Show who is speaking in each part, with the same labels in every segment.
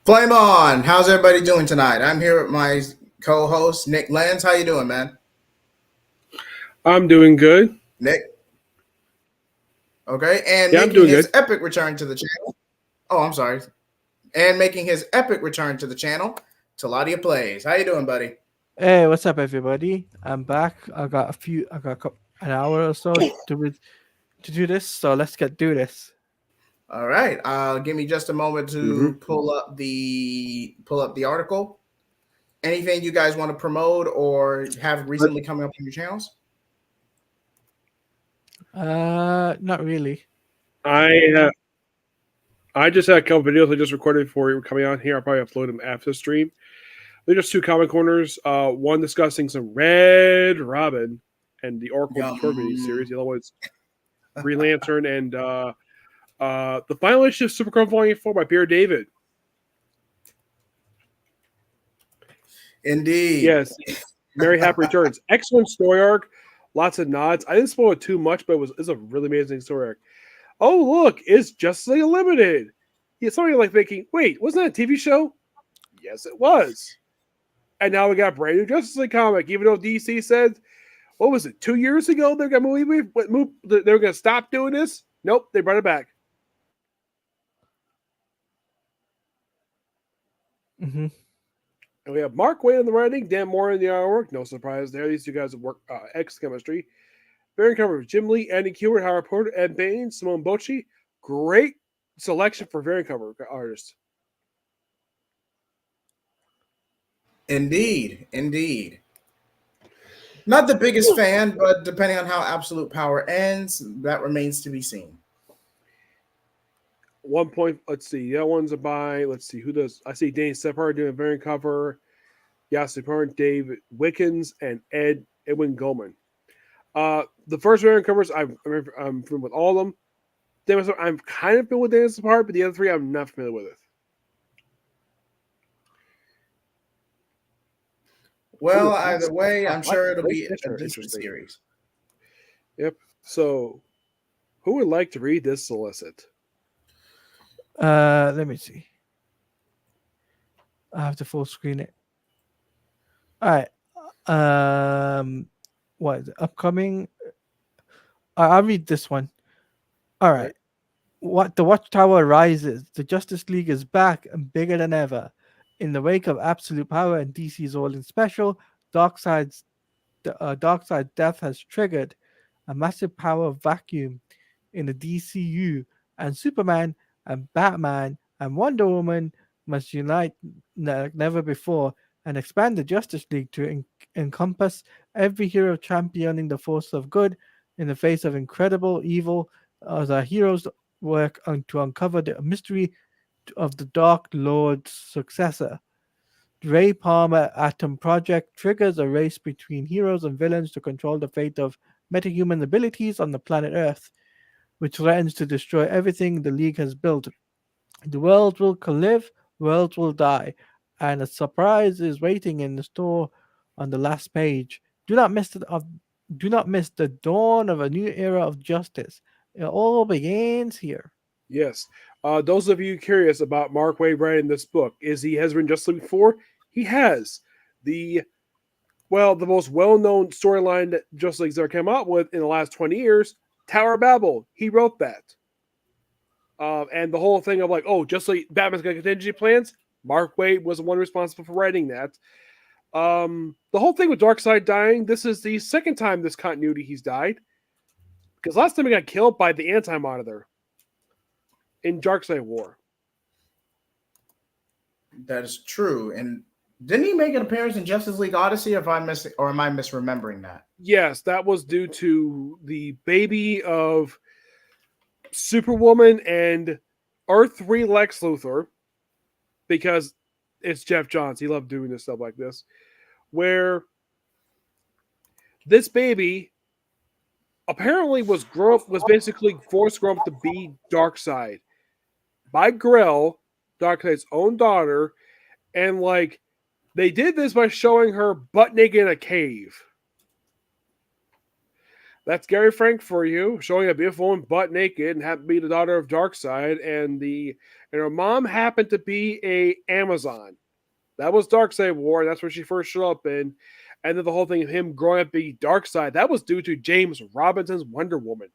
Speaker 1: Flame on! How's everybody doing tonight? I'm here with my co-host Nick Lenz. How you doing, man?
Speaker 2: I'm doing good.
Speaker 1: Nick. Okay, and
Speaker 2: Yeah, I'm
Speaker 1: making
Speaker 2: doing
Speaker 1: his
Speaker 2: good.
Speaker 1: epic return to the channel. Oh, I'm sorry. And making his epic return to the channel, Taladia Plays. How you doing, buddy?
Speaker 3: Hey, what's up, everybody? I'm back. I got an hour or so to do this. So let's get do this.
Speaker 1: All right. Give me just a moment
Speaker 2: hmm
Speaker 1: to pull up the article. Anything you guys want to promote or have recently coming up on your channels?
Speaker 3: Not really.
Speaker 2: I uh, I just had a couple videos I just recorded before coming on here. I'll probably upload them after the stream. They're just two comic corners. One discussing some Red Robin and the Oracle of the Tormented series.
Speaker 1: Yum.
Speaker 2: The other one's Green Lantern and the final issue of Supergirl Volume 4 by Pierre David.
Speaker 1: Indeed.
Speaker 2: Yes, Mary Happy Returns. Excellent story arc. Lots of nods. I didn't spoil it too much, but it's a really amazing story arc. Oh, look, it's Justice League Unlimited. Yeah, somebody like thinking, wait, wasn't that a TV show? Yes, it was. And now we got a brand new Justice League comic, even though DC said, what was it, 2 years ago they're going to they were going to stop doing this? Nope, they brought it back.
Speaker 3: Mm-hmm.
Speaker 2: And we have Mark Waid on the writing, Dan Moore in the artwork. No surprise there. These two guys have worked X chemistry. Variant cover Jim Lee, Andy Kubert, Howard Porter, Ed Bain, Simone Bocci. Great selection for variant cover artists.
Speaker 1: Indeed. Not the biggest fan, but depending on how Absolute Power ends, that remains to be seen.
Speaker 2: 1 point. Let's see. The other ones are by. Let's see who does. I see Danny Separ doing a variant cover. Yasser Parn, Dave Wickens, and Edwin Goldman. The first variant covers I'm familiar with all of them. I'm kind of familiar with Danny Separ, but the other three I'm not familiar with it.
Speaker 1: Well,
Speaker 2: Ooh,
Speaker 1: either way, I'm sure it'll be a decent
Speaker 2: interesting.
Speaker 1: series.
Speaker 2: Yep. So, who would like to read this solicit?
Speaker 3: Let me see. I have to full screen it. All right. What is it? Upcoming? I'll read this one. All right. What the Watchtower rises. The Justice League is back and bigger than ever. In the wake of Absolute Power and DC's All-In Special, Darkseid's death has triggered a massive power vacuum in the DCU, and Superman and Batman and Wonder Woman must unite like never before and expand the Justice League to encompass every hero championing the force of good in the face of incredible evil as our heroes work to uncover the mystery of the Dark Lord's successor. Ray Palmer Atom Project triggers a race between heroes and villains to control the fate of metahuman abilities on the planet Earth, which threatens to destroy everything the League has built. The world will live, worlds will die, and a surprise is waiting in the store on the last page. Do not miss the dawn of a new era of justice. It all begins here.
Speaker 2: Yes. Those of you curious about Mark Waid writing this book, has written Justice League before? He has. The most well-known storyline that Justice League's ever come out with in the last 20 years, Tower of Babel. He wrote that. And the whole thing of Justice League, Batman's got contingency plans. Mark Waid was the one responsible for writing that. The whole thing with Darkseid dying, this is the second time this continuity he's died. Because last time he got killed by the Anti-Monitor in Darkseid War.
Speaker 1: That is true. And didn't he make an appearance in Justice League Odyssey, or am I misremembering that?
Speaker 2: Yes, that was due to the baby of Superwoman and Earth 3 Lex Luthor, because it's Jeff Johns. He loved doing this stuff like this, where this baby apparently was basically forced grown up to be Darkseid by Grell, Darkseid's own daughter, and they did this by showing her butt naked in a cave. That's Gary Frank for you, showing a beautiful woman butt naked and happened to be the daughter of Darkseid, and her mom happened to be a Amazon. That was Darkseid War. That's where she first showed up in. And then the whole thing of him growing up being Darkseid, that was due to James Robinson's Wonder Woman.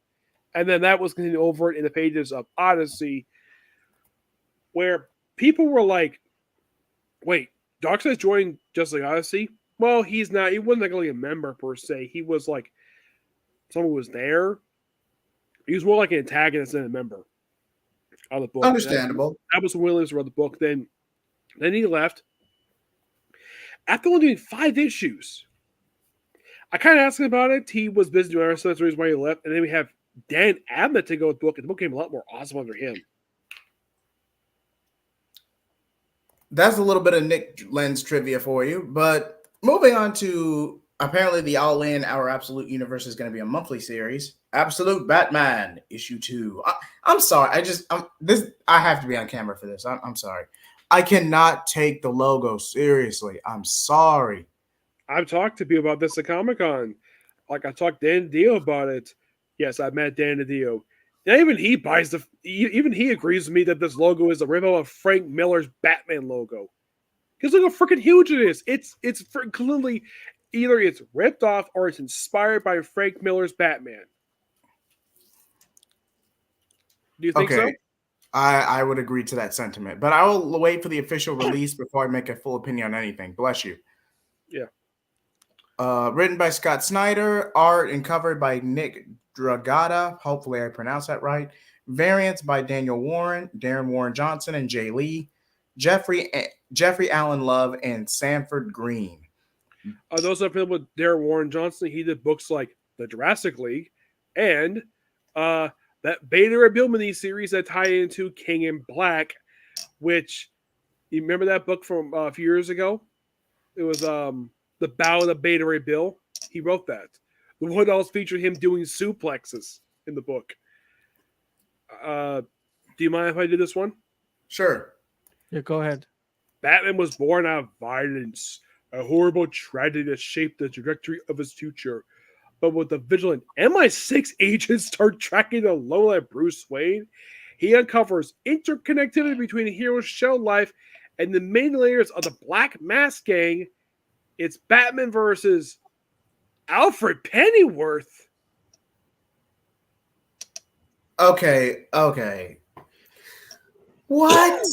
Speaker 2: And then that was continued over in the pages of Odyssey, where people were like, wait, Darkseid's joining Justice League Odyssey? Well, he's not. He wasn't like really a member per se. He was like someone who was there. He was more like an antagonist than a member of the book.
Speaker 1: Understandable.
Speaker 2: That was when Williams wrote the book. Then he left. After only doing 5 issues, I kind of asked him about it. He was busy doing other stuff. That's the reason why he left. And then we have Dan Abnett to go with the book, and the book came a lot more awesome under him.
Speaker 1: That's a little bit of Nick Lenz trivia for you. But moving on to apparently the All In Our Absolute Universe is going to be a monthly series. Absolute Batman issue 2. I'm sorry. I have to be on camera for this. I'm sorry. I cannot take the logo seriously. I'm sorry.
Speaker 2: I've talked to people about this at Comic-Con. Like I talked to Dan Dio about it. Yes, I met Dan Dio. And even he even he agrees with me that this logo is a ripoff of Frank Miller's Batman logo. Because look how freaking huge it is. It's clearly either it's ripped off or it's inspired by Frank Miller's Batman. Do you think so?
Speaker 1: I would agree to that sentiment, but I will wait for the official release before I make a full opinion on anything. Bless you.
Speaker 2: Yeah.
Speaker 1: Written by Scott Snyder, art and covered by Nick Dragotta. Hopefully I pronounced that right. Variants by Darren Warren Johnson, and Jay Lee. Jeffrey Allen Love, and Sanford Green.
Speaker 2: Those are people with Darren Warren Johnson. He did books like The Jurassic League and that Beta Ray Bill miniseries that tie into King in Black, which you remember that book from a few years ago? It was The Ballad of Beta Ray Bill. He wrote that. The one else featured him doing suplexes in the book. Do you mind if I do this one?
Speaker 1: Sure.
Speaker 3: Yeah, go ahead.
Speaker 2: Batman was born out of violence, a horrible tragedy that shaped the trajectory of his future. But with the vigilant MI6 agents start tracking the lowlife Bruce Wayne, he uncovers interconnectivity between the hero's shell life and the main layers of the Black Mask Gang. It's Batman versus Alfred Pennyworth.
Speaker 1: Okay. What?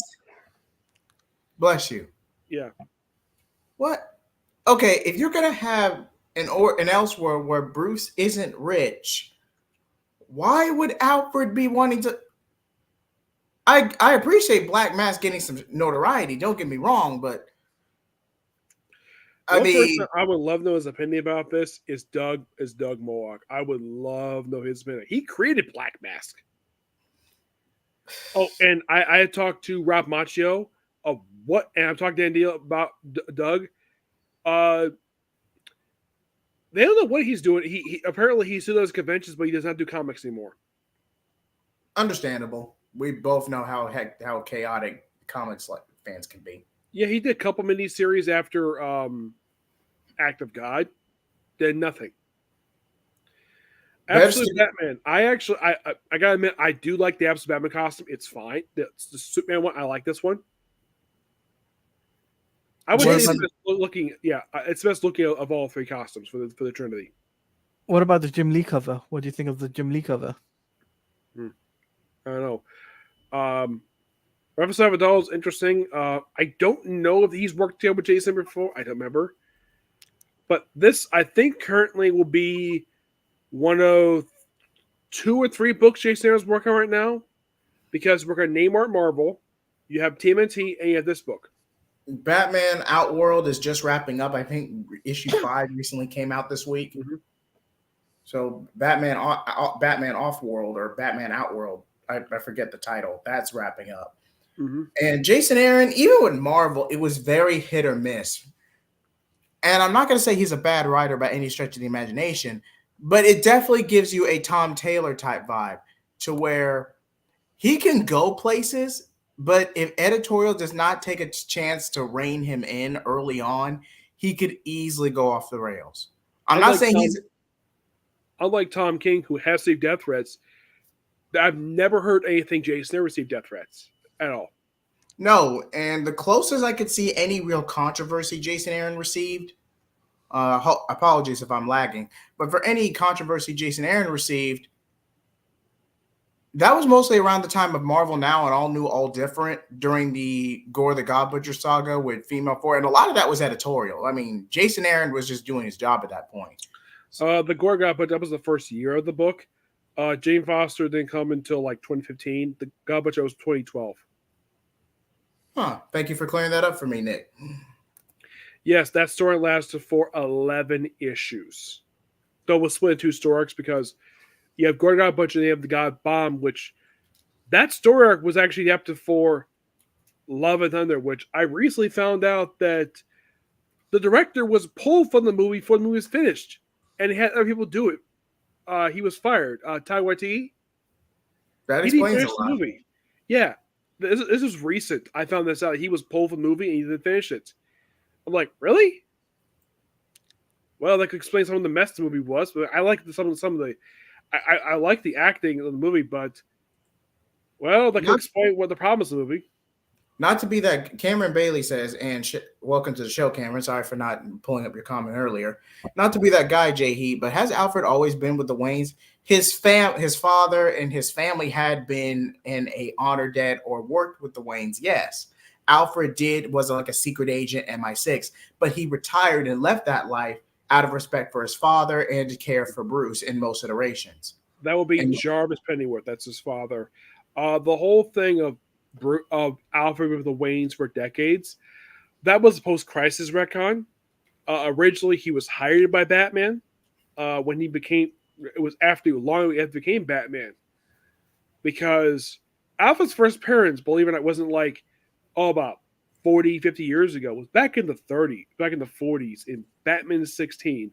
Speaker 1: Bless you.
Speaker 2: Yeah.
Speaker 1: What? Okay, if you're gonna have an Elseworld where Bruce isn't rich, why would Alfred be wanting to? I appreciate Black Mask getting some notoriety. Don't get me wrong, but
Speaker 2: I would love to know his opinion about this is Doug Mohawk. I would love to know his opinion. He created Black Mask. Oh, and I had talked to Rob Macchio of what, and I'm talking to Andy about Doug. They don't know what he's doing. He apparently he still does conventions, but he does not do comics anymore.
Speaker 1: Understandable. We both know how chaotic comics like fans can be.
Speaker 2: Yeah, he did a couple miniseries after Act of God. Did nothing. Absolute Batman. I gotta admit, I do like the Absolute Batman costume. It's fine. It's the Superman one. I like this one. I would say it's best looking. Yeah, it's best looking of all 3 costumes for the Trinity.
Speaker 3: What about the Jim Lee cover? What do you think of the Jim Lee cover?
Speaker 2: I don't know. Rafa Salvador is interesting. I don't know if he's worked together with Jason before. I don't remember. But this, I think, currently will be one of 2 or 3 books Jason is working on right now. Because we're going to name Art Marvel. You have TMNT, and you have this book.
Speaker 1: Batman Outworld is just wrapping up. I think issue 5 recently came out this week.
Speaker 2: Mm-hmm.
Speaker 1: So Batman Offworld or Batman Outworld, I forget the title. That's wrapping up.
Speaker 2: Mm-hmm.
Speaker 1: And Jason Aaron, even with Marvel, it was very hit or miss. And I'm not going to say he's a bad writer by any stretch of the imagination, but it definitely gives you a Tom Taylor type vibe to where he can go places, but if editorial does not take a chance to rein him in early on, he could easily go off the rails. I'm not saying he's
Speaker 2: unlike Tom King, who has received death threats, I've never heard anything Jason ever received death threats at all.
Speaker 1: No, and the closest I could see any real controversy Jason Aaron received, apologies if I'm lagging, but for any controversy Jason Aaron received, that was mostly around the time of Marvel Now and All New, All Different during the Gore the God Butcher saga with Female 4. And a lot of that was editorial. I mean, Jason Aaron was just doing his job at that point.
Speaker 2: The Gore God Butcher, that was the first year of the book. Jane Foster didn't come until like 2015. The God Butcher was 2012.
Speaker 1: Huh. Thank you for clearing that up for me, Nick.
Speaker 2: Yes, that story lasted for 11 issues. Though it was split in two story arcs because you have Gore God Butcher and you have the God Bomb, which that story arc was actually adapted for Love and Thunder, which I recently found out that the director was pulled from the movie before the movie was finished, and he had other people do it. He was fired. Taika Waititi.
Speaker 1: That
Speaker 2: He didn't
Speaker 1: explains a
Speaker 2: finish the
Speaker 1: lot.
Speaker 2: movie. Yeah, this is recent. I found this out. He was pulled from the movie and he didn't finish it. I'm like, really? Well, that could explain some of the mess the movie was, but I like some of the. I like the acting of the movie, but well, that could explain what the problem is in the movie.
Speaker 1: Not to be that Cameron Bailey says, and welcome to the show, Cameron. Sorry for not pulling up your comment earlier. Not to be that guy, Jay Heat, but has Alfred always been with the Waynes? His father and his family had been in a honor debt or worked with the Waynes. Yes, Alfred was like a secret agent, MI6, but he retired and left that life out of respect for his father and to care for Bruce in most iterations.
Speaker 2: That will be Jarvis Pennyworth. That's his father. The whole thing of Alfred with the Waynes for decades, that was a post-crisis retcon. Originally, he was hired by Batman when he became. It was long after he became Batman, because Alfred's first appearance, believe it or not, wasn't like about 40, 50 years ago. It was back in the 30s, back in the 40s, in Batman 16,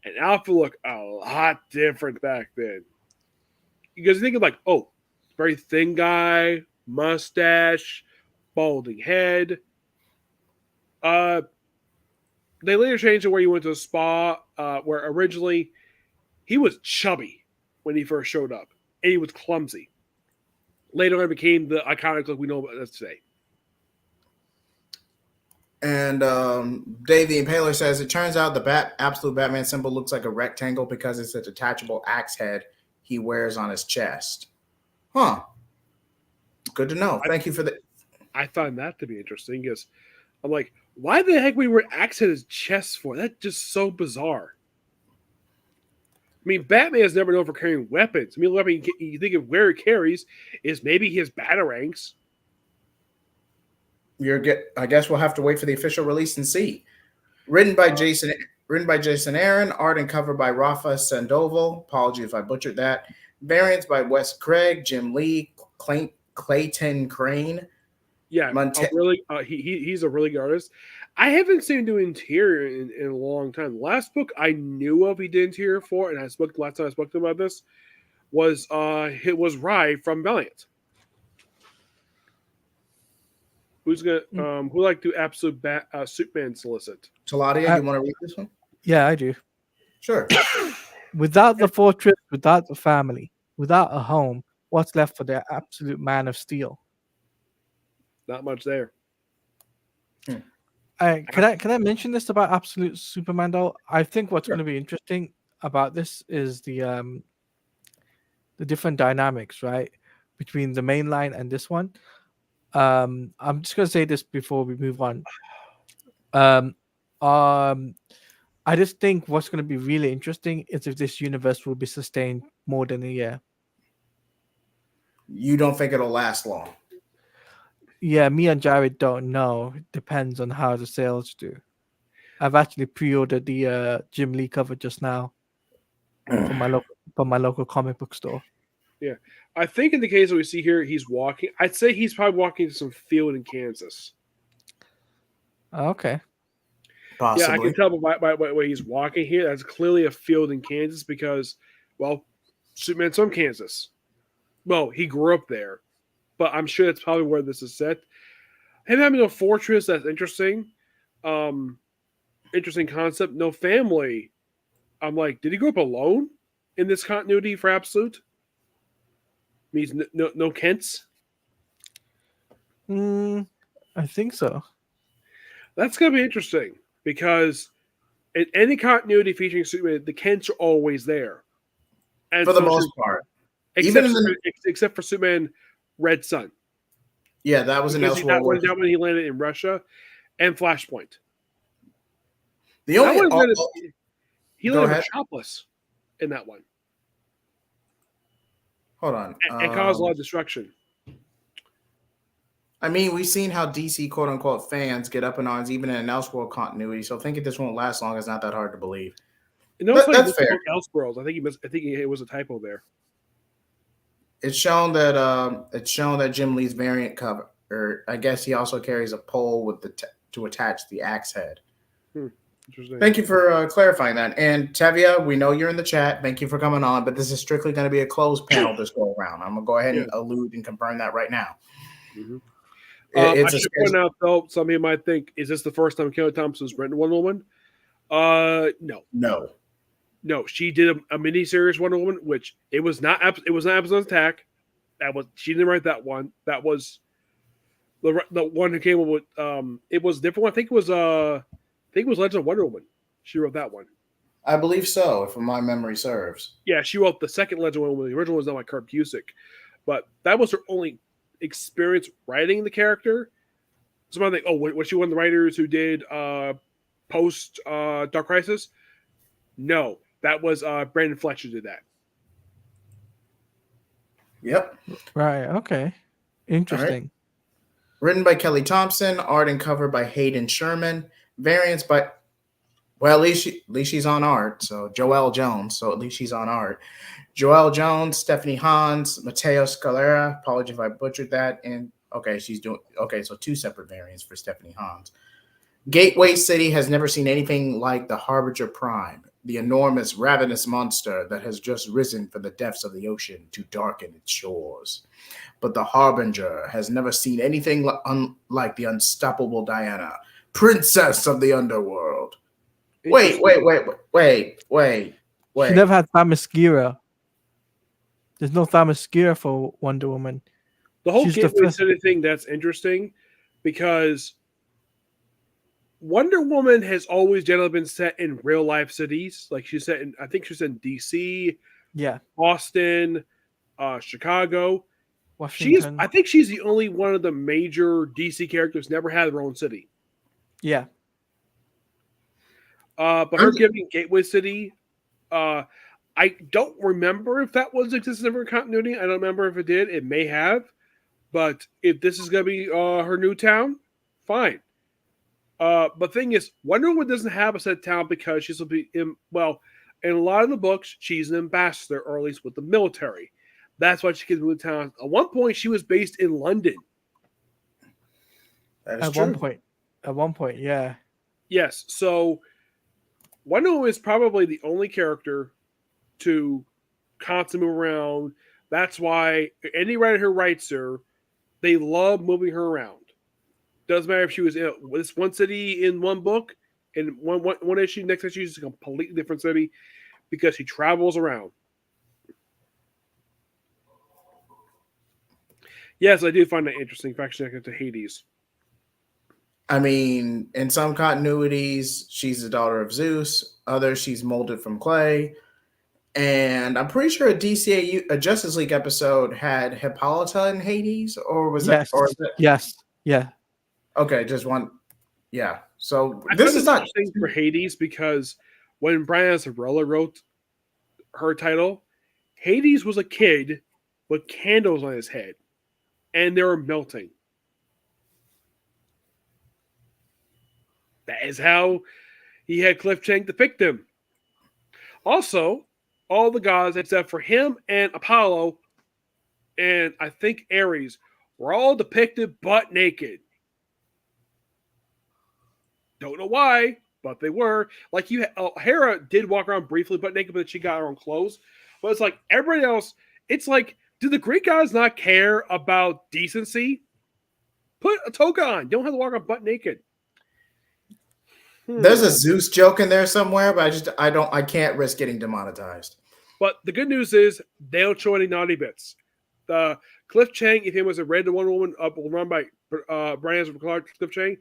Speaker 2: and Alfred looked a lot different back then. Because you think of like, oh, very thin guy, mustache, balding head. They later changed it where he went to a spa, where originally he was chubby when he first showed up, and he was clumsy. Later on, it became the iconic look we know about today.
Speaker 1: And Dave the Impaler says, it turns out the absolute Batman symbol looks like a rectangle because it's a detachable axe head he wears on his chest. Huh. Good to know. Thank you for that.
Speaker 2: I find that to be interesting because I'm like, why the heck would he wear axe head his chest for? That's just so bizarre. I mean, Batman is never known for carrying weapons. I mean, the weapon you think of where he carries is maybe his batarangs.
Speaker 1: I guess we'll have to wait for the official release and see. Written by Jason Aaron, art and cover by Rafa Sandoval. Apology if I butchered that. Variants by Wes Craig, Jim Lee, Clayton Crane.
Speaker 2: Yeah, he's a really good artist. I haven't seen him do interior in a long time. The last book I knew of he did interior for, and last time I spoke to him about this was Rye from Valiant. Who's gonna who like to absolute Superman solicit?
Speaker 1: Taladia, you want to read this one?
Speaker 3: Yeah, I do.
Speaker 1: Sure.
Speaker 3: Without the fortress, without the family, without a home, what's left for the absolute Man of Steel?
Speaker 2: Not much there.
Speaker 3: Can I mention this about Absolute Superman though? I think what's going to be interesting about this is the different dynamics, right, between the main line and this one. I'm just going to say this before we move on. I just think what's going to be really interesting is if this universe will be sustained more than a year.
Speaker 1: You don't think it'll last long?
Speaker 3: Yeah, me and Jared don't know. It depends on how the sales do. I've actually pre-ordered the Jim Lee cover just now from my local comic book store.
Speaker 2: Yeah, I think in the case that we see here, he's walking. I'd say he's probably walking to some field in Kansas.
Speaker 3: Okay.
Speaker 1: Possibly.
Speaker 2: Yeah, I can tell by the way he's walking here. That's clearly a field in Kansas because, well, Superman's from Kansas. Well, he grew up there, but I'm sure that's probably where this is set. Him having a fortress, that's interesting. Interesting concept. No family. I'm like, did he grow up alone? in this continuity for Absolute? Means no Kents.
Speaker 3: I think so.
Speaker 2: That's gonna be interesting because in any continuity featuring Superman, the Kents are always there, and
Speaker 1: For the most part. Even
Speaker 2: except
Speaker 1: in the
Speaker 2: except for Superman Red Sun,
Speaker 1: yeah, that was an
Speaker 2: because
Speaker 1: Elseworld
Speaker 2: when
Speaker 1: war.
Speaker 2: he landed in Russia, and Flashpoint.
Speaker 1: The
Speaker 2: That
Speaker 1: only
Speaker 2: one landed, he
Speaker 1: go
Speaker 2: landed
Speaker 1: ahead.
Speaker 2: Metropolis in that one,
Speaker 1: Hold on.
Speaker 2: and caused a lot of destruction.
Speaker 1: I mean, we've seen how DC quote unquote fans get up in arms even in an Elseworld continuity. So thinking this won't last long is not that hard to believe.
Speaker 2: And also,
Speaker 1: That's fair.
Speaker 2: Elseworlds. I think it was a typo there.
Speaker 1: It's shown that Jim Lee's variant cover, or I guess he also carries a pole with to attach the axe head.
Speaker 2: Interesting.
Speaker 1: Thank you for clarifying that. And Tevia, we know you're in the chat. Thank you for coming on, but this is strictly going to be a closed panel this go around. I'm gonna go ahead and allude and confirm that right now.
Speaker 2: Mm-hmm.
Speaker 1: It's
Speaker 2: I should point out though, some of you might think, is this the first time Kelly Thompson's written Wonder Woman? No. She did a miniseries Wonder Woman, which it was not Amazon's Attack. She didn't write that one. That was the one who came up with. It was a different one. I think it was Legend of Wonder Woman. She wrote that one.
Speaker 1: I believe so, if my memory serves.
Speaker 2: Yeah, she wrote the second Legend of Wonder Woman. The original was done by Kurt Busiek, but that was her only experience writing the character. Somebody think, was she one of the writers who did post Dark Crisis? No, that was Brandon Fletcher did that.
Speaker 1: Yep.
Speaker 3: Right. Okay. Interesting.
Speaker 1: Right. Written by Kelly Thompson, art and cover by Hayden Sherman, variants by, well, at least she's on art. So Joelle Jones. So at least she's on art. Joelle Jones, Stephanie Hans, Matteo Scalera. Apologies if I butchered that. And so two separate variants for Stephanie Hans. Gateway City has never seen anything like the Harbinger Prime, the enormous, ravenous monster that has just risen from the depths of the ocean to darken its shores. But the Harbinger has never seen anything like the unstoppable Diana, princess of the underworld. Wait.
Speaker 3: She never had Themyscira. There's no Themyscira for Wonder Woman.
Speaker 2: The whole Gateway City thing, that's interesting because Wonder Woman has always generally been set in real life cities. Like she's set in, I think she's in DC, Boston, Chicago.
Speaker 3: Washington.
Speaker 2: I think she's the only one of the major DC characters never had her own city.
Speaker 3: Yeah.
Speaker 2: But her giving Gateway City, I don't remember if that was existing in her continuity. I don't remember if it did. It may have. But if this is going to be her new town, fine. But thing is, Wonder Woman doesn't have a set town because she's will be in a lot of the books, she's an ambassador, or at least with the military. That's why she can move to town. At one point, she was based in London.
Speaker 1: That is true.
Speaker 3: At one point, yeah.
Speaker 2: Yes. So Wonder Woman is probably the only character to constantly move around. That's why any writer who writes her, they love moving her around. Doesn't matter if she was in this one city in one book, and one issue, next issue is a completely different city because she travels around. Yes, I do find that interesting. Fact checking to Hades.
Speaker 1: I mean, in some continuities, she's the daughter of Zeus. Others, she's molded from clay. And I'm pretty sure a Justice League episode had Hippolyta in Hades, or was that?
Speaker 3: Yes. Yeah.
Speaker 1: Okay, just one. Yeah. So
Speaker 2: this is not interesting for Hades because when Brian Azzarello wrote her title, Hades was a kid with candles on his head, and they were melting. That is how he had Cliff Chang depict him. Also, all the gods except for him and Apollo, and I think Ares, were all depicted butt naked. Don't know why, but they were. Like Hera did walk around briefly butt naked, but she got her own clothes. But it's like everybody else. It's like, do the Greek gods not care about decency? Put a toga on. You don't have to walk around butt naked.
Speaker 1: There's a Zeus joke in there somewhere, but I can't risk getting demonetized.
Speaker 2: But the good news is they don't show any naughty bits. Cliff Chang, if he was a Red to Wonder Woman run by Brian Clark, Cliff Chang,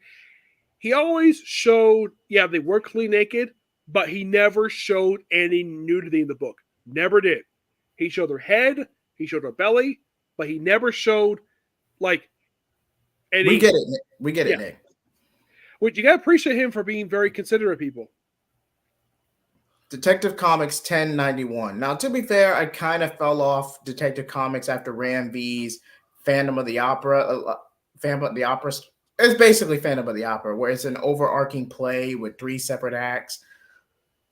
Speaker 2: he always showed, yeah, they were clean naked, but he never showed any nudity in the book. Never did. He showed their head, he showed their belly, but he never showed like any.
Speaker 1: We get it. Nick. We get
Speaker 2: Yeah.
Speaker 1: it, Nick.
Speaker 2: Which you gotta appreciate him for being very considerate of people.
Speaker 1: Detective Comics 1091. Now, to be fair, I kind of fell off Detective Comics after Ram V's Phantom of the Opera. Phantom of the Opera. It's basically Phantom of the Opera, where it's an overarching play with 3 separate acts.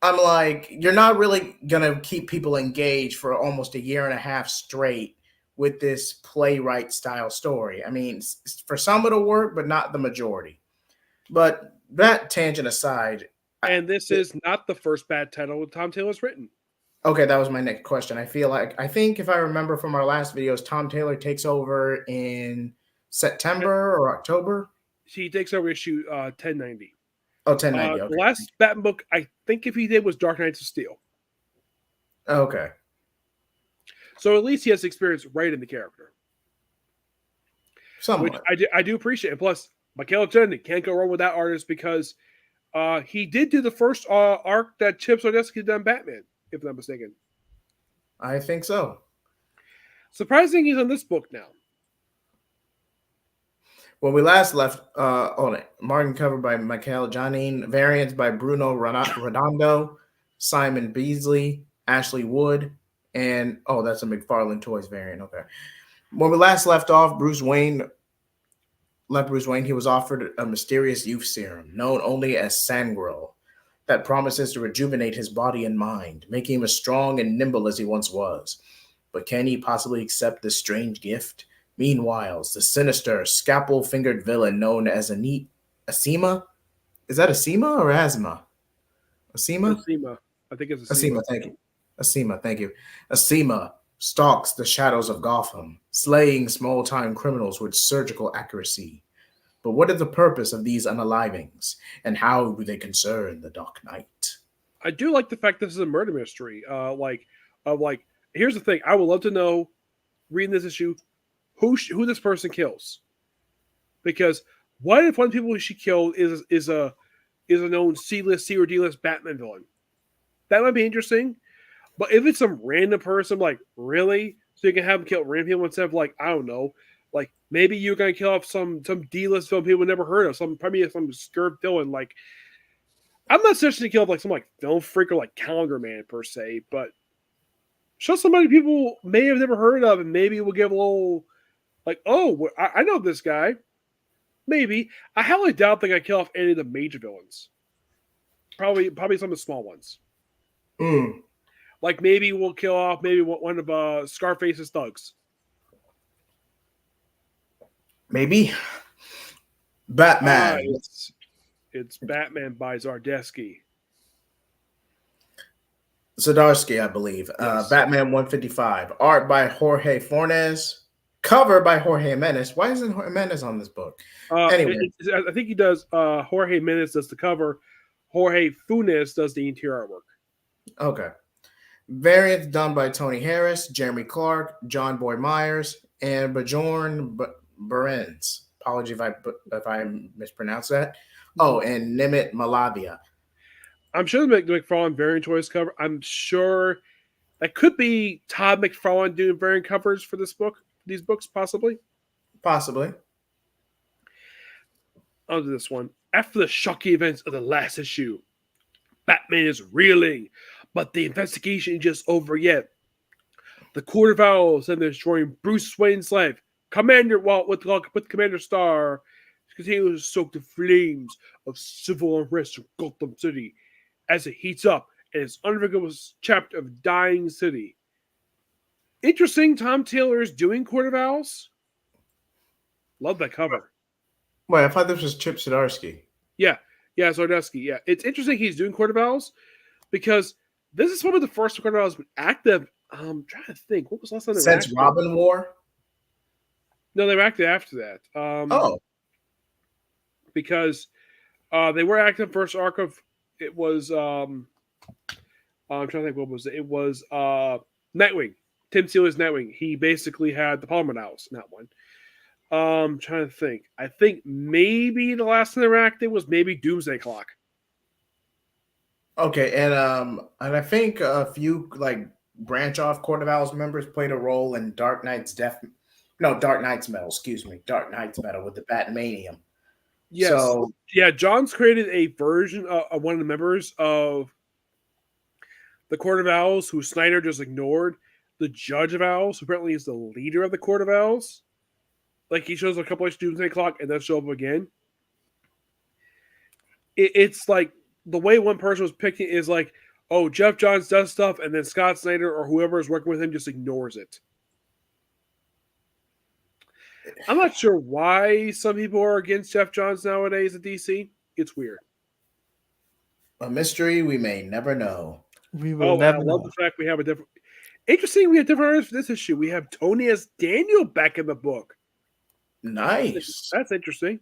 Speaker 1: I'm like, you're not really going to keep people engaged for almost a year and a half straight with this playwright style story. I mean, for some it'll work, but not the majority. But that tangent aside,
Speaker 2: and this is not the first bad title Tom Taylor's written.
Speaker 1: Okay, that was my next question. I think if I remember from our last videos, Tom Taylor takes over in September or October.
Speaker 2: He takes over issue 1090.
Speaker 1: Oh, 1090. Okay.
Speaker 2: The last Batman book, I think if he did, was Dark Knights of Steel.
Speaker 1: Okay.
Speaker 2: So at least he has experience writing the character.
Speaker 1: Somewhat.
Speaker 2: Which I do appreciate. And plus, Michael Jenny can't go wrong with that artist because he did do the first arc that Chip Zdarsky did on Batman, if I'm not mistaken.
Speaker 1: I think so.
Speaker 2: Surprising he's on this book now.
Speaker 1: When we last left, Martin cover by Michael Janine, variants by Bruno Redondo, Simon Beasley, Ashley Wood, and that's a McFarlane Toys variant. Okay. When we last left off, Bruce Wayne, he was offered a mysterious youth serum known only as Sangril that promises to rejuvenate his body and mind, making him as strong and nimble as he once was. But can he possibly accept this strange gift? Meanwhile, the sinister, scalpel-fingered villain known as Asima? Is that Asima or Asma? Asima?
Speaker 2: Asima. I think it's Asima.
Speaker 1: Asima, thank you. Asima, thank you. Asima stalks the shadows of Gotham, slaying small-time criminals with surgical accuracy. But what is the purpose of these unalivings, and how do they concern the Dark Knight?
Speaker 2: I do like the fact this is a murder mystery. Here's the thing: I would love to know, reading this issue, who this person kills. Because what if one of the people she killed is a known C-list, C or D-list Batman villain? That might be interesting. But if it's some random person, like, really? So you can have them kill random people instead of, like, I don't know, like, maybe you're going to kill off some D-list villain people never heard of, probably some skirt villain, like, I'm not suggesting to kill off, like, some, like, film freak or, like, Calendar Man, per se, but show somebody people may have never heard of, and maybe we'll give a little, like, oh, I know this guy. Maybe. I highly doubt they kill off any of the major villains. Probably some of the small ones. Like maybe we'll kill off one of Scarface's thugs.
Speaker 1: Maybe. Batman.
Speaker 2: It's Batman by Zdarsky.
Speaker 1: Zdarsky, I believe.
Speaker 2: Yes.
Speaker 1: Batman 155. Art by Jorge Fornes. Cover by Jorge Jimenez. Why isn't Jorge Jimenez on this book? Anyway.
Speaker 2: I think he does. Jorge Jimenez does the cover. Jorge Funes does the interior artwork.
Speaker 1: Okay. Variants done by Tony Harris, Jeremy Clark, John Boy Myers, and Bjorn Berens. Apology if I mispronounced that. Oh, and Nimit Malavia.
Speaker 2: I'm sure the McFarlane variant choice cover. I'm sure that could be Todd McFarlane doing variant covers for these books, possibly.
Speaker 1: Possibly.
Speaker 2: On to this one. After the shocking events of the last issue, Batman is reeling, but the investigation is just over yet. The Court of Owls and they're destroying Bruce Wayne's life. Commander with Commander Star continues to soak the flames of civil unrest in Gotham City as it heats up in its unforgivable chapter of Dying City. Interesting, Tom Taylor is doing Court of Owls. Love that cover.
Speaker 1: Wait, I thought this was Chip Zdarsky.
Speaker 2: Yeah, Zdarsky. Yeah, it's interesting he's doing Court of Owls because this is one of the first Court of Owls been active. I'm trying to think. What was the last time they were active?
Speaker 1: Since Robin War?
Speaker 2: No, they were active after that. Because they were active first arc of it was I'm trying to think what was it. It was Nightwing. Tim Seeley's Nightwing. He basically had the Parliament House in that one. Trying to think. I think maybe the last interactive was maybe Doomsday Clock.
Speaker 1: Okay, and I think a few like branch off Court of Owls members played a role in Dark Knight's Metal, excuse me, Dark Knight's Metal with the Batmanium.
Speaker 2: Yes.
Speaker 1: So
Speaker 2: Yeah, John's created a version of one of the members of the Court of Owls who Snyder just ignored. The Judge of Owls, who apparently is the leader of the Court of Owls. Like he shows a couple of Doomsday Clock and then show up again. It's like the way one person was picking is like, oh, Jeff Johns does stuff, and then Scott Snyder or whoever is working with him just ignores it. I'm not sure why some people are against Jeff Johns nowadays at DC. It's weird.
Speaker 1: a mystery we may never know.
Speaker 3: We will
Speaker 2: Oh, and I
Speaker 3: never
Speaker 2: love
Speaker 3: know.
Speaker 2: the fact we have a different. Interesting, we have different artists for this issue. We have Tony as Daniel back in the book.
Speaker 1: Nice.
Speaker 2: That's interesting.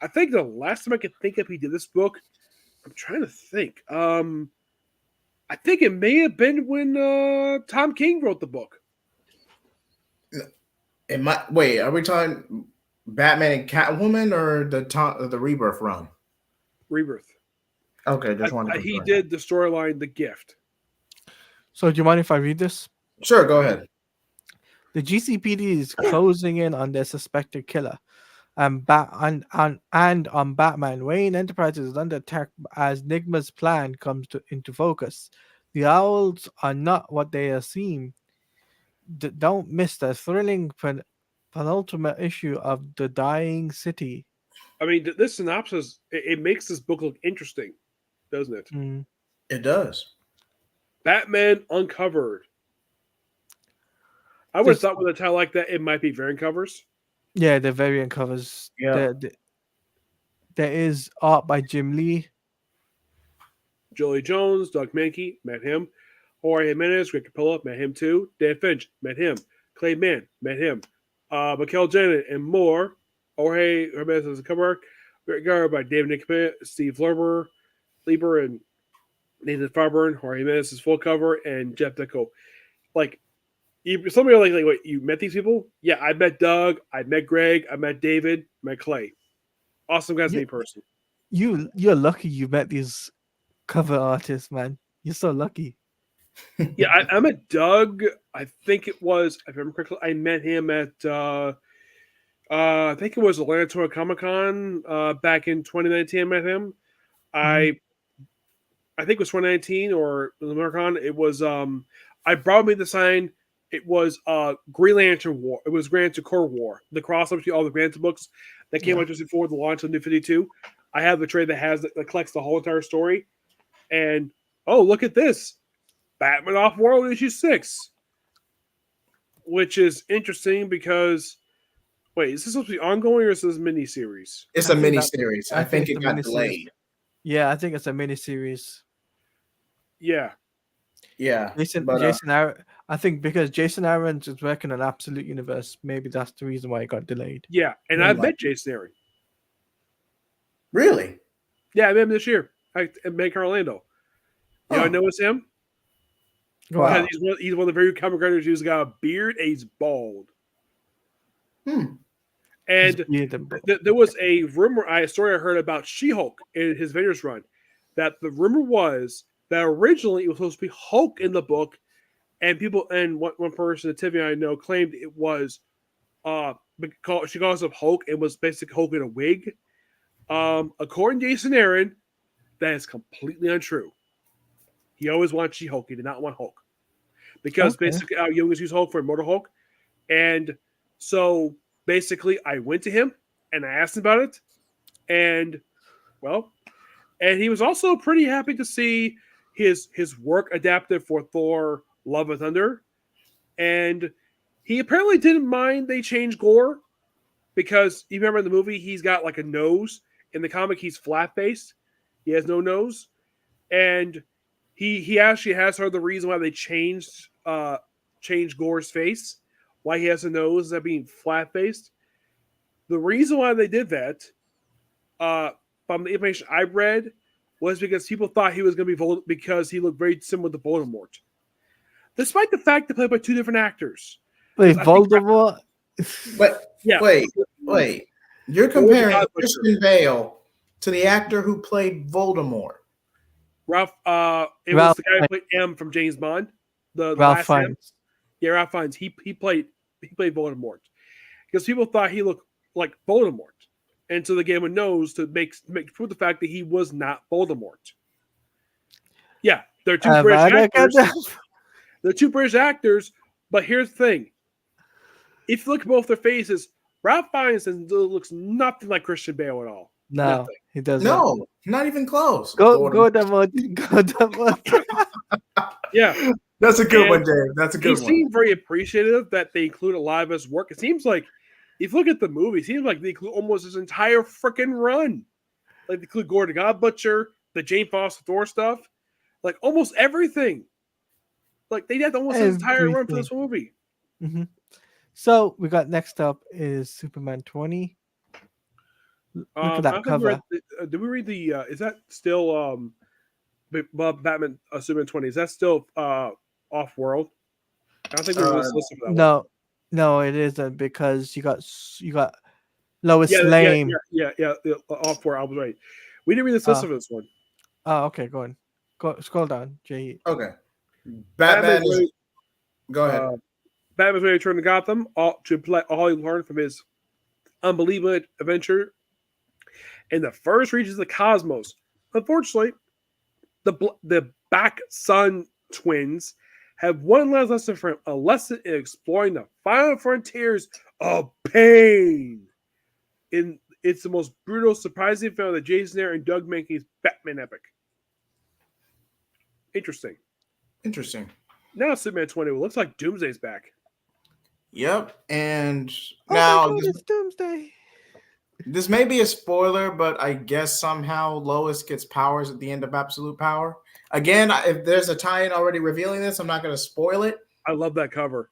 Speaker 2: I think the last time I could think of he did this book, I'm trying to think. I think it may have been when Tom King wrote the book.
Speaker 1: Wait, are we talking Batman and Catwoman or the Rebirth run?
Speaker 2: Rebirth.
Speaker 1: Okay, just wanted to
Speaker 2: He
Speaker 1: confirm.
Speaker 2: did the storyline The Gift.
Speaker 3: So do you mind if I read this?
Speaker 1: Sure, go ahead.
Speaker 3: The GCPD is closing in on their suspected killer. And on Batman, Wayne Enterprises is under attack as Nigma's plan comes into focus. The Owls are not what they seem. Don't miss the thrilling penultimate issue of The Dying City.
Speaker 2: I mean, this synopsis, it makes this book look interesting, doesn't it?
Speaker 3: Mm.
Speaker 1: It does.
Speaker 2: Batman Uncovered. I would have thought with a title like that, it might be variant covers.
Speaker 3: Yeah, the variant covers.
Speaker 1: Yeah.
Speaker 3: There is art by Jim Lee.
Speaker 2: Jolie Jones, Doug Mankey, met him. Jorge Jimenez, Greg Capullo, met him too. Dan Finch, met him. Clay Mann, met him. Mikel Janet and more. Jorge Jimenez as a cover art. Guard by David Nickman, Steve Lieber, and Nathan Farburn. Jorge Jimenez is full cover, and Jeff Deco. Like, somebody like, wait, you met these people? Yeah, I met Doug, I met Greg, I met David, I met Clay. Awesome guys, me person.
Speaker 3: You're lucky you met these cover artists, man. You're so lucky.
Speaker 2: Yeah, I met Doug. I think it was, if I remember correctly, I met him at I think it was Atlanta Comic Con back in 2019. I met him. I think it was 2019 or Con. It was I brought me the sign. It was Green Lantern War. It was Green Lantern Corps War, the crossover between all the Grant books that came out just before the launch of New 52. I have the trade that collects the whole entire story. And oh, look at this. Batman Off World issue 6. Which is interesting because wait, is this supposed to be ongoing or is this a miniseries?
Speaker 1: It's a miniseries. I think it got
Speaker 3: miniseries.
Speaker 1: delayed.
Speaker 3: Yeah, I think it's a miniseries.
Speaker 2: Yeah.
Speaker 1: Yeah.
Speaker 3: Jason Aaron, I think because Jason Aaron's is working on Absolute Universe, maybe that's the reason why it got delayed.
Speaker 2: Yeah, and I've met Jason Aaron.
Speaker 1: Really?
Speaker 2: Yeah, I met him this year at Make Orlando. You know, I know it's him.
Speaker 1: Wow.
Speaker 2: Because he's one of the very comic writers who's got a beard and he's bald. And there was a story I heard about She-Hulk in his Avengers run. That the rumor was that originally it was supposed to be Hulk in the book, and one person, Tiffany I know, claimed it was she calls him Hulk and was basically Hulk in a wig. According to Jason Aaron, that is completely untrue. He always wanted She-Hulk. He did not want Hulk. Because basically Al Young used Hulk for Immortal Hulk. And so basically I went to him and I asked him about it. And he was also pretty happy to see his work adapted for Thor Love and Thunder. And he apparently didn't mind they changed Gore. Because you remember in the movie, he's got like a nose. In the comic, he's flat-faced. He has no nose. And he actually has heard the reason why they changed Gore's face, why he has a nose instead of being flat-faced. The reason why they did that, from the information I read, was because people thought he was going to be because he looked very similar to Voldemort, despite the fact they played by two different actors.
Speaker 3: Wait,
Speaker 2: 'Cause I think-
Speaker 3: Voldemort?
Speaker 1: But
Speaker 2: yeah,
Speaker 1: wait. You're
Speaker 2: What was the
Speaker 1: comparing
Speaker 2: God Butcher?
Speaker 1: Christian Bale to the actor who played Voldemort.
Speaker 2: Ralph. It was
Speaker 3: Ralph
Speaker 2: the guy who
Speaker 3: Fiennes.
Speaker 2: played M from James Bond. The
Speaker 3: Ralph
Speaker 2: last M.
Speaker 3: Fiennes.
Speaker 2: Yeah, Ralph Fiennes. He played Voldemort because people thought he looked like Voldemort, and so they gave him a nose to make prove the fact that he was not Voldemort. Yeah, they're two British
Speaker 3: Avada
Speaker 2: actors.
Speaker 3: Kedavra.
Speaker 2: They're two British actors, but here's the thing: if you look at both their faces, Ralph Fiennes looks nothing like Christian Bale at all.
Speaker 3: No,
Speaker 2: Nothing.
Speaker 3: he doesn't.
Speaker 1: No, not even close.
Speaker 3: Go Voldemort.
Speaker 2: Yeah.
Speaker 1: That's a good
Speaker 2: And
Speaker 1: one, Dave. That's a
Speaker 2: He
Speaker 1: good one.
Speaker 2: seemed very appreciative that they include a lot of his work. It seems like, if you look at the movie, it seems like they include almost his entire freaking run. Like they include Gordon God Butcher, the Jane Foster Thor stuff, like almost everything. Like they had almost his entire run for this movie.
Speaker 3: Mm-hmm. So we got next up is Superman 20. Look at that cover.
Speaker 2: Did we read the? Is that still Batman Superman 20? Is that still off world? I don't think we listed for that one.
Speaker 3: No, it isn't because you got Lois Lane.
Speaker 2: Yeah. Off world. I was right. We didn't read the list for this one.
Speaker 3: Oh, okay. Go scroll down, Jay.
Speaker 1: Okay. Batman. Go ahead.
Speaker 2: Batman's ready to return to Gotham to play all he learned from his unbelievable adventure in the first regions of the cosmos. Unfortunately, the Back Sun twins have one last lesson for him, a lesson in exploring the final frontiers of pain. It's the most brutal, surprising film of the Jason Aaron and Doug Mankey's Batman epic. Interesting. Now Superman 20, it looks like Doomsday's back.
Speaker 1: Yep. And
Speaker 3: Oh
Speaker 1: now
Speaker 3: my God, it's Doomsday.
Speaker 1: this may be a spoiler, but I guess somehow Lois gets powers at the end of Absolute Power. Again, if there's a tie-in already revealing this, I'm not going to spoil it.
Speaker 2: I love that cover.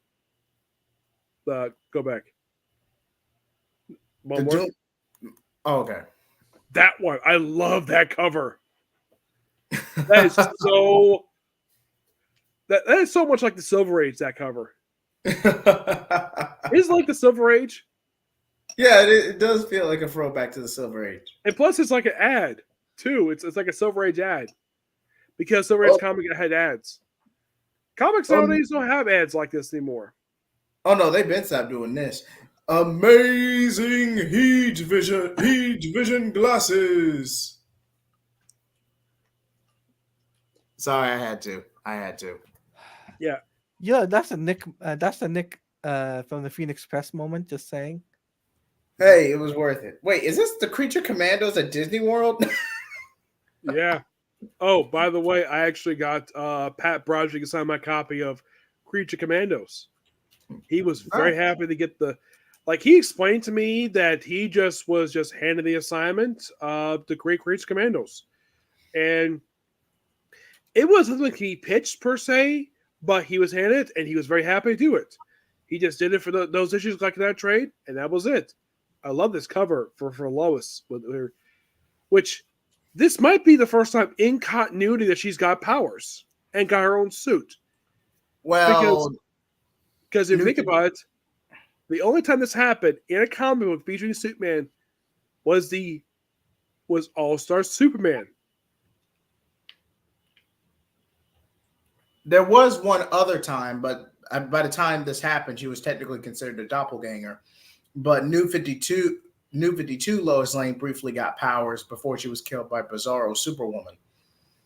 Speaker 2: Go back. One more.
Speaker 1: Oh, okay.
Speaker 2: That one. I love that cover. That is so. That is so much like the Silver Age. That cover. It's like the Silver Age.
Speaker 1: Yeah, it does feel like a throwback to the Silver Age.
Speaker 2: And plus, it's like an ad too. It's like a Silver Age ad because Silver Age comic had ads. Comics nowadays don't have ads like this anymore.
Speaker 1: Oh no, they've been stopped doing this. Amazing heat vision glasses. Sorry, I had to.
Speaker 2: Yeah.
Speaker 3: Yeah, that's a Nick. That's a Nick from the Phoenix Press moment. Just saying.
Speaker 1: Hey, it was worth it. Wait, is this the Creature Commandos at Disney World?
Speaker 2: Yeah. Oh, by the way, I actually got Pat Broderick to sign my copy of Creature Commandos. He was very happy to get he explained to me that he was handed the assignment to create Creature Commandos. And it wasn't like he pitched per se, but he was handed it and he was very happy to do it. He just did it for those issues like that trade, and that was it. I love this cover for Lois with her, which this might be the first time in continuity that she's got powers and got her own suit.
Speaker 1: Well,
Speaker 2: because if you think about it, the only time this happened in a comic book featuring Superman was All-Star Superman.
Speaker 1: there was one other time, but by the time this happened, she was technically considered a doppelganger. But New 52 Lois Lane briefly got powers before she was killed by Bizarro Superwoman.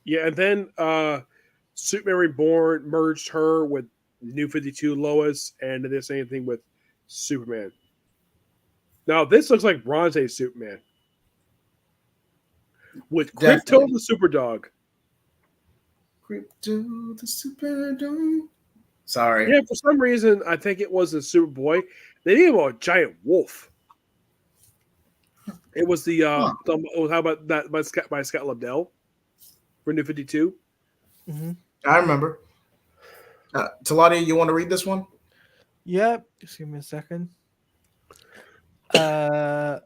Speaker 2: Yeah, and then Superman Reborn merged her with New 52 Lois, and did the same thing with Superman. Now, this looks like Bronze Age Superman. With Crypto the Superdog.
Speaker 1: Crypto the Superdog. Sorry.
Speaker 2: Yeah, for some reason, I think it was a Superboy. They named him a giant wolf. It was how about that by Scott Lobdell for New 52?
Speaker 3: Mm-hmm.
Speaker 1: I remember. Talati, you want to read this one?
Speaker 3: Yep. Just give me a second. Okay.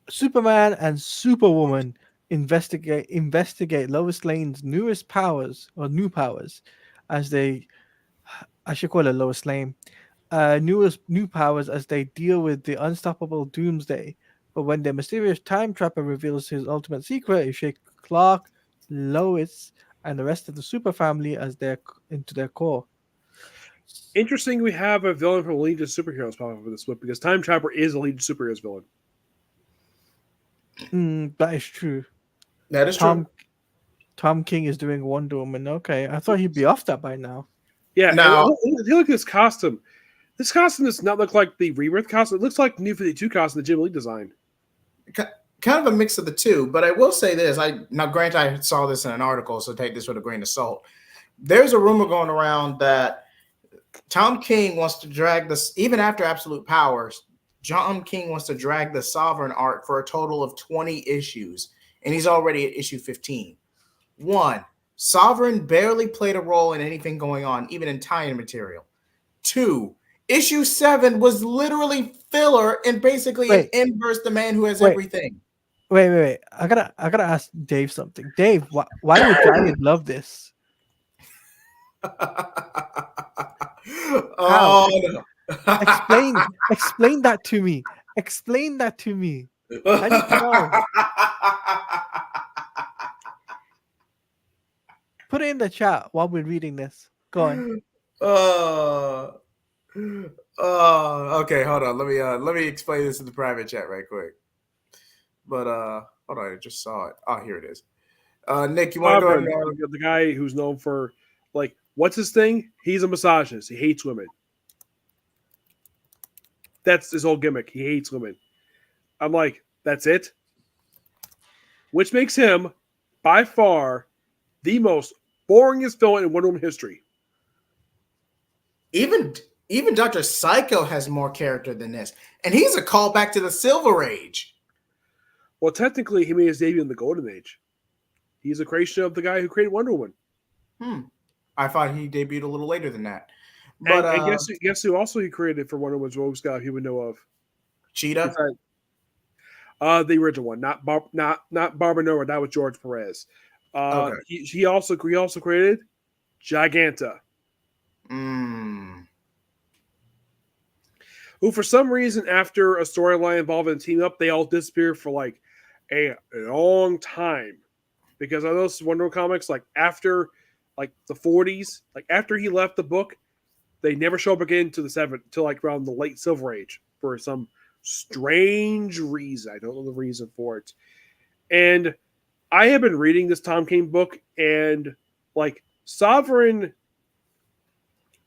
Speaker 3: Superman and Superwoman investigate Lois Lane's newest powers or new powers, as they I should call it Lois Lane. New powers as they deal with the unstoppable Doomsday. But when the mysterious time trapper reveals his ultimate secret, it shakes Clark, Lois, and the rest of the super family as into their core.
Speaker 2: Interesting, we have a villain from Legion of Superheroes popping up for this book because Time Trapper is a Legion of Superheroes villain.
Speaker 3: That is true.
Speaker 1: That is
Speaker 3: Tom
Speaker 1: true.
Speaker 3: Tom King is doing Wonder Woman. Okay, I thought he'd be off that by now.
Speaker 2: Yeah,
Speaker 1: Now-
Speaker 2: look at this costume. This costume does not look like the Rebirth costume. It looks like the New 52 costume that Jim Lee designed.
Speaker 1: Kind of a mix of the two, but I will say this. Now, granted, I saw this in an article, so take this with a grain of salt. There's a rumor going around that Tom King wants to drag this, even after Absolute Powers, Tom King wants to drag the Sovereign arc for a total of 20 issues, and he's already at issue 15. One, Sovereign barely played a role in anything going on, even in tie-in material. Two, issue 7 was literally filler and basically an inverse the man who has everything.
Speaker 3: Wait. I gotta ask Dave something. Dave, why would Jared love this?
Speaker 1: Oh,
Speaker 3: no. Explain that to me. Explain that to me. I need to know. Put it in the chat while we're reading this. Go on.
Speaker 1: Okay, hold on. Let me explain this in the private chat right quick. But hold on, I just saw it. Oh, here it is. Nick, you want to go ahead?
Speaker 2: The guy who's known for, like, what's his thing? He's a misogynist. He hates women. That's his whole gimmick. He hates women. I'm like, that's it? Which makes him, by far, the most boringest villain in Wonder Woman history.
Speaker 1: Even Dr. Psycho has more character than this. And he's a callback to the Silver Age.
Speaker 2: Well, technically, he made his debut in the Golden Age. He's a creation of the guy who created Wonder Woman.
Speaker 1: I thought he debuted a little later than that. But
Speaker 2: and guess who also he created for Wonder Woman's Rogues Guy he would know of?
Speaker 1: Cheetah?
Speaker 2: The original one, not Barbara Nova. That was George Perez.
Speaker 1: Okay.
Speaker 2: He also created Giganta. Who, for some reason, after a storyline involving Team Up, they all disappeared for like a long time. Because I know Wonder Woman comics, like after like the 40s, like after he left the book, they never show up again to till like around the late Silver Age for some strange reason. I don't know the reason for it. And I have been reading this Tom King book, and like Sovereign,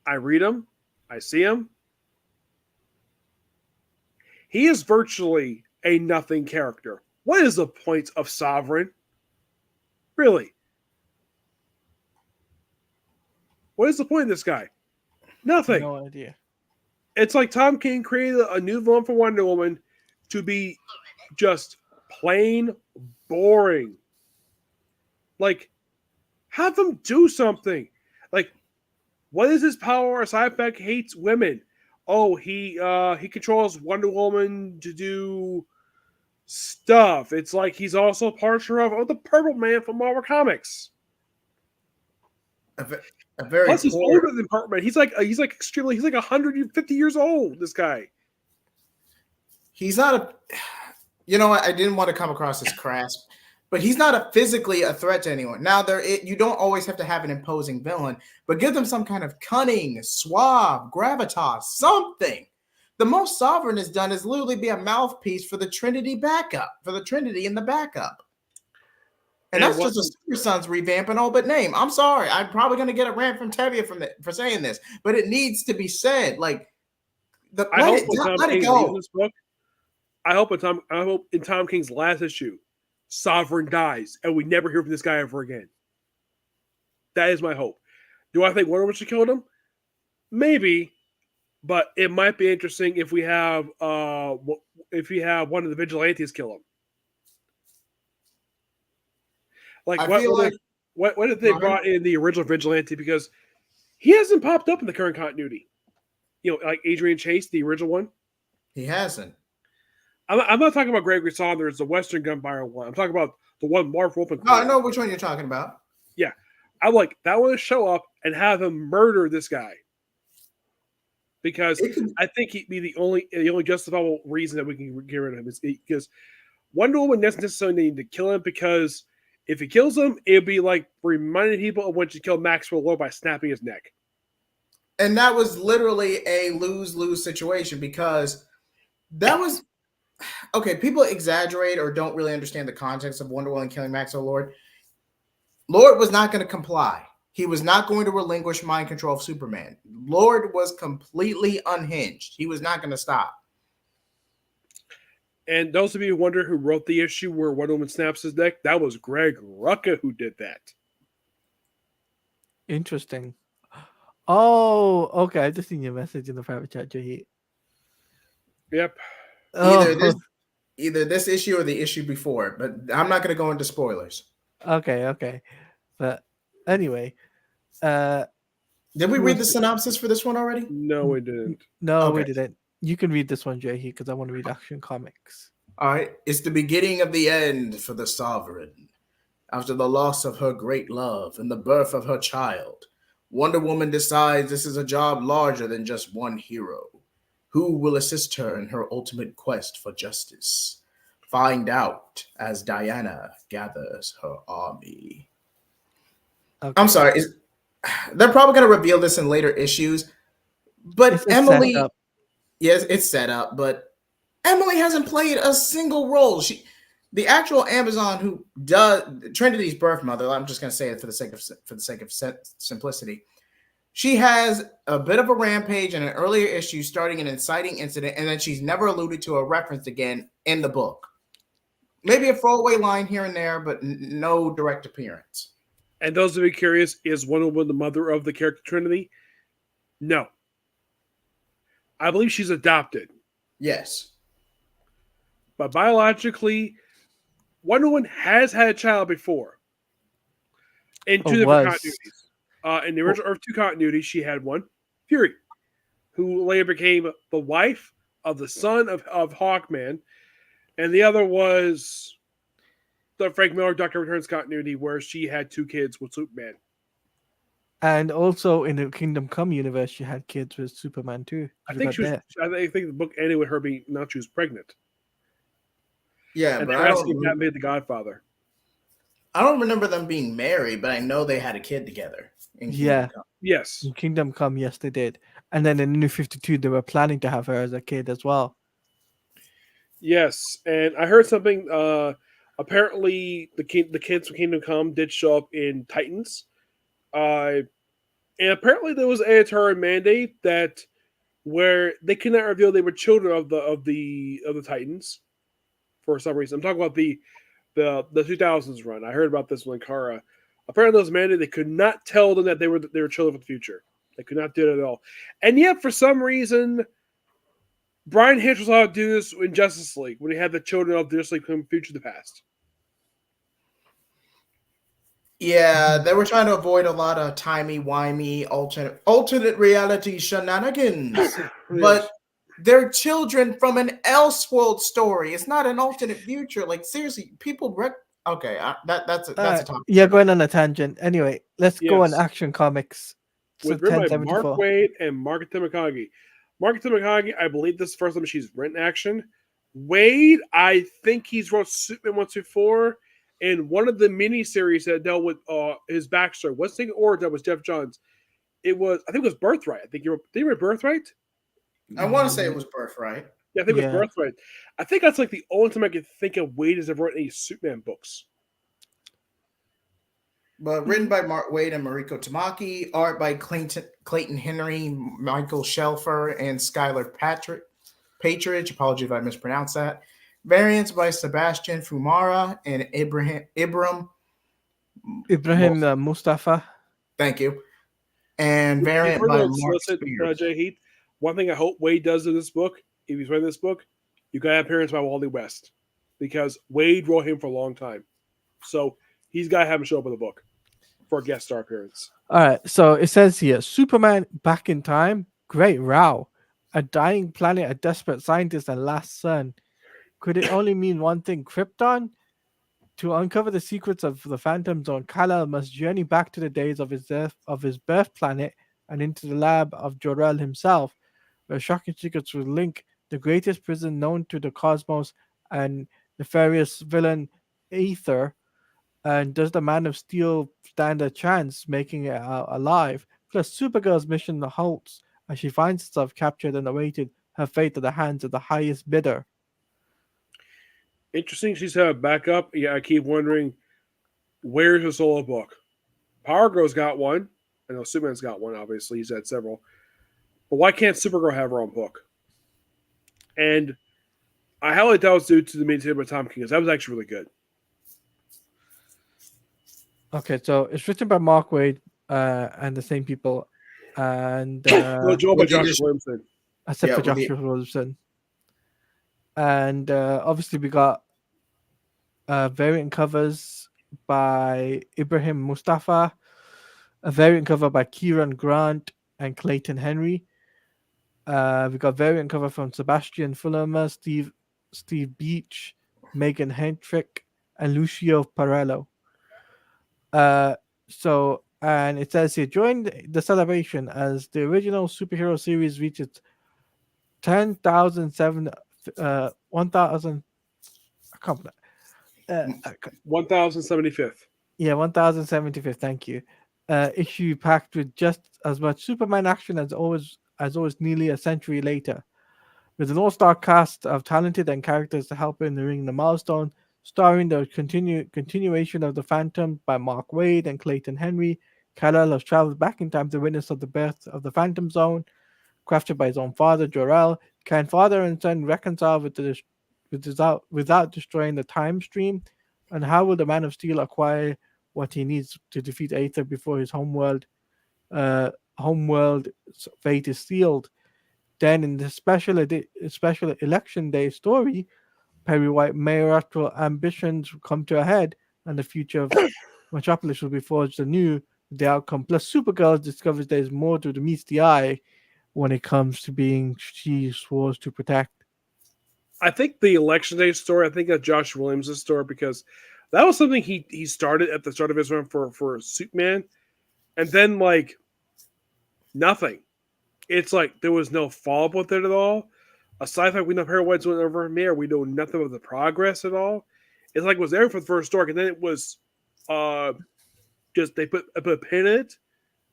Speaker 2: I read him, I see him. He is virtually a nothing character. What is the point of Sovereign? Really? What is the point of this guy? Nothing.
Speaker 3: No idea.
Speaker 2: It's like Tom King created a new villain for Wonder Woman to be just plain boring. Like, have him do something. Like, what is his power aside from hates women? Oh, he controls Wonder Woman to do stuff. It's like he's also partial of the Purple Man from Marvel Comics.
Speaker 1: A very
Speaker 2: Plus, he's older than Purple Man. He's like 150 years old. This guy.
Speaker 1: He's not a. You know what? I didn't want to come across as crass, but he's not physically a threat to anyone. Now, you don't always have to have an imposing villain, but give them some kind of cunning, suave, gravitas, something. The most Sovereign has done is literally be a mouthpiece for the Trinity backup, for the Trinity in the backup. And that's just a Super Sons revamp and all but name. I'm sorry. I'm probably going to get a rant from Tevia for saying this, but it needs to be said. Like, let it go.
Speaker 2: I hope in Tom King's last issue, Sovereign dies and we never hear from this guy ever again. That is my hope. Do I think Wonder Woman should kill him? Maybe, but it might be interesting if we have one of the vigilantes kill him. Like, what if they brought in the original vigilante, because he hasn't popped up in the current continuity? You know, like Adrian Chase, the original one.
Speaker 1: He hasn't.
Speaker 2: I'm not talking about Gregory Saunders, the Western Gunfire one. I'm talking about the one Marv Wolfman
Speaker 1: No, I
Speaker 2: created.
Speaker 1: know which one you're talking about.
Speaker 2: Yeah, I'm like, that one to show up and have him murder this guy because
Speaker 1: It could,
Speaker 2: I think he'd be the only justifiable reason that we can get rid of him is because Wonder Woman doesn't necessarily need to kill him because if he kills him, it'd be like reminding people of when she killed Maxwell Lord by snapping his neck.
Speaker 1: and that was literally a lose-lose situation because that was okay. People exaggerate or don't really understand the context of Wonder Woman killing Maxwell Lord. Lord was not going to comply. He was not going to relinquish mind control of Superman. Lord was completely unhinged. He was not going to stop.
Speaker 2: And those of you who wonder who wrote the issue where Wonder Woman snaps his neck, that was Greg Rucka who did that.
Speaker 3: Interesting. Oh, okay. I just seen your message in the private chat, Jahid.
Speaker 2: Yep.
Speaker 1: Either this issue or the issue before, but I'm not going to go into spoilers.
Speaker 3: Okay. But anyway,
Speaker 1: did we read the synopsis for this one already?
Speaker 2: No, we didn't.
Speaker 3: No, we didn't. You can read this one, Jahid, because I want to read Action Comics.
Speaker 1: All right. It's the beginning of the end for the Sovereign. After the loss of her great love and the birth of her child, Wonder Woman decides this is a job larger than just one hero. Who will assist her in her ultimate quest for justice? Find out as Diana gathers her army. Okay. I'm sorry. They're probably going to reveal this in later issues, but Emily... Yes, it's set up, but Emily hasn't played a single role. The actual Amazon who does Trinity's birth mother, I'm just going to say it for the sake of simplicity. She has a bit of a rampage in an earlier issue starting an inciting incident, and then she's never alluded to or referenced again in the book. Maybe a throwaway line here and there, but no direct appearance.
Speaker 2: And those of you curious, is Wonder Woman the mother of the character Trinity? No. I believe she's adopted.
Speaker 1: Yes.
Speaker 2: But biologically, Wonder Woman has had a child before. In two different continuities. In the original Earth 2 continuity, she had one, Fury, who later became the wife of the son of Hawkman. And the other was the Frank Miller Doctor Returns continuity, where she had 2 kids with Superman.
Speaker 3: And also in the Kingdom Come universe, she had kids with Superman too.
Speaker 2: I think the book ended with her being now she was pregnant.
Speaker 1: Yeah,
Speaker 2: and
Speaker 1: but
Speaker 2: I don't that made the Godfather.
Speaker 1: I don't remember them being married, but I know they had a kid together.
Speaker 2: Yes.
Speaker 3: In Kingdom Come, yes, they did. And then in New 52, they were planning to have her as a kid as well.
Speaker 2: Yes, and I heard something. Apparently, the kids from Kingdom Come did show up in Titans. And apparently there was an editorial mandate that where they could not reveal they were children of the Titans for some reason. I'm talking about the 2000s run. I heard about this one, Kara. Apparently there was a mandate they could not tell them that they were children of the future. They could not do it at all. And yet for some reason Brian Hitch was allowed to do this in Justice League when he had the children of the Justice League from future to the past.
Speaker 1: Yeah, they were trying to avoid a lot of timey-wimey alternate reality shenanigans. Yes. But they're children from an Elseworld story. It's not an alternate future. Like, seriously, people... Okay, that's a topic.
Speaker 3: Yeah, going on a tangent. Anyway, let's go on Action Comics.
Speaker 2: With written by Mark Waid and Mark Timokagi. Mark Timokagi, I believe this is the first time she's written action. Waid, I think he's wrote Superman once before. In one of the miniseries that dealt with his backstory, what's the or that was Jeff Johns? I think it was Birthright. I think did you read Birthright?
Speaker 1: I want to say it was Birthright.
Speaker 2: Yeah, I think it was Birthright. I think that's like the only time I could think of Waid has ever written any Superman books.
Speaker 1: But written by Mark Waid and Mariko Tamaki, art by Clayton Henry, Michael Shelfer, and Skylar Patridge. Apologies if I mispronounced that. Variants by Sebastian Fumara and Ibrahim
Speaker 3: Mustafa.
Speaker 1: Thank you. And variant by Mark Spears.
Speaker 2: Jay Heath. One thing I hope Waid does in this book, if he's writing this book, you got an appearance by Wally West, because Waid wrote him for a long time, so he's got to have him show up in the book for a guest star appearance.
Speaker 3: All right, so it says here, Superman back in time, great row, a dying planet, a desperate scientist, and last son. Could it only mean one thing, Krypton? To uncover the secrets of the Phantom Zone, Kal-El must journey back to the days of his birth planet and into the lab of Jor-El himself, where shocking secrets will link the greatest prison known to the cosmos and nefarious villain Aether. And does the Man of Steel stand a chance making it out alive? Plus, Supergirl's mission halts as she finds herself captured and awaited her fate at the hands of the highest bidder.
Speaker 2: Interesting. She's had a backup. Yeah, I keep wondering where's the solo book. Power Girl's got one. I know Superman's got one. Obviously, he's had several. But why can't Supergirl have her own book? And I highly doubt it's due to the main by Tom King, because that was actually really good.
Speaker 3: Okay, so it's written by Mark Waid and the same people, and
Speaker 2: No, Joel by
Speaker 1: with the
Speaker 2: Josh
Speaker 1: addition-
Speaker 2: Williamson.
Speaker 3: except
Speaker 1: Yeah,
Speaker 3: for
Speaker 1: with the-
Speaker 3: Joshua Wilson. And obviously, we got variant covers by Ibrahim Mustafa, a variant cover by Kieran Grant and Clayton Henry. We got variant cover from Sebastian Fullermer, Steve Beach, Megan Hendrick, and Lucio Parello. And it says here, join the celebration as the original superhero series reaches 10,007, 1,000. I can't.
Speaker 2: 1075th.
Speaker 3: Yeah, 1,075. Thank you. Issue packed with just as much Superman action as always, nearly a century later. With an all-star cast of talented and characters to help in ring the milestone, starring the continuation of the Phantom by Mark Waid and Clayton Henry. Kal-El has traveled back in time to witness of the birth of the Phantom Zone, crafted by his own father, Jor-El. Can father and son reconcile without destroying the time stream? And how will the Man of Steel acquire what he needs to defeat Aether before his homeworld fate is sealed? Then, in the special election day story, Perry White mayoral ambitions come to a head, and the future of Metropolis will be forged anew. The outcome, plus Supergirl discovers there's more to meets the eye when it comes to being she swore to protect.
Speaker 2: I think the election day story, I think that's Josh Williams' story, because that was something he started at the start of his run for Superman, and then like nothing. It's like there was no follow up with it at all. Aside from we know Perry White's went over from here, we know nothing about the progress at all. It's like it was there for the first story, and then it was just they put a pin in it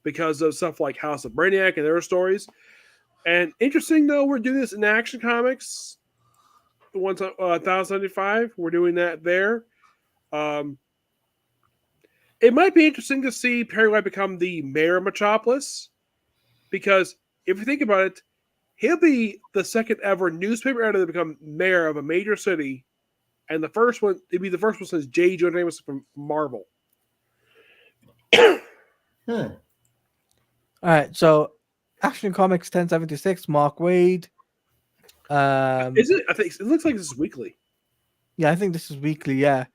Speaker 2: because of stuff like House of Brainiac and their stories. And interesting though, we're doing this in Action Comics. 1075, we're doing that there. It might be interesting to see Perry White become the mayor of Metropolis, because if you think about it, he'll be the second ever newspaper editor to become mayor of a major city, and it'd be the first one since J. Jonah Jameson from Marvel.
Speaker 3: All right, so Action Comics 1076, Mark Waid.
Speaker 2: Is it? I think it looks like this is weekly.
Speaker 3: Yeah, I think this is weekly. Yeah.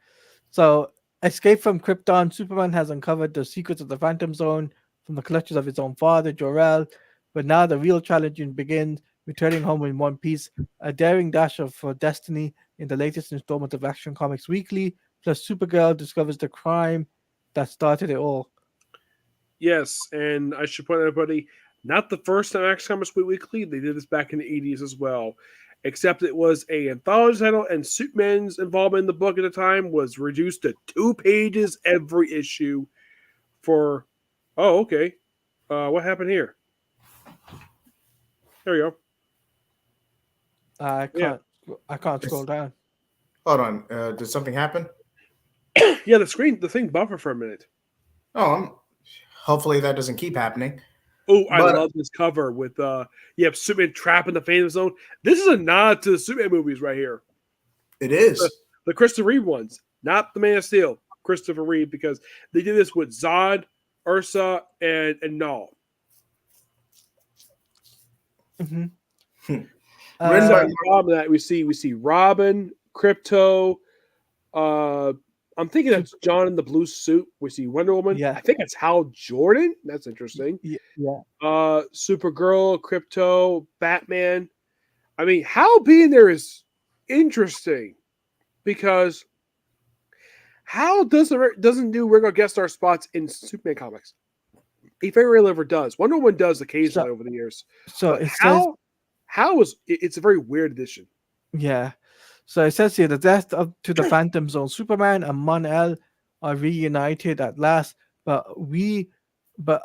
Speaker 3: So, escape from Krypton, Superman has uncovered the secrets of the Phantom Zone from the clutches of his own father, Jor-El. But now the real challenge begins, returning home in one piece, a daring dash for destiny in the latest installment of Action Comics Weekly. Plus, Supergirl discovers the crime that started it all.
Speaker 2: Yes, and I should point out, everybody, not the first time Action Comics Weekly. They did this back in the 80s as well. Except it was an anthology title, and Superman's involvement in the book at the time was reduced to 2 pages every issue for... Oh, okay. What happened here? There we go.
Speaker 3: I can't scroll down.
Speaker 1: Hold on. Did something happen?
Speaker 2: Yeah, the thing buffered for a minute.
Speaker 1: Oh, hopefully that doesn't keep happening.
Speaker 2: Oh, I love this cover with Superman trapped in the Phantom Zone. This is a nod to the Superman movies right here.
Speaker 1: It is.
Speaker 2: The Christopher Reeve ones, not the Man of Steel. Christopher Reeve, because they did this with Zod, Ursa, and Null.
Speaker 3: Mm-hmm.
Speaker 1: Written
Speaker 2: by that we see Robin, Crypto. I'm thinking that's John in the blue suit. We see Wonder Woman.
Speaker 3: Yeah.
Speaker 2: I think it's Hal Jordan. That's interesting.
Speaker 3: Yeah.
Speaker 2: Supergirl, Crypto, Batman. I mean, Hal being there is interesting, because How doesn't do regular guest star spots in Superman comics? He very rarely ever does. Wonder Woman does occasionally
Speaker 3: So,
Speaker 2: over the years.
Speaker 3: so
Speaker 2: But
Speaker 3: it says,
Speaker 2: how is it's a very weird addition.
Speaker 3: yeah. So it says here the death of to the Phantom Zone. Superman and Mon-El are reunited at last, but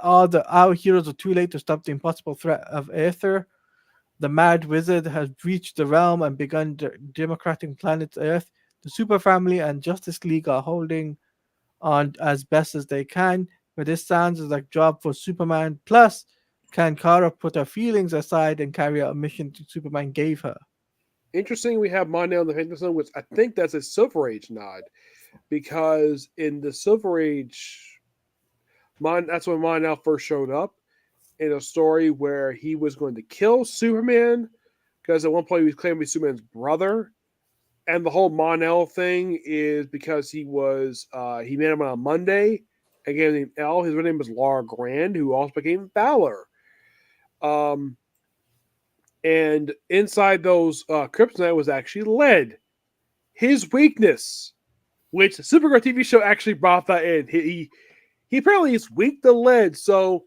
Speaker 3: our heroes are too late to stop the impossible threat of Aether. The Mad Wizard has breached the realm and begun democratic planet Earth. The Super Family and Justice League are holding on as best as they can, but this sounds like a job for Superman. Plus, can Kara put her feelings aside and carry out a mission that Superman gave her?
Speaker 2: Interesting, we have Mondale in the Phantom Zone, which I think that's a Silver Age nod, because in the Silver Age, that's when Mondale first showed up in a story where he was going to kill Superman because at one point he was claiming to be Superman's brother. And the whole Mon-El thing is because he met him on a Monday. Again, named L. His real name was Laura Grand, who also became Valor. And inside those kryptonite was actually lead. His weakness, which the Supergirl TV show actually brought that in. He apparently is weak to lead, so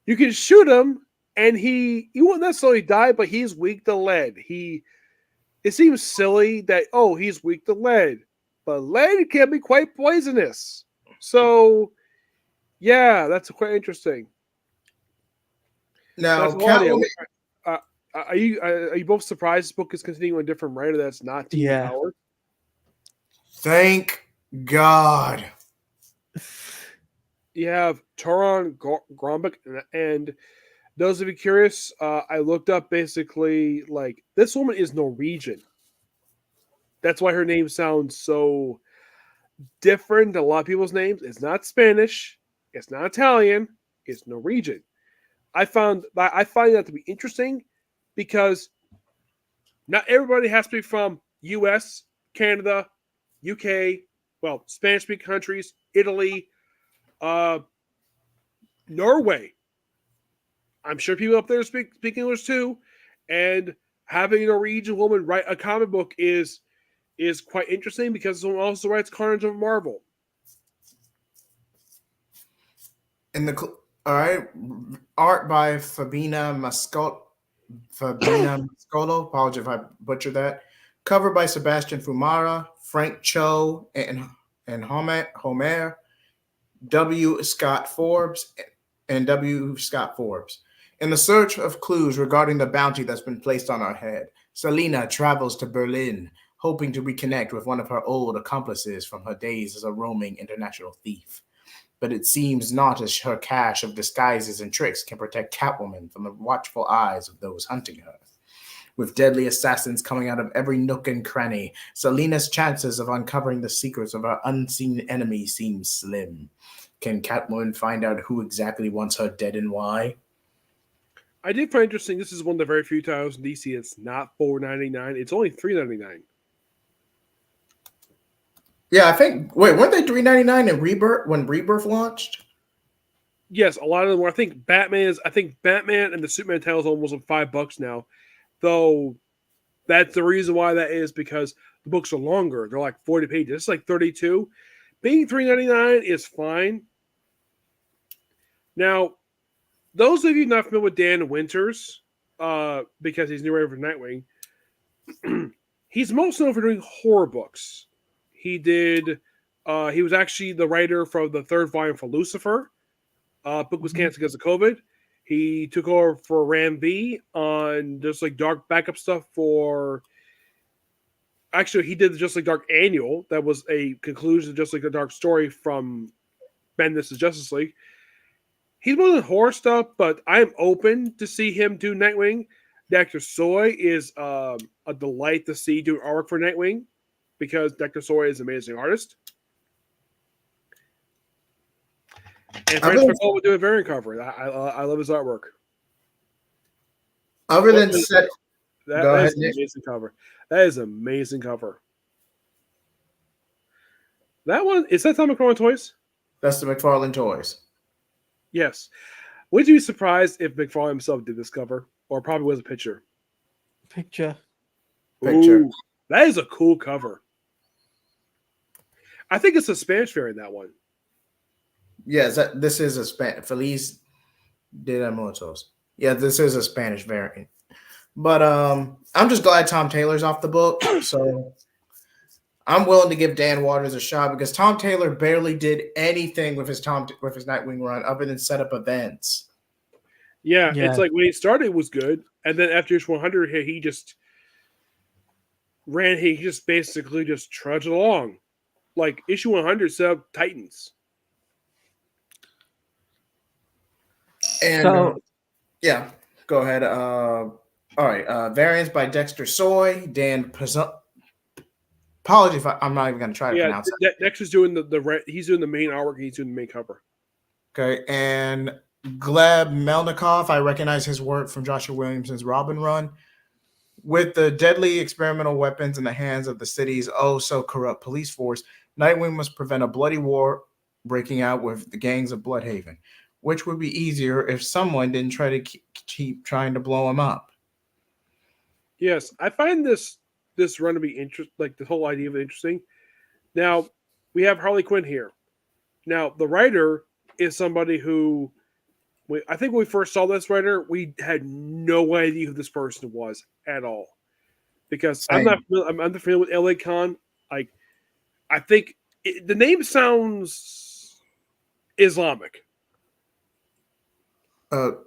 Speaker 2: you can shoot him, and he won't necessarily die, but he's weak to lead. It seems silly that he's weak to lead, but lead can be quite poisonous. So yeah, that's quite interesting.
Speaker 1: Now,
Speaker 2: That's Claudia. Are you both surprised this book is continuing a different writer that's not Team
Speaker 3: Yeah.
Speaker 2: Howard?
Speaker 1: thank God.
Speaker 2: You have Toron Grombek, and those of you curious, I looked up basically like this woman is Norwegian. That's why her name sounds so different than a lot of people's names. It's not Spanish, it's not Italian, it's Norwegian. I find that to be interesting because not everybody has to be from US, Canada, UK, well, Spanish speaking countries, Italy, Norway. I'm sure people up there speak English too. And having a Norwegian woman write a comic book is quite interesting because someone also writes Carnage of Marvel.
Speaker 1: All right, art by Fabina Mascolo. Apologize if I butchered that. Cover by Sebastian Fumara, Frank Cho, and Homer W. Scott Forbes, and W. Scott Forbes. In the search of clues regarding the bounty that's been placed on our head, Selina travels to Berlin, hoping to reconnect with one of her old accomplices from her days as a roaming international thief. But it seems not as her cache of disguises and tricks can protect Catwoman from the watchful eyes of those hunting her. With deadly assassins coming out of every nook and cranny, Selina's chances of uncovering the secrets of her unseen enemy seem slim. Can Catwoman find out who exactly wants her dead and why?
Speaker 2: I did find interesting. This is one of the very few titles in DC. It's not $4.99. It's only $3.99.
Speaker 1: Yeah, I think. Wait, weren't they $3.99 in Rebirth when Rebirth launched?
Speaker 2: Yes, a lot of them were. I think Batman and the Superman titles almost $5 now. Though that's the reason why that is because the books are longer. They're like 40 pages. It's like 32. Being $3.99 is fine. Now, those of you not familiar with Dan Winters, because he's new writer for Nightwing, he's most known for doing horror books. He was actually the writer for the third volume for Lucifer. Book was canceled because of COVID. He took over for Ram V on just like dark backup stuff for. Actually, he did the Just Like Dark annual. That was a conclusion of Just Like the Dark story from Bendis' Justice League. He's more than horror stuff, but I'm open to see him do Nightwing. Dr. Soy is a delight to see do artwork for Nightwing because Dr. Soy is an amazing artist. And Francis McCall would do a variant cover. I love his artwork.
Speaker 1: Other than set,
Speaker 2: that is an amazing cover. That is an amazing cover. That one is that Tom McFarlane Toys?
Speaker 1: That's the McFarlane Toys.
Speaker 2: Yes. Would you be surprised if McFarlane himself did this cover, or probably was a picture?
Speaker 3: Picture.
Speaker 2: Ooh, that is a cool cover. I think it's a Spanish variant, that one.
Speaker 1: Yes, this is a Feliz de la Muertos. Yeah, this is a Spanish variant. But I'm just glad Tom Taylor's off the book. So I'm willing to give Dan Waters a shot because Tom Taylor barely did anything with his Nightwing run other than set up events.
Speaker 2: Yeah, it's
Speaker 3: Yeah.
Speaker 2: like when he started, it was good, and then after issue 100, he just ran. He just basically just trudged along. Like issue 100 set up Titans.
Speaker 1: And
Speaker 3: So
Speaker 1: yeah, go ahead. All right. Variants by Dexter Soy, Dan. Apology if I'm not even going to try to
Speaker 2: Yeah,
Speaker 1: pronounce it.
Speaker 2: Dexter's doing he's doing the main artwork. He's doing the main cover.
Speaker 1: Okay, and Gleb Melnikov, I recognize his work from Joshua Williamson's Robin run. With the deadly experimental weapons in the hands of the city's oh so corrupt police force, Nightwing must prevent a bloody war breaking out with the gangs of Bloodhaven, which would be easier if someone didn't try to keep trying to blow him up.
Speaker 2: Yes, I find this run to be interesting. Like the whole idea of it interesting. Now we have Harley Quinn here. Now the writer is somebody who I think when we first saw this writer, we had no idea who this person was at all. Because I'm
Speaker 1: Same.
Speaker 2: not familiar with LA Khan. Like, I think the name sounds Islamic. Because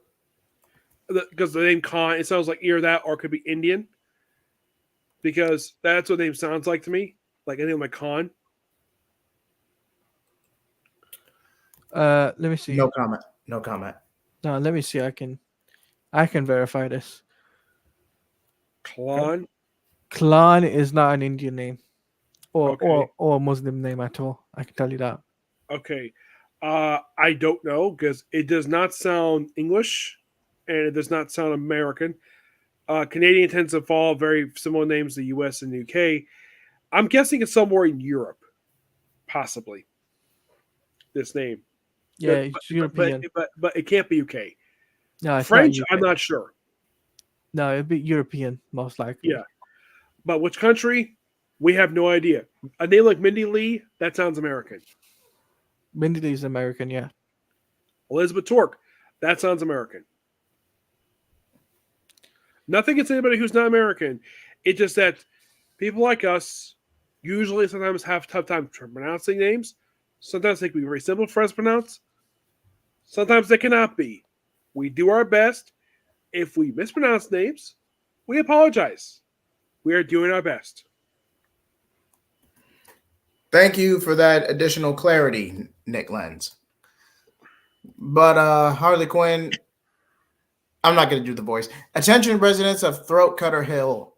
Speaker 2: the name Khan, it sounds like either that or it could be Indian. Because that's what the name sounds like to me. Like anything like Khan.
Speaker 3: let me see.
Speaker 1: No comment. No comment.
Speaker 3: No, let me see. I can verify this.
Speaker 2: Khan.
Speaker 3: Klan is not an Indian name or
Speaker 2: Okay.
Speaker 3: or a Muslim name at all. I can tell you that.
Speaker 2: Okay. I don't know because it does not sound English and it does not sound American. Canadian tends to follow very similar names to the US and the UK. I'm guessing it's somewhere in Europe, possibly. This name.
Speaker 3: Yeah,
Speaker 2: But,
Speaker 3: it's European.
Speaker 2: but it can't be UK.
Speaker 3: No, it's
Speaker 2: French,
Speaker 3: not
Speaker 2: I'm
Speaker 3: UK.
Speaker 2: not sure.
Speaker 3: No, it'd be European most likely.
Speaker 2: Yeah. But which country? We have no idea. A name like Mindy Lee, that sounds American.
Speaker 3: Mindy Lee is American. Yeah.
Speaker 2: Elizabeth Torque, that sounds American. Nothing against anybody who's not American. It's just that people like us usually sometimes have a tough time pronouncing names. Sometimes they can be very simple for us to pronounce. Sometimes they cannot be. We do our best. If we mispronounce names, we apologize. We are doing our best.
Speaker 1: Thank you for that additional clarity, Nick Lenz. But Harley Quinn, I'm not going to do the voice. Attention, residents of Throat Cutter Hill.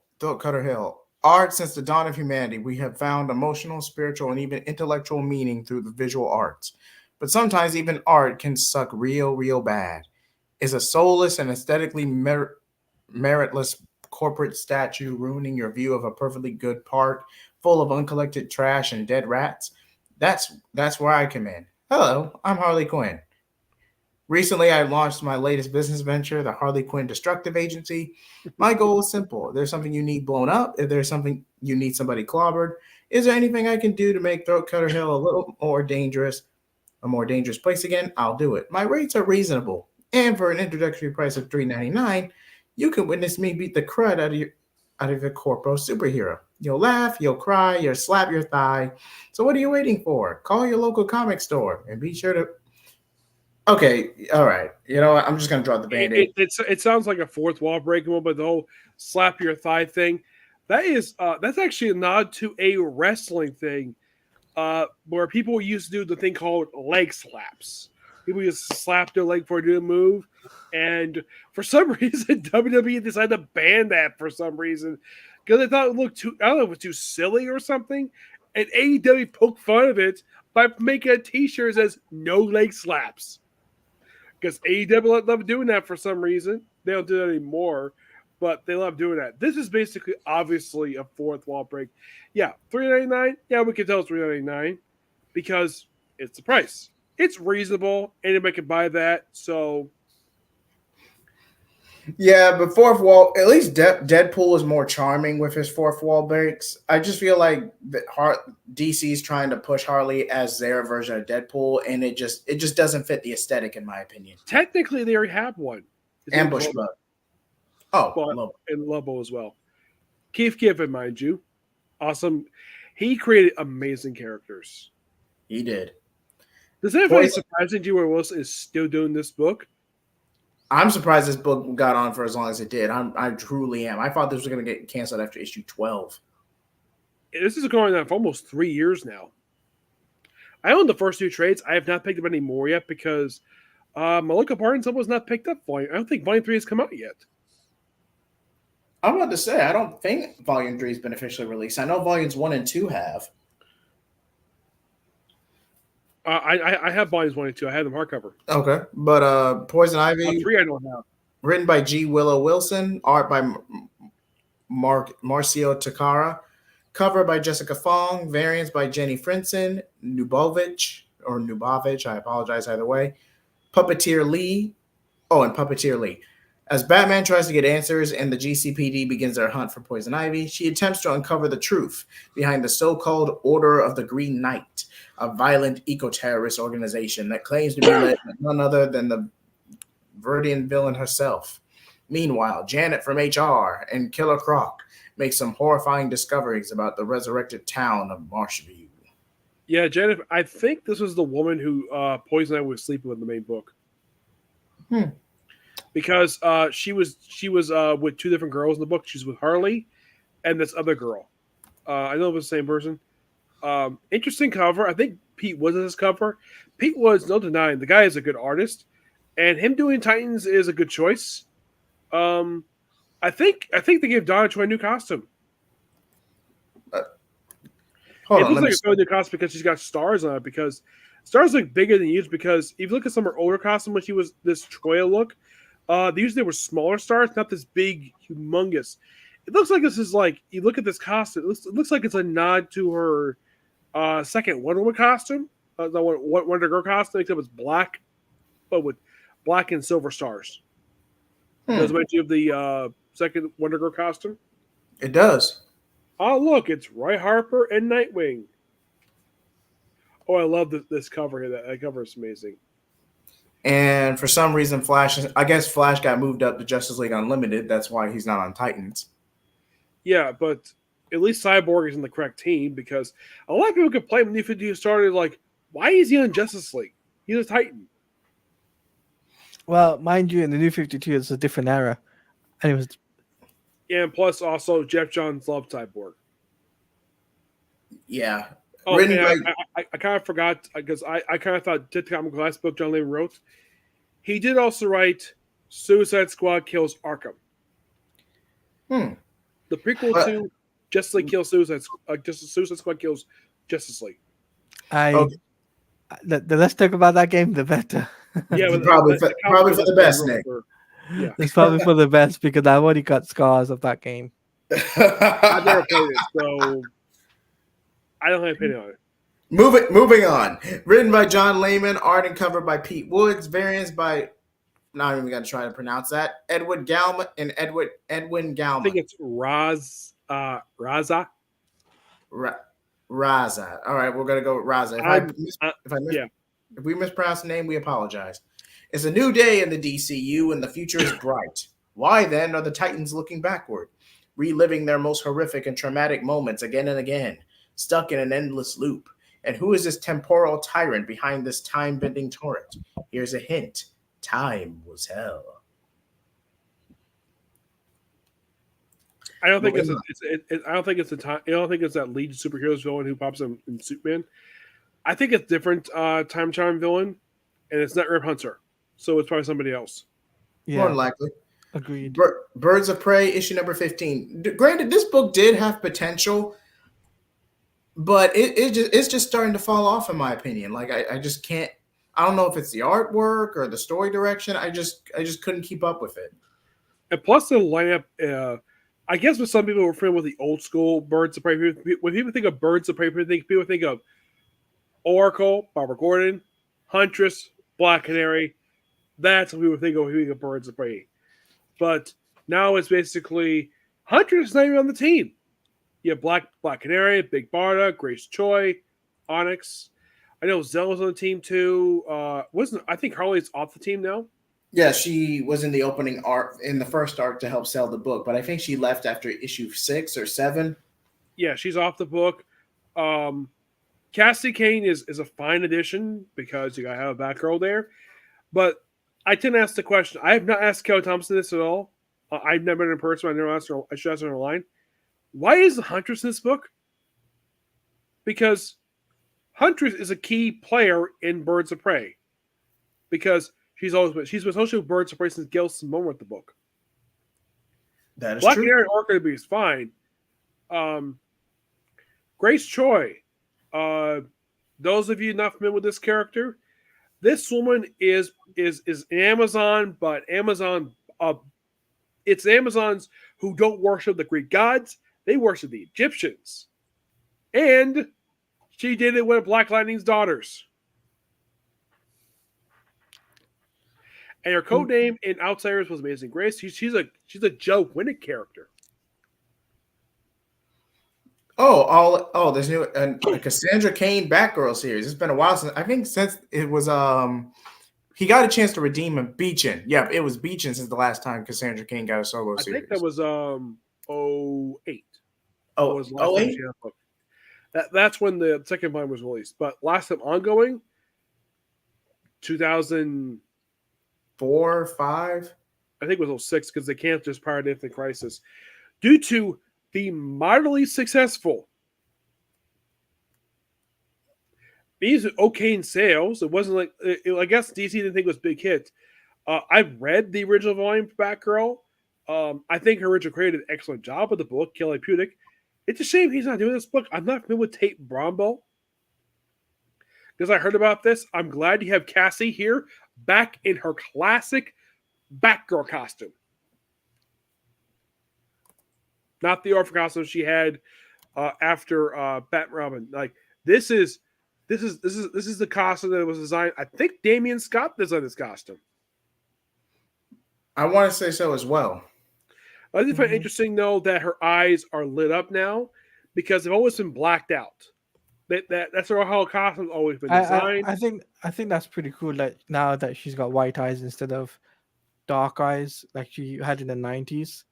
Speaker 1: Art since the dawn of humanity, we have found emotional, spiritual, and even intellectual meaning through the visual arts. But sometimes even art can suck real bad. Is a soulless and aesthetically meritless corporate statue ruining your view of a perfectly good park full of uncollected trash and dead rats? That's where I come in. Hello, I'm Harley Quinn. Recently, I launched my latest business venture, the Harley Quinn Destructive Agency. My goal is simple. If there's something you need blown up, if there's something you need somebody clobbered, is there anything I can do to make Throat Cutter Hill a more dangerous place again? I'll do it. My rates are reasonable. And for an introductory price of $3.99, you can witness me beat the crud out of your corpo superhero. You'll laugh, you'll cry, you'll slap your thigh. So what are you waiting for? Call your local comic store and be sure to. Okay, all right. You know what? I'm just gonna drop the band-aid.
Speaker 2: It sounds like a fourth wall breaking one, but the whole slap your thigh thing, that's actually a nod to a wrestling thing, where people used to do the thing called leg slaps. People used to slap their leg before doing a move, and for some reason WWE decided to ban that for some reason because they thought it looked too, I don't know, if it was too silly or something. And AEW poked fun of it by making a T-shirt that says "No leg slaps." Because AEW love doing that for some reason. They don't do that anymore, but they love doing that. This is basically, obviously, a fourth wall break. Yeah, $3.99. Yeah, we can tell it's $3.99 because it's the price. It's reasonable. Anybody can buy that. So
Speaker 1: Yeah, but fourth wall. At least Deadpool is more charming with his fourth wall breaks. I just feel like DC's trying to push Harley as their version of Deadpool, and it just doesn't fit the aesthetic, in my opinion.
Speaker 2: Technically, they already have one. His name's
Speaker 1: Ambush
Speaker 2: Lobo.
Speaker 1: Bug. Oh,
Speaker 2: But
Speaker 1: Lobo.
Speaker 2: and Lobo as well. Keith Giffen, mind you, awesome. He created amazing characters.
Speaker 1: He did.
Speaker 2: Does that find it
Speaker 1: Poison.
Speaker 2: surprising to you where Wilson is still doing this book?
Speaker 1: I'm surprised this book got on for as long as it did. I truly am. I thought this was going to get canceled after issue 12.
Speaker 2: This is going on for almost 3 years now. I own the first two trades. I have not picked up any more yet because Malika Barnes was not picked up. I don't think Volume 3 has come out yet.
Speaker 1: I'm about to say, I don't think Volume 3 has been officially released. I know Volumes 1 and 2 have.
Speaker 2: I have Volumes 1 and 2. I have them hardcover.
Speaker 1: Okay. But Poison Ivy,
Speaker 2: 3 I don't have.
Speaker 1: written by G. Willow Wilson, art by Marcio Takara, cover by Jessica Fong, variants by Jenny Frinson, Nubovich, I apologize either way, Puppeteer Lee. Oh, and Puppeteer Lee. As Batman tries to get answers and the GCPD begins their hunt for Poison Ivy, she attempts to uncover the truth behind the so-called Order of the Green Knight, a violent eco-terrorist organization that claims to be led by none other than the Verdian villain herself. Meanwhile, Janet from HR and Killer Croc make some horrifying discoveries about the resurrected town of Marshview.
Speaker 2: Yeah, Janet, I think this was the woman who Poison Ivy was sleeping with in the main book. Because she was with two different girls in the book. She's with Harley and this other girl. I know it was the same person. Interesting cover. I think Pete Woods is his cover. Pete Woods, no denying, the guy is a good artist, and him doing Titans is a good choice. I think they gave Donna Troy a new costume. It looks like a new costume because she's got stars on it. Because stars look bigger than used. Because if you look at some of her older costume when she was this Troya look, usually they were smaller stars, not this big, humongous. It looks like this is like you look at this costume. It looks like it's a nod to her second Wonder Woman costume, the Wonder Girl costume, except it's black, but with black and silver stars. Does it remind you of the second Wonder Girl costume?
Speaker 1: It does.
Speaker 2: Oh, look, it's Roy Harper and Nightwing. Oh, I love this cover here. That cover is amazing.
Speaker 1: And for some reason, Flash got moved up to Justice League Unlimited. That's why he's not on Titans.
Speaker 2: Yeah, but at least Cyborg is in the correct team because a lot of people complain when New 52 started, like, why is he on Justice League? He's a Titan.
Speaker 3: Well, mind you, in the New 52, it's a different era. And it was.
Speaker 2: Yeah, and plus also Jeff Johns loved Cyborg.
Speaker 1: Yeah.
Speaker 2: Oh, and I kind of forgot because I kind of thought Ted Comic last book John Layman wrote. He did also write Suicide Squad Kills Arkham. The prequel to Justice League Kills Suicide Squad Kills Justice League.
Speaker 3: The less talk about that game, the better.
Speaker 2: Yeah,
Speaker 1: probably for the best, Nick.
Speaker 2: Yeah,
Speaker 3: it's probably for the best because I've already got scars of that game.
Speaker 2: I've never played it, so I don't have an opinion on it.
Speaker 1: Moving on. Written by John Layman, art and cover by Pete Woods, variants by not even gonna try to pronounce that. Edwin Galman.
Speaker 2: I think it's Raza.
Speaker 1: Raza. All right, we're gonna go with Raza. If we mispronounce the name, we apologize. It's a new day in the DCU and the future is bright. Why then are the Titans looking backward, reliving their most horrific and traumatic moments again and again, stuck in an endless loop? And who is this temporal tyrant behind this time-bending torrent? Here's a hint. Time was hell.
Speaker 2: I don't think it's that lead superheroes villain who pops in Superman. I think it's different time charm villain, and it's not Rip Hunter, so it's probably somebody else.
Speaker 3: Yeah,
Speaker 1: more than likely.
Speaker 3: Agreed.
Speaker 1: Birds of Prey, issue number 15. Granted, this book did have potential, but it's just starting to fall off, in my opinion. Like I just can't. I don't know if it's the artwork or the story direction. I just couldn't keep up with it.
Speaker 2: And plus the lineup, I guess with some people who are familiar with the old school Birds of Prey. When people think of Birds of Prey, people think of Oracle, Barbara Gordon, Huntress, Black Canary. That's what people think of when we think of Birds of Prey. But now it's basically Huntress not even on the team. You have Black Canary, Big Barda, Grace Choi, Onyx. I know Zella's on the team too. Wasn't I think Harley's off the team now?
Speaker 1: Yeah, she was in the opening arc in the first arc to help sell the book, but I think she left after issue 6 or 7.
Speaker 2: Yeah, she's off the book. Cassie Kane is a fine addition because you gotta have a Batgirl there. But I didn't ask the question. I have not asked Kelly Thompson this at all. I've never been in person. I never asked her. I should ask her online. Why is the Huntress in this book? Because Huntress is a key player in Birds of Prey. Because she's been associated with Birds of Prey since Gail Simone wrote the book.
Speaker 1: That is
Speaker 2: Black
Speaker 1: true.
Speaker 2: Canary Arcade is fine. Grace Choi. Those of you not familiar with this character, this woman is Amazon, but Amazon, it's Amazons who don't worship the Greek gods; they worship the Egyptians. And she did it with Black Lightning's daughters. And her code name in Outsiders was Amazing Grace. She's a Joe Winnick character.
Speaker 1: There's new a Cassandra Cain Batgirl series. It's been a while since it was he got a chance to redeem him. Beechin. Yeah, it was Beechin since the last time Cassandra Cain got a solo series.
Speaker 2: I think that was 08.
Speaker 1: Oh,
Speaker 2: Was last time
Speaker 1: 08?
Speaker 2: she had a book. That's when the second volume was released. But last time ongoing,
Speaker 1: 2004, 5.
Speaker 2: I think it was 06 because they canceled just prior to Infinite Crisis. Due to the moderately successful, these are okay in sales. It wasn't like, I guess DC didn't think it was a big hit. I've read the original volume for Batgirl. I think her original creator did an excellent job with the book, Kelly Pudick. It's a shame he's not doing this book. I'm not familiar with Tate Brombo. Because I heard about this. I'm glad you have Cassie here back in her classic Batgirl costume. Not the orphan costume she had after Bat Robin. Like this is the costume that was designed. I think Damian Scott designed this costume.
Speaker 1: I want to say so as well.
Speaker 2: I think it's interesting though that her eyes are lit up now because they've always been blacked out. That's how costume's always been designed.
Speaker 3: I think that's pretty cool. Like now that she's got white eyes instead of dark eyes, like she had in the 90s.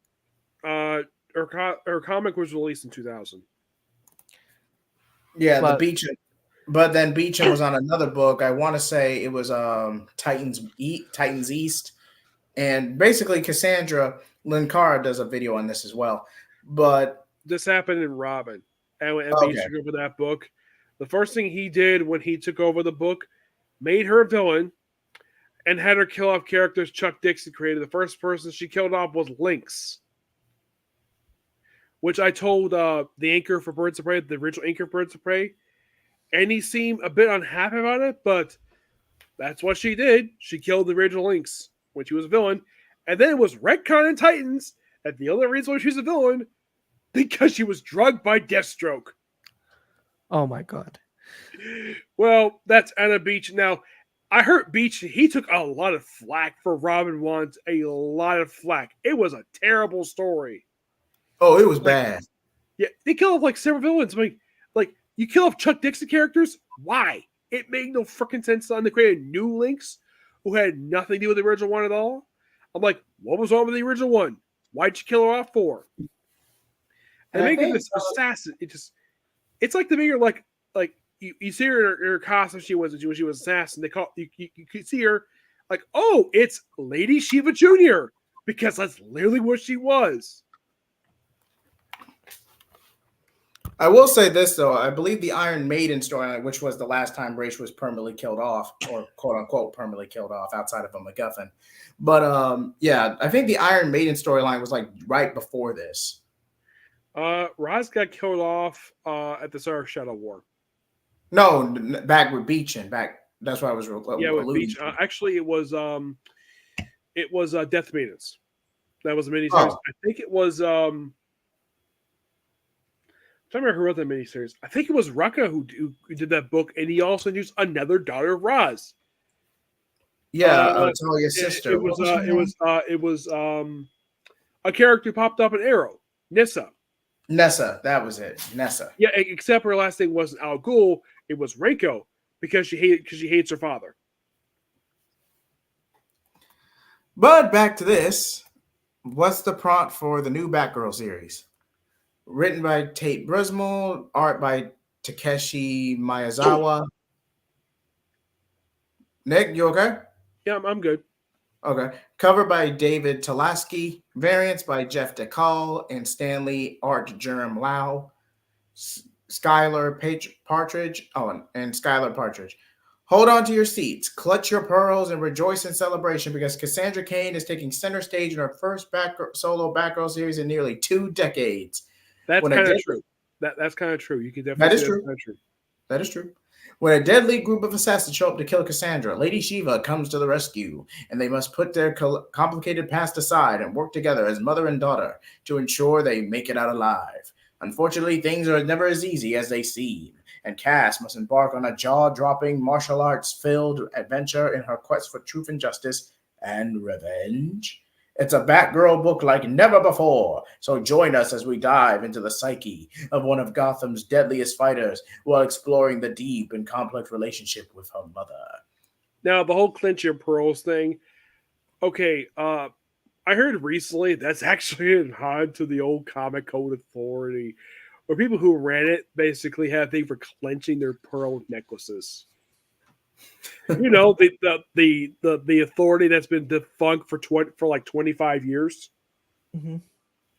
Speaker 2: Her comic was released in 2000.
Speaker 1: Yeah, the Beechin. But then Beechin was on another book. I want to say it was Titans East. And basically Cassandra Linkara does a video on this as well. But
Speaker 2: this happened in Robin. And when
Speaker 1: Okay.
Speaker 2: took over that book, the first thing he did when he took over the book, made her a villain and had her kill off characters Chuck Dixon created. The first person she killed off was Lynx, which I told the anchor for Birds of Prey, the original anchor for Birds of Prey, and he seemed a bit unhappy about it, but that's what she did. She killed the original Lynx when she was a villain, and then it was retcon in Titans that the only reason why she was a villain because she was drugged by Deathstroke.
Speaker 3: Oh my god.
Speaker 2: Well, that's Anna Beach. Now, I heard Beach, he took a lot of flack for Robin once, a lot of flack. It was a terrible story.
Speaker 1: Oh, it was bad.
Speaker 2: Yeah, they killed off like several villains. Like you kill off Chuck Dixon characters? Why? It made no freaking sense on to create new Lynx who had nothing to do with the original one at all. I'm like, what was wrong with the original one? Why'd you kill her off for? And making this assassin, it's like the bigger like you see her in her costume when she was assassin. They call you could see her like, oh, it's Lady Shiva Jr. because that's literally what she was.
Speaker 1: I will say this though, I believe the Iron Maiden storyline, which was the last time Raish was permanently killed off, or quote unquote permanently killed off outside of a MacGuffin. But yeah, I think the Iron Maiden storyline was like right before this.
Speaker 2: Roz got killed off at the start of Shadow War.
Speaker 1: No, back with Beechin. That's why I was
Speaker 2: with Beach. Actually, it was Death Maidens. That was a miniseries.
Speaker 1: Oh.
Speaker 2: I think it was I'm trying to remember who wrote that miniseries. I think it was Rucka who did that book, and he also introduced another daughter of Roz.
Speaker 1: Yeah, Talia's sister.
Speaker 2: It was a character popped up in Arrow, Nissa.
Speaker 1: Nessa, that was it. Nessa.
Speaker 2: Yeah, except her last name wasn't Al Ghul, it was Reiko because she hates her father.
Speaker 1: But back to this. What's the prompt for the new Batgirl series? Written by Tate Brismell, art by Takeshi Miyazawa. Nick, you okay?
Speaker 2: Yeah, I'm good.
Speaker 1: Okay. Cover by David Talaski. Variants by Jeff DeCall and Stanley Art Jerem Lau. Skylar Partridge. Oh, and Skylar Partridge. Hold on to your seats, clutch your pearls, and rejoice in celebration because Cassandra Cain is taking center stage in her first solo Batgirl series in nearly 2 decades.
Speaker 2: That's
Speaker 1: When a
Speaker 2: kind of
Speaker 1: dead-
Speaker 2: true. That's kind of true. You can
Speaker 1: That
Speaker 2: definitely
Speaker 1: is
Speaker 2: say
Speaker 1: true.
Speaker 2: that's kind of true.
Speaker 1: That is true. When a deadly group of assassins show up to kill Cassandra, Lady Shiva comes to the rescue, and they must put their complicated past aside and work together as mother and daughter to ensure they make it out alive. Unfortunately, things are never as easy as they seem, and Cass must embark on a jaw-dropping, martial arts-filled adventure in her quest for truth and justice and revenge. It's a Batgirl book like never before, so join us as we dive into the psyche of one of Gotham's deadliest fighters while exploring the deep and complex relationship with her mother.
Speaker 2: Now, the whole clinch your pearls thing. Okay, I heard recently that's actually a nod to the old Comic Code Authority, where people who ran it basically had a thing for clenching their pearl necklaces. You know, the authority that's been defunct for like 25 years.
Speaker 3: Mm-hmm.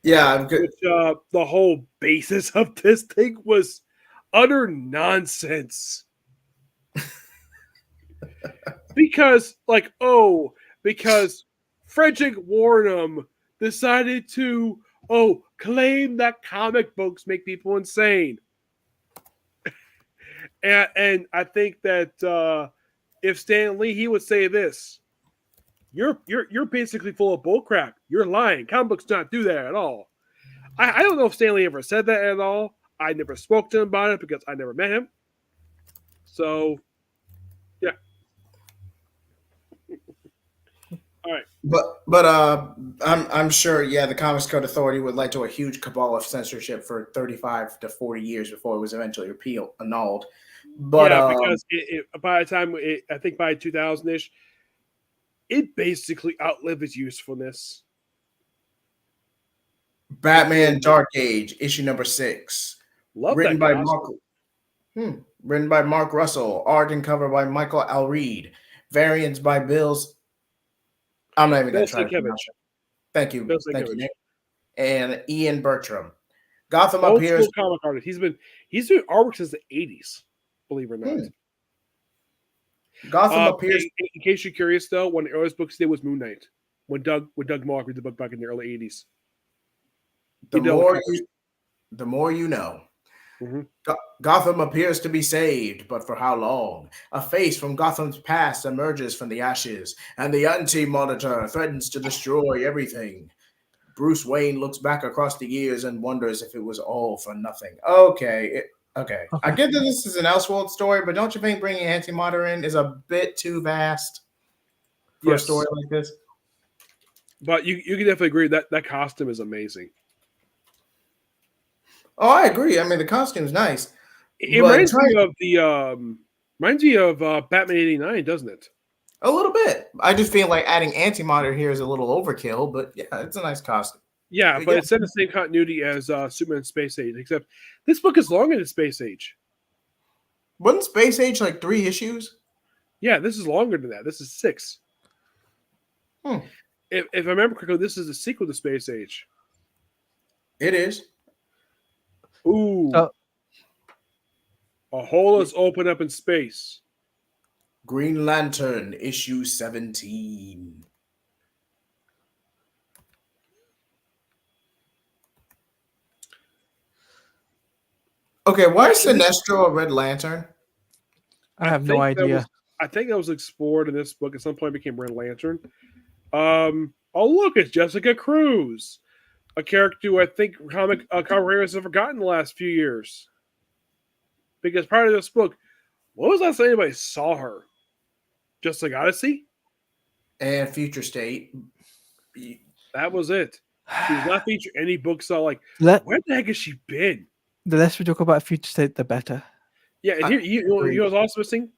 Speaker 1: Yeah, I'm good.
Speaker 2: Which the whole basis of this thing was utter nonsense. because Frederick Warnham decided to claim that comic books make people insane. and I think that if Stan Lee, he would say this: You're basically full of bullcrap. You're lying. Comic books do not do that at all. I don't know if Stan Lee ever said that at all. I never spoke to him about it because I never met him. So, yeah. All right.
Speaker 1: But I'm sure, yeah, the Comics Code Authority would lead to a huge cabal of censorship for 35 to 40 years before it was eventually annulled. But
Speaker 2: yeah, because by the time I think by 2000-ish, it basically outlived its usefulness.
Speaker 1: Batman Dark Age, issue number 6.
Speaker 2: Love
Speaker 1: written
Speaker 2: that
Speaker 1: by
Speaker 2: costume.
Speaker 1: Written by Mark Russell, art and cover by Michael Alreed, variants by Bill's. I'm not even going to try to pronounce it. Thank you, Nick. And Ian Bertram. Gotham
Speaker 2: Old
Speaker 1: appears.
Speaker 2: school comic artist. He's doing artwork since the 80s. Believe it or not.
Speaker 1: Gotham appears.
Speaker 2: In case you're curious, though, one of the earliest books he did was Moon Knight. When Doug Moore read the book back in the early 80s.
Speaker 1: The more you know.
Speaker 2: Mm-hmm.
Speaker 1: Gotham appears to be saved, but for how long? A face from Gotham's past emerges from the ashes, and the Anti-Monitor threatens to destroy everything. Bruce Wayne looks back across the years and wonders if it was all for nothing. Okay. I get that this is an Elseworld story, but don't you think bringing Anti-Monitor in is a bit too vast for a story like this?
Speaker 2: But you can definitely agree that costume is amazing.
Speaker 1: Oh, I agree. I mean, the costume's nice.
Speaker 2: It reminds me of Batman '89, doesn't it?
Speaker 1: A little bit. I just feel like adding Anti-Monitor here is a little overkill, but yeah, it's a nice costume.
Speaker 2: Yeah, but it's in the same continuity as Superman Space Age, except this book is longer than Space Age.
Speaker 1: Wasn't Space Age like 3 issues?
Speaker 2: Yeah, this is longer than that. This is 6. If I remember correctly, this is a sequel to Space Age.
Speaker 1: It is.
Speaker 2: Ooh. A hole is open up in space.
Speaker 1: Green Lantern, issue 17. Okay, why is Sinestro a Red Lantern?
Speaker 3: I have no idea.
Speaker 2: I think that was explored in this book. At some point, became Red Lantern. Oh, look, it's Jessica Cruz, a character who I think comic readers have forgotten in the last few years. Because prior to this book, what was the last time anybody saw her? Just like Odyssey?
Speaker 1: And Future State.
Speaker 2: That was it. She was not featured in any books. So like,
Speaker 3: Let
Speaker 2: where the heck has she been?
Speaker 3: the less we talk about Future State, the better.
Speaker 2: Yeah, and
Speaker 1: I
Speaker 2: here you
Speaker 1: agree.
Speaker 2: was also missing.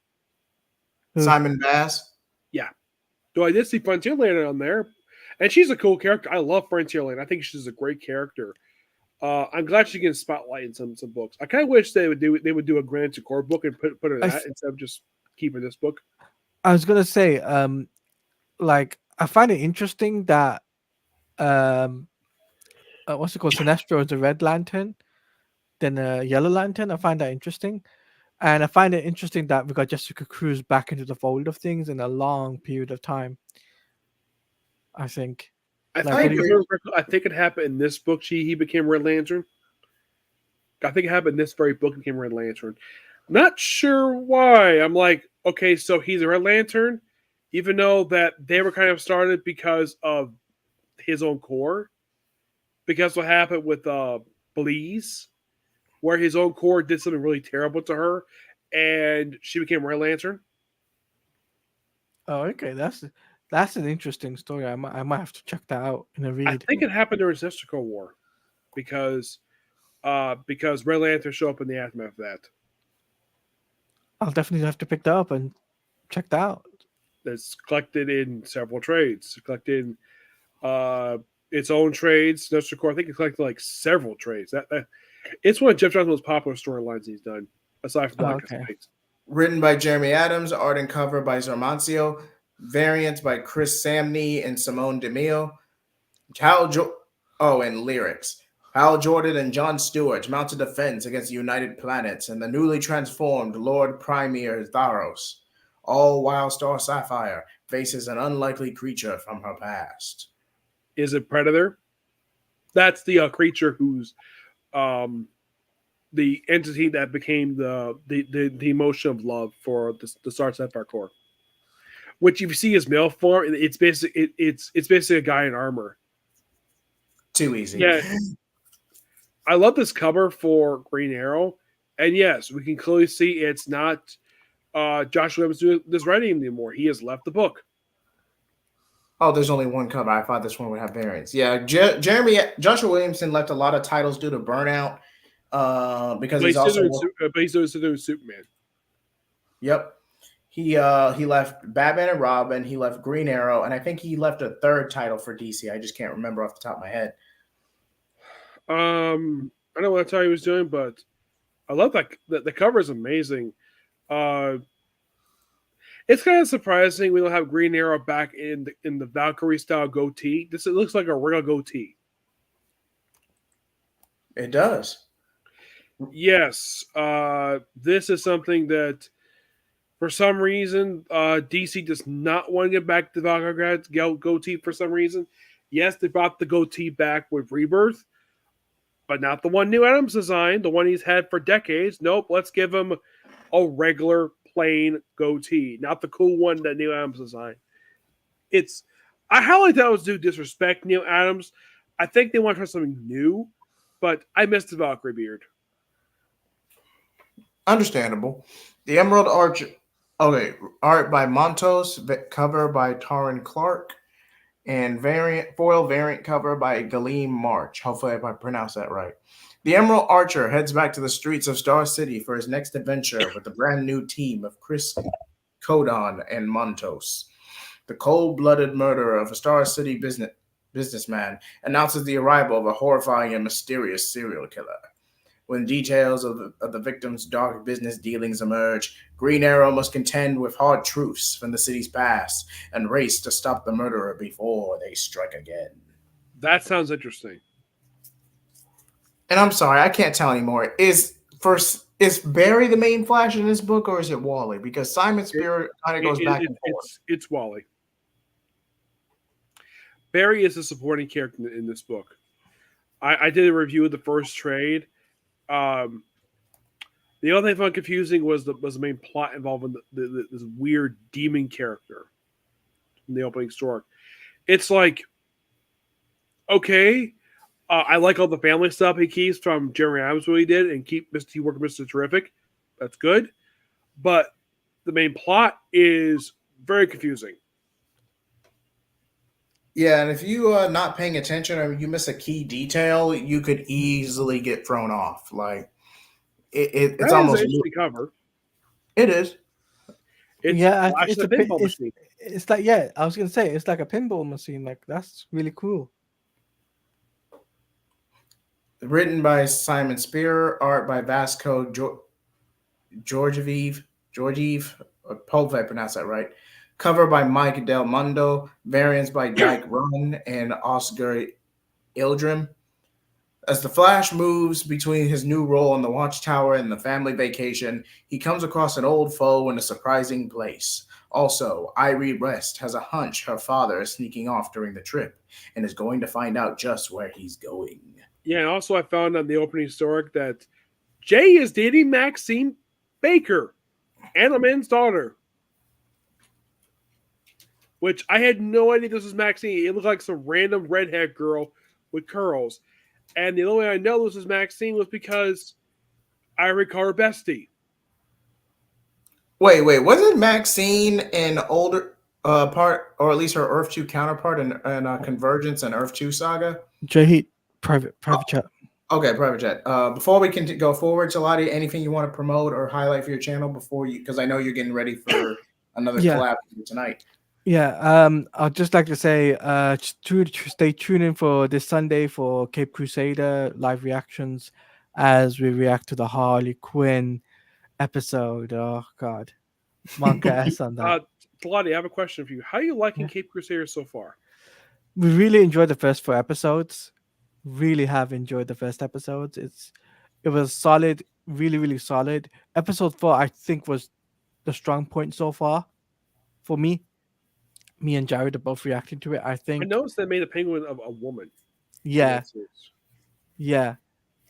Speaker 3: Who?
Speaker 1: Simon Bass.
Speaker 2: Yeah, though I did see Frontierland on there, and she's a cool character. I love Frontierland. I think she's a great character. I'm glad she gets spotlight in some books. I kind of wish they would do a Grand Core book and put her in
Speaker 3: I,
Speaker 2: that
Speaker 3: s-
Speaker 2: instead of just keeping this book.
Speaker 3: I was gonna say, like I find it interesting that um, what's it called? Sinestro is a Red Lantern, then a Yellow Lantern. I find that interesting, and I find it interesting that we got Jessica Cruz back into the fold of things in a long period of time. I think,
Speaker 2: I
Speaker 3: like,
Speaker 1: I
Speaker 3: what
Speaker 2: think
Speaker 3: do
Speaker 2: if
Speaker 3: you?
Speaker 2: I
Speaker 1: agree.
Speaker 2: remember correctly, I think it happened in this book. He became Red Lantern. I think it happened in this very book. He became Red Lantern. Not sure why. I'm like, okay, so he's a Red Lantern, even though that they were kind of started because of his own core. Because what happened with Bleeze, where his own core did something really terrible to her, and she became Red Lantern.
Speaker 3: Oh, okay, that's an interesting story. I might have to check that out in a
Speaker 2: I
Speaker 3: read.
Speaker 2: think it happened during Zestico War because Red Lantern show up in the aftermath of that.
Speaker 3: I'll definitely have to pick that up and check that out.
Speaker 2: That's collected in several trades. Collected in its own trades. Zestico, I think it collected like several trades. That it's one of Jeff Johns' most popular storylines he's done, aside from
Speaker 3: Oh,
Speaker 2: Black
Speaker 3: okay.
Speaker 2: Space.
Speaker 1: Written by Jeremy Adams, art and cover by Zermancio, variants by Chris Samney and Simone DeMille. Hal jo- oh, and lyrics. Hal Jordan and John Stewart mount a defense against the United Planets and the newly transformed Lord Premier Tharos, all while Star Sapphire faces an unlikely creature from her past.
Speaker 2: Is it Predator? That's the creature who's um, the entity that became the emotion of love for the Star Sapphire Core. Which if you see his male form, it's basically a guy in armor.
Speaker 1: Too easy.
Speaker 2: Yeah, I love this cover for Green Arrow, and yes, we can clearly see it's not Josh Williams doing this writing anymore. He has left the book.
Speaker 1: Oh, there's only one cover. I thought this one would have variants. Yeah, Jeremy Joshua Williamson left a lot of titles due to burnout, because
Speaker 2: But
Speaker 1: he's
Speaker 2: he's still
Speaker 1: also
Speaker 2: doing, but he's still doing Superman.
Speaker 1: yep. He left Batman and Robin. He left Green Arrow, and I think he left a third title for DC. I just can't remember off the top of my head.
Speaker 2: I don't know what tell he was doing, but I love that the cover is amazing. Uh, it's kind of surprising we don't have Green Arrow back in the Valkyrie style goatee. This it looks like a real goatee.
Speaker 1: It does.
Speaker 2: Yes, this is something that for some reason DC does not want to get back to Valkyrie's goatee for some reason. Yes, they brought the goatee back with Rebirth, but not the one New Adams designed, the one he's had for decades. Nope, let's give him a regular plain goatee, not the cool one that Neil Adams designed. It's I highly thought it was due disrespect Neil Adams. I think they want to try something new, but I missed the Valkyrie beard.
Speaker 1: Understandable. The Emerald Arch. Okay, art by Montos, cover by Taryn Clark, and variant foil variant cover by Galeem March. Hopefully, I pronounced that right. The Emerald Archer heads back to the streets of Star City for his next adventure with a brand new team of Chris Codon and Montos. The cold-blooded murderer of a Star City businessman announces the arrival of a horrifying and mysterious serial killer. When details of the victim's dark business dealings emerge, Green Arrow must contend with hard truths from the city's past and race to stop the murderer before they strike again.
Speaker 2: That sounds interesting.
Speaker 1: And I'm sorry, I can't tell anymore. Is Barry the main Flash in this book, or is it Wally? Because Simon
Speaker 2: It,
Speaker 1: Spirit kind of goes back and forth.
Speaker 2: it's Wally. Barry is a supporting character in this book. I did a review of the first trade. Um, the only thing I found confusing was the main plot involving this weird demon character in the opening story. It's like, okay, I like all the family stuff he keeps from Jeremy Adams, what he did, and keep Mr. Working Mr. Terrific. That's good. But the main plot is very confusing.
Speaker 1: Yeah, and if you are not paying attention or you miss a key detail, you could easily get thrown off. Like it's
Speaker 2: That is an
Speaker 1: almost
Speaker 2: interesting cover.
Speaker 1: it is.
Speaker 2: It's
Speaker 3: Yeah,
Speaker 2: Flash
Speaker 3: it's
Speaker 2: the
Speaker 3: a pin.
Speaker 2: pinball machine.
Speaker 3: It's like, yeah, I was gonna say it's like a pinball machine. Like, that's really cool.
Speaker 1: Written by Simon Spear, art by Vasco Georgiev. I hope I pronounced that right. Cover by Mike Del Mundo. Variants by Dyke Run and Oscar Ildrim. As the Flash moves between his new role in the Watchtower and the family vacation, he comes across an old foe in a surprising place. Also, Irie West has a hunch her father is sneaking off during the trip and is going to find out just where he's going.
Speaker 2: Yeah, and also I found on the opening story that Jay is dating Maxine Baker, Anna Man's daughter. Which I had no idea this was Maxine. It looked like some random redhead girl with curls. And the only way I know this was Maxine was because I recall her bestie.
Speaker 1: Wait, wasn't Maxine an older part, or at least her Earth 2 counterpart in Convergence and Earth 2 saga?
Speaker 3: Jahit, private chat.
Speaker 1: Okay, private chat. Before we can go forward, Jaladi, anything you want to promote or highlight for your channel before you, because I know you're getting ready for another
Speaker 3: Yeah.
Speaker 1: collab tonight.
Speaker 3: Yeah, I'd just like to say, stay tuned in for this Sunday for Cape Crusader live reactions as we react to the Harley Quinn episode. Oh God, Monka S on that.
Speaker 2: Talati, I have a question for you. How are you liking
Speaker 3: Yeah.
Speaker 2: Cape Crusader so far?
Speaker 3: We really enjoyed the first 4 episodes. Really have enjoyed the first episodes. It was solid, really solid. Episode 4, I think, was the strong point so far for me. Me and Jared are both reacting to it. I
Speaker 2: I
Speaker 3: think,
Speaker 2: noticed they made a penguin of a woman. in
Speaker 3: yeah,
Speaker 2: that series.
Speaker 3: yeah,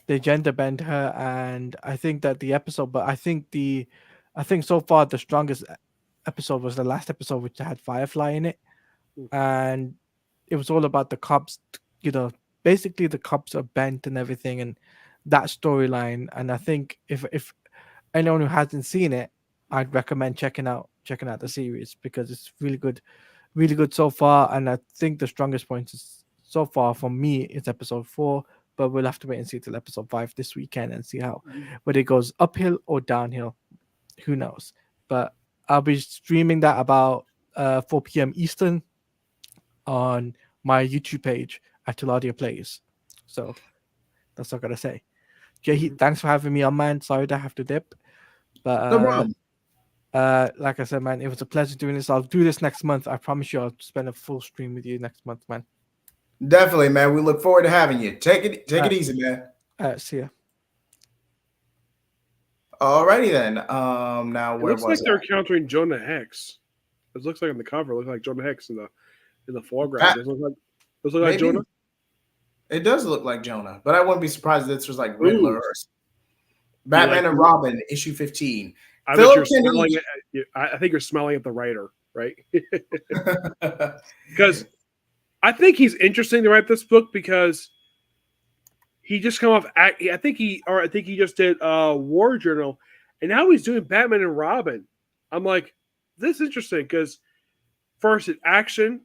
Speaker 3: they gender bend her, and I think that the episode, but I think so far the strongest episode was the last episode, which had Firefly in it, and it was all about the cops. You know, basically the cops are bent and everything, and that storyline. And I think if anyone who hasn't seen it, I'd recommend checking out the series because it's really good so far. And I think the strongest point is so far for me it's episode 4, but we'll have to wait and see till episode 5 this weekend and see how whether it goes uphill or downhill. Who knows? But I'll be streaming that about 4 p.m. Eastern on my YouTube page at Teladia Plays. So that's all I gotta say. Jay, thanks for having me on, man. Sorry to have to dip, but
Speaker 1: No problem.
Speaker 3: like I said, man, it was a pleasure doing this. I'll do this next month. I promise you, I'll spend a full stream with you next month, man.
Speaker 1: Definitely, man. We look forward to having you. Take it easy, man.
Speaker 3: See ya.
Speaker 1: Alrighty then. Now
Speaker 2: It
Speaker 1: where
Speaker 2: looks like
Speaker 1: was
Speaker 2: they're
Speaker 1: I?
Speaker 2: encountering Jonah Hex. It looks like on the cover, it looks like Jonah Hex in the foreground. Does it look like
Speaker 1: Maybe.
Speaker 2: Jonah?
Speaker 1: It does look like Jonah, but I wouldn't be surprised if this was like
Speaker 2: Ooh.
Speaker 1: Riddler or Batman
Speaker 2: like-
Speaker 1: and Robin, issue 15.
Speaker 2: I
Speaker 1: Philip
Speaker 2: bet you're
Speaker 1: Kennedy-
Speaker 2: smelling I think you're smelling at the writer, right? Because I think he's interesting to write this book because he just come off. I think he just did War Journal, and now he's doing Batman and Robin. I'm like, this is interesting because first it's action,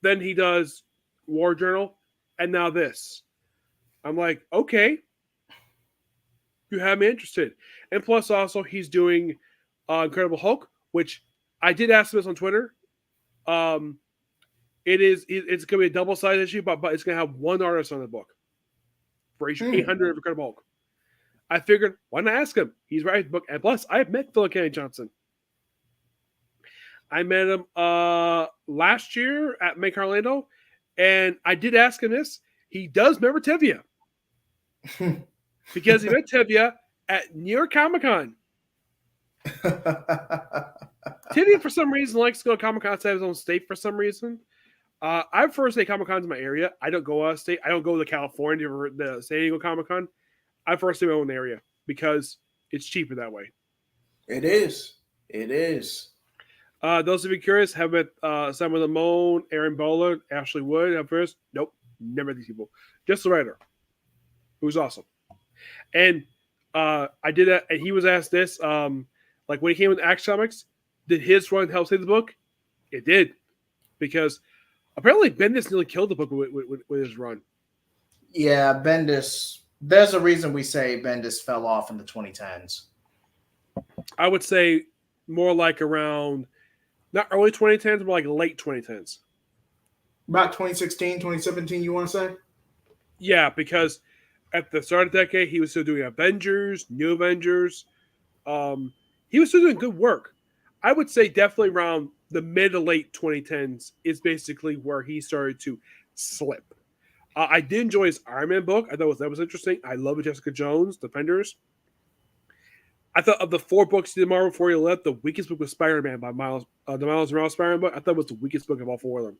Speaker 2: then he does War Journal, and now this. I'm like, okay, you have me interested. And plus, also he's doing Incredible Hulk, which I did ask him this on Twitter. It's gonna be a double-sided issue, but it's gonna have one artist on the book for issue 800 of Incredible Hulk. I figured, why not ask him? He's writing the book, and plus, I have met Philip Kennedy Johnson. I met him last year at Make Orlando, and I did ask him this. He does remember Tevye because he met Tevye at New York Comic Con. Tevye, for some reason, likes to go to Comic Con outside his own state for some reason. I have first day Comic Cons in my area. I don't go out of state. I don't go to California for the San Diego Comic Con. I first day my own area because it's cheaper that way.
Speaker 1: It is. It is.
Speaker 2: Those of you curious, have met Simon Lamone, Aaron Bowler, Ashley Wood. Have first? Nope, never these people. Just the writer, who's awesome. And I did that, and he was asked this, like when he came with Action Comics, did his run help save the book? It did, because Apparently, Bendis nearly killed the book with his run.
Speaker 1: Yeah, Bendis. There's a reason we say Bendis fell off in the 2010s.
Speaker 2: I would say more like around not early 2010s, but like late 2010s.
Speaker 1: About 2016, 2017, you want to say?
Speaker 2: Yeah, because at the start of the decade, he was still doing Avengers, New Avengers. He was still doing good work. I would say definitely around the mid to late 2010s is basically where he started to slip. I did enjoy his Iron Man book. I thought that was interesting. I love Jessica Jones, Defenders. I thought of the 4 books he did Marvel before he left, the weakest book was Spider-Man by Miles, the Miles Morales Spider-Man book. I thought it was the weakest book of all 4 of them.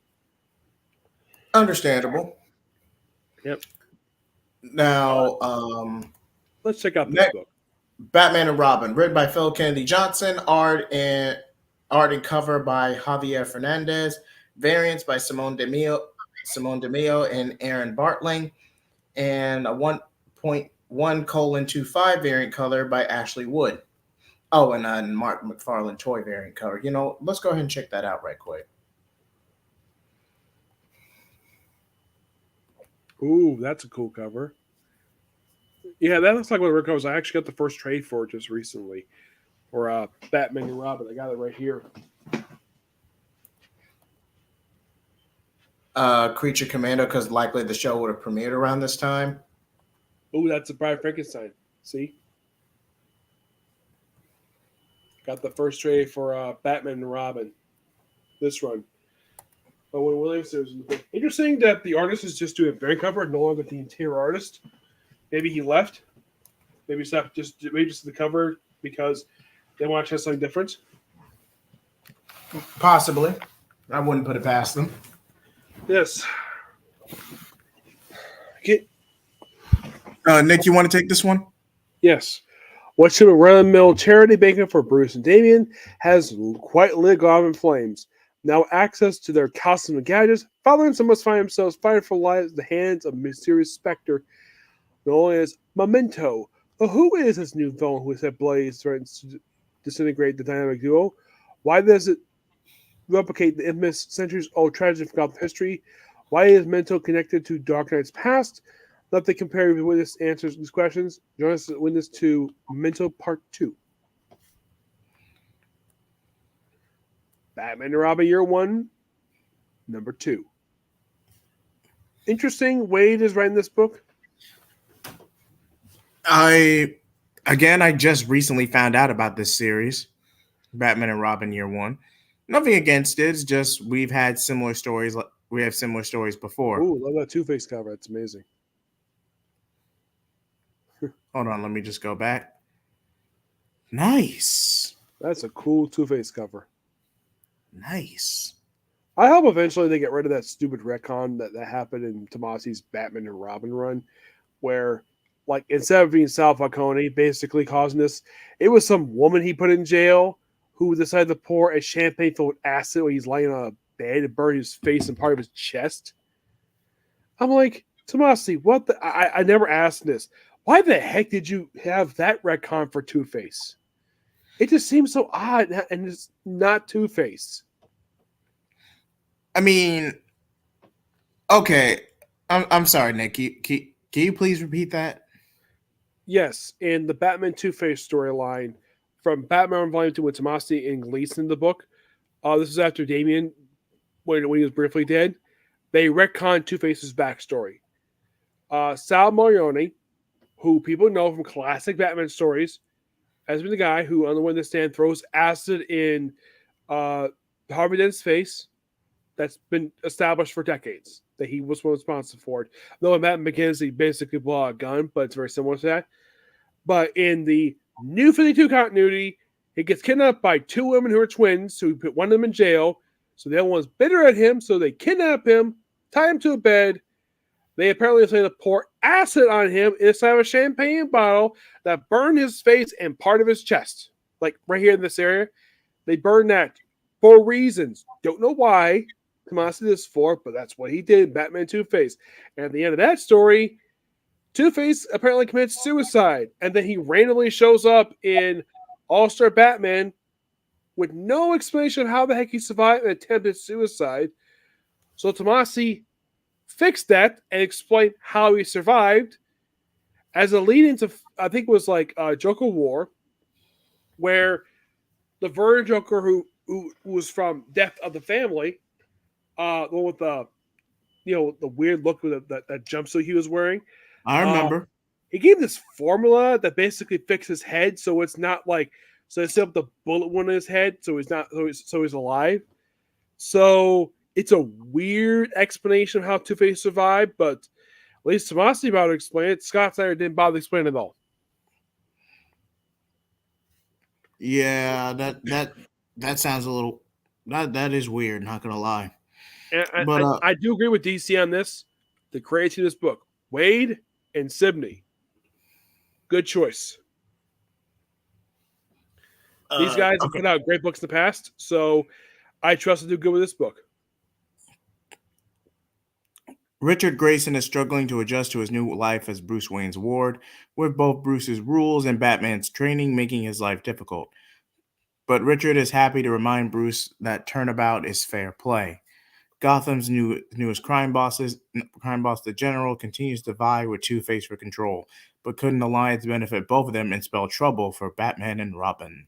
Speaker 1: Understandable.
Speaker 2: Yep.
Speaker 1: Now,
Speaker 2: let's check out this book.
Speaker 1: Batman and Robin, written by Phil Kennedy Johnson, art and cover by Javier Fernandez, variants by Simone DeMio and Aaron Bartling, and a 1.1:25 variant color by Ashley Wood. Oh, and Mark McFarlane toy variant cover. Let's go ahead and check that out right quick.
Speaker 2: Ooh, that's a cool cover. Yeah, that looks like one of the covers. I actually got the first trade for it just recently. For Batman and Robin. I got it right here.
Speaker 1: Creature Commando, because likely the show would have premiered around this time.
Speaker 2: Ooh, that's a Bride Frankenstein. See? Got the first trade for Batman and Robin. This run. But when Williams was interesting that the artist is just doing a variant cover, no longer the interior artist. Maybe he left. Maybe just the cover because they want to try something different.
Speaker 1: Possibly. I wouldn't put it past them.
Speaker 2: Yes. Okay.
Speaker 1: Nick, you want to take this one?
Speaker 2: Yes. What should a run-of-the-mill charity banquet for Bruce and Damian has quite lit off in flames. Now access to their costumes and gadgets, Father and son must find themselves fighting for lives at the hands of a mysterious specter known as Memento. But who is this new villain who said Blaze threatens to disintegrate the dynamic duo? Why does it replicate the infamous centuries-old tragedy of Gotham history? Why is Memento connected to Dark Knight's past? Let the comparative witness answers these questions. Join us as a witness to Memento Part 2. Batman and Robin Year 1, Number 2. Interesting. Wade is writing this book.
Speaker 1: I just recently found out about this series, Batman and Robin Year 1. Nothing against it. It's just we've had similar stories. We have similar stories before.
Speaker 2: Ooh, love that Two-Face cover. That's amazing.
Speaker 1: Hold on, let me just go back. Nice.
Speaker 2: That's a cool Two-Face cover.
Speaker 1: Nice.
Speaker 2: I hope eventually they get rid of that stupid retcon that happened in Tomasi's Batman and Robin run, where, like, instead of being Sal Falcone basically causing this, it was some woman he put in jail who decided to pour a champagne filled with acid when he's lying on a bed and burn his face and part of his chest. I'm like, Tomasi, what the? I never asked this. Why the heck did you have that retcon for Two-Face? It just seems so odd, and it's not Two-Face.
Speaker 1: I mean, okay. I'm sorry, Nick. Can you please repeat that?
Speaker 2: Yes, in the Batman Two-Face storyline from Batman Volume 2 with Tomasi and Gleason in the book, this is after Damian, when he was briefly dead, they retconned Two-Face's backstory. Sal Marioni, who people know from classic Batman stories, has been the guy who, on the witness stand, throws acid in Harvey Dent's face. That's been established for decades that he was responsible for it. Though in Batman Begins, he basically blew out a gun, but it's very similar to that. But in the New 52 continuity, he gets kidnapped by 2 women who are twins, so he put one of them in jail. So the other one's bitter at him, so they kidnap him, tie him to a bed. They apparently decided to pour acid on him inside of a champagne bottle that burned his face and part of his chest. Like right here in this area. They burned that for reasons. Don't know why Tomasi did this for, but that's what he did in Batman Two-Face. And at the end of that story, Two-Face apparently commits suicide. And then he randomly shows up in All-Star Batman with no explanation of how the heck he survived and attempted suicide. So Tomasi fixed that and explained how he survived as a lead into, I think it was like Joker War, where the Vernon Joker who was from Death of the Family, the one with the the weird look with that jumpsuit he was wearing.
Speaker 1: I
Speaker 2: Uh,
Speaker 1: remember.
Speaker 2: he gave this formula that basically fixed his head, so it's not like so instead of the bullet wound in his head, so he's not so he's alive. So it's a weird explanation of how Two Face survived, but at least Tomasi about to explain it. Scott Snyder didn't bother explaining it at all.
Speaker 1: Yeah, that sounds a little that is weird. Not gonna lie,
Speaker 2: And
Speaker 1: but
Speaker 2: I do agree with DC on this. The creators of this book, Wade and Sibney, good choice. These guys have
Speaker 1: okay.
Speaker 2: put out great books in the past, so I trust to do good with this book.
Speaker 1: Richard Grayson is struggling to adjust to his new life as Bruce Wayne's ward, with both Bruce's rules and Batman's training making his life difficult. But Richard is happy to remind Bruce that turnabout is fair play. Gotham's newest crime boss, the General, continues to vie with Two-Face for control, but could an alliance benefit both of them and spell trouble for Batman and Robin?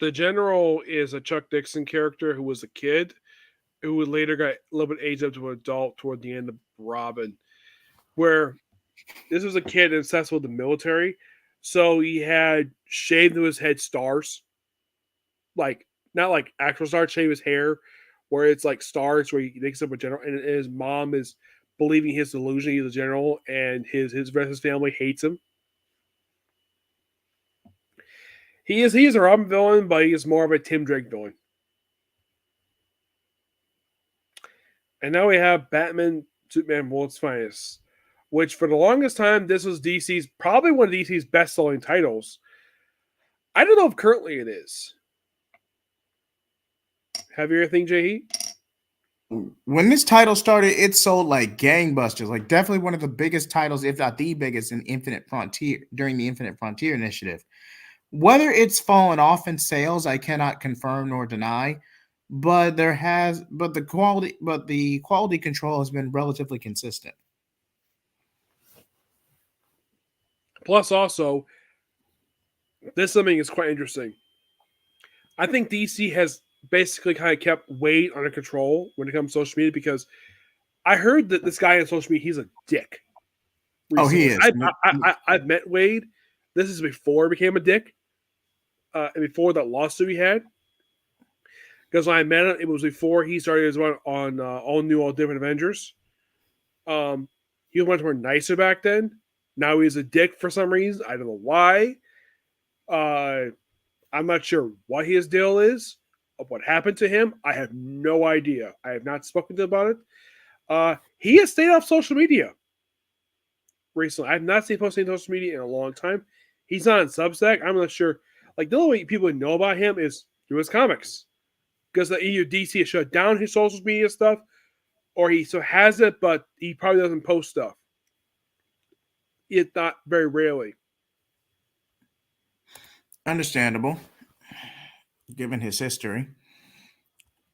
Speaker 2: The General is a Chuck Dixon character who was a kid who would later got a little bit aged up to an adult toward the end of Robin, where this was a kid obsessed with the military. So he had shaved to his head stars, like not like actual stars, shave his hair, where it's like stars where he thinks of a general, and his mom is believing his delusion he's a general, and his rest of his family hates him. He is a Robin villain, but he is more of a Tim Drake villain. And now we have Batman, Superman, World's Finest, which for the longest time, this was DC's, probably one of DC's best selling titles. I don't know if currently it is. Have you ever think, Jay?
Speaker 1: When this title started, it sold like gangbusters. Like definitely one of the biggest titles, if not the biggest, in Infinite Frontier during the Infinite Frontier initiative. Whether it's fallen off in sales, I cannot confirm nor deny. But the quality control has been relatively consistent.
Speaker 2: Plus, also, this something is quite interesting. I think DC has basically kind of kept Wade under control when it comes to social media because I heard that this guy on social media, he's a dick.
Speaker 1: Recently. Oh, he
Speaker 2: is. I've met Wade. This is before he became a dick. And before that lawsuit he had. Because when I met him, it was before he started his run on All New, All Different Avengers. He was much more nicer back then. Now he's a dick for some reason. I don't know why. I'm not sure what his deal is, of what happened to him. I have no idea. I have not spoken to him about it. He has stayed off social media recently. I have not seen him posting on social media in a long time. He's not on Substack. I'm not sure. Like, the only way people know about him is through his comics. Because the EU DC has shut down his social media stuff, or he still has it, but he probably doesn't post stuff. It's not very rarely.
Speaker 1: Understandable, given his history.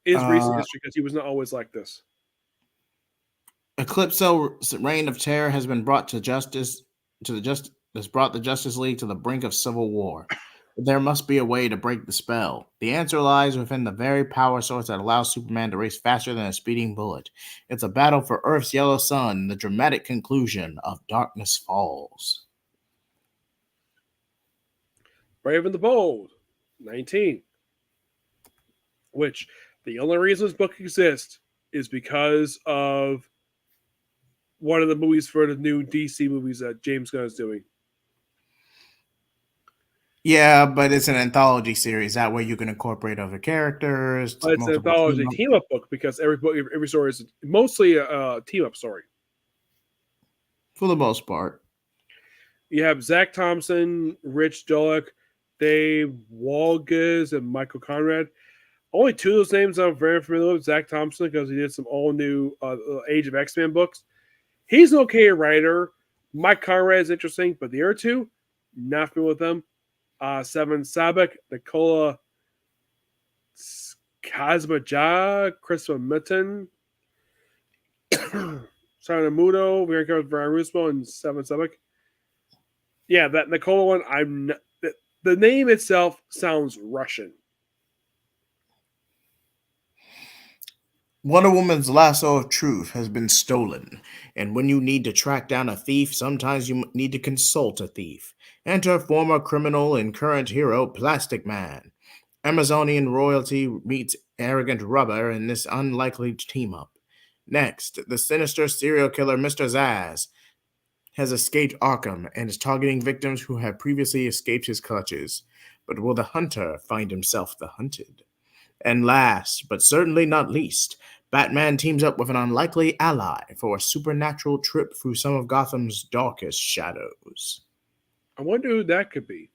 Speaker 2: His recent history, because he was not always like this.
Speaker 1: Eclipso's reign of terror has been brought to justice has brought the Justice League to the brink of civil war. There must be a way to break the spell. The answer lies within the very power source that allows Superman to race faster than a speeding bullet. It's a battle for Earth's yellow sun, the dramatic conclusion of Darkness Falls.
Speaker 2: Brave and the Bold, 19. Which, the only reason this book exists is because of one of the movies for the new DC movies that James Gunn is doing.
Speaker 1: Yeah, but it's an anthology series. That way you can incorporate other characters.
Speaker 2: But it's an anthology team-up book because every story is mostly a team-up story.
Speaker 1: For the most part.
Speaker 2: You have Zach Thompson, Rich Dolek, Dave Walges, and Michael Conrad. Only two of those names I'm very familiar with. Zach Thompson, because he did some all-new Age of X-Men books. He's an okay writer. Mike Conrad is interesting, but the other two, not familiar with them. Seven Sabek, Nicola Kazmaja, Christopher Mitten. Sanamuto, Veronica Varusmo, and Seven Sebek. Yeah, that Nicola one. The name itself sounds Russian.
Speaker 1: Wonder Woman's lasso of truth has been stolen, and when you need to track down a thief, sometimes you need to consult a thief. Enter former criminal and current hero Plastic Man. Amazonian royalty meets arrogant rubber in this unlikely team up. Next, the sinister serial killer Mr. Zaz has escaped Arkham and is targeting victims who have previously escaped his clutches. But will the hunter find himself the hunted? And last, but certainly not least, Batman teams up with an unlikely ally for a supernatural trip through some of Gotham's darkest shadows.
Speaker 2: I wonder who that could be.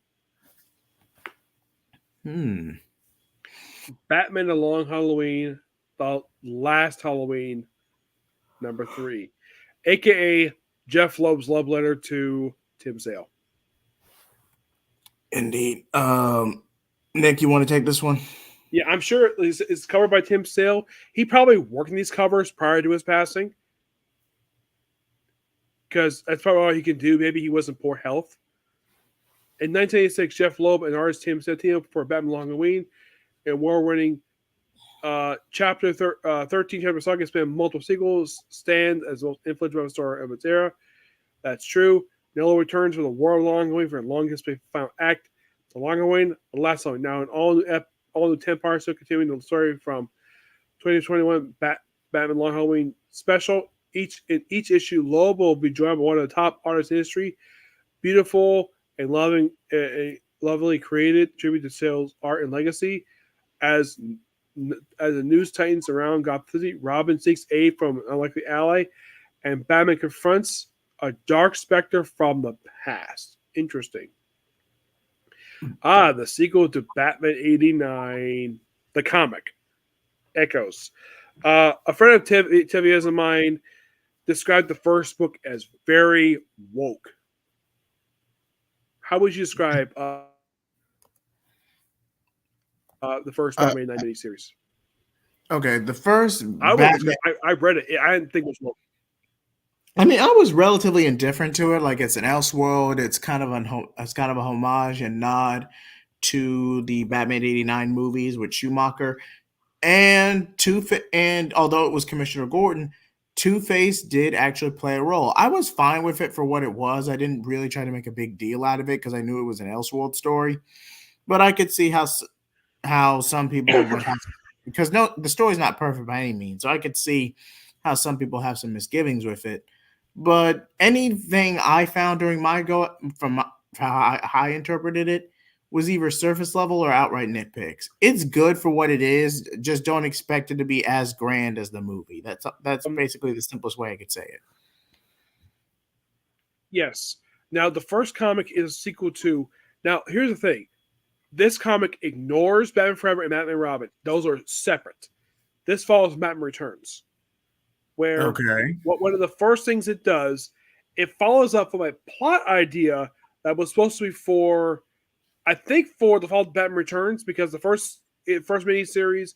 Speaker 1: Hmm.
Speaker 2: Batman: The Long Halloween, the last Halloween, number 3, aka Jeff Loeb's love letter to Tim Sale.
Speaker 1: Indeed. Nick, you want to take this one?
Speaker 2: Yeah, I'm sure it's covered by Tim Sale. He probably worked in these covers prior to his passing, because that's probably all he can do. Maybe he was in poor health. In 1986, Jeff Loeb and artist Tim Sale teamed up for Batman: Long Halloween, and award-winning Chapter 13 chapter saga spanned multiple sequels, stand as the most influential star of its era. That's true. Nello returns with a War of Long Halloween for a long history final act. The Long Halloween, the last one. Now, an all new 10-part, still continuing the story from 2021 Batman Long Halloween special. In each issue, Loeb will be joined by one of the top artists in history. Beautiful and lovely created tribute to Sale's art and legacy. As the news tightens around Gotham City, Robin seeks aid from an unlikely ally, and Batman confronts a dark specter from the past. Interesting. The sequel to Batman 89, the comic, Echoes. A friend of Tivia's of mine described the first book as very woke. How would you describe the first
Speaker 1: Uh,
Speaker 2: Batman 89 miniseries?
Speaker 1: okay, the first
Speaker 2: I
Speaker 1: Batman.
Speaker 2: read it. I didn't think it was woke.
Speaker 1: I mean, I was relatively indifferent to it. Like it's an Elseworld. It's kind of a homage and nod to the Batman '89 movies with Schumacher and And although it was Commissioner Gordon, Two Face did actually play a role. I was fine with it for what it was. I didn't really try to make a big deal out of it because I knew it was an Elseworld story. But I could see how some people would have, because no, the story's not perfect by any means. So I could see how some people have some misgivings with it. But anything I found during my go from how I interpreted it was either surface level or outright nitpicks. It's good for what it is. Just don't expect it to be as grand as the movie. That's basically the simplest way I could say it.
Speaker 2: Yes. Now, the first comic is a sequel to. Now, here's the thing. This comic ignores Batman Forever and Batman Robin. Those are separate. This follows Batman Returns, where
Speaker 1: Okay.
Speaker 2: one of the first things it does, it follows up from a plot idea that was supposed to be for, I think, for the fall of Batman Returns, because the first miniseries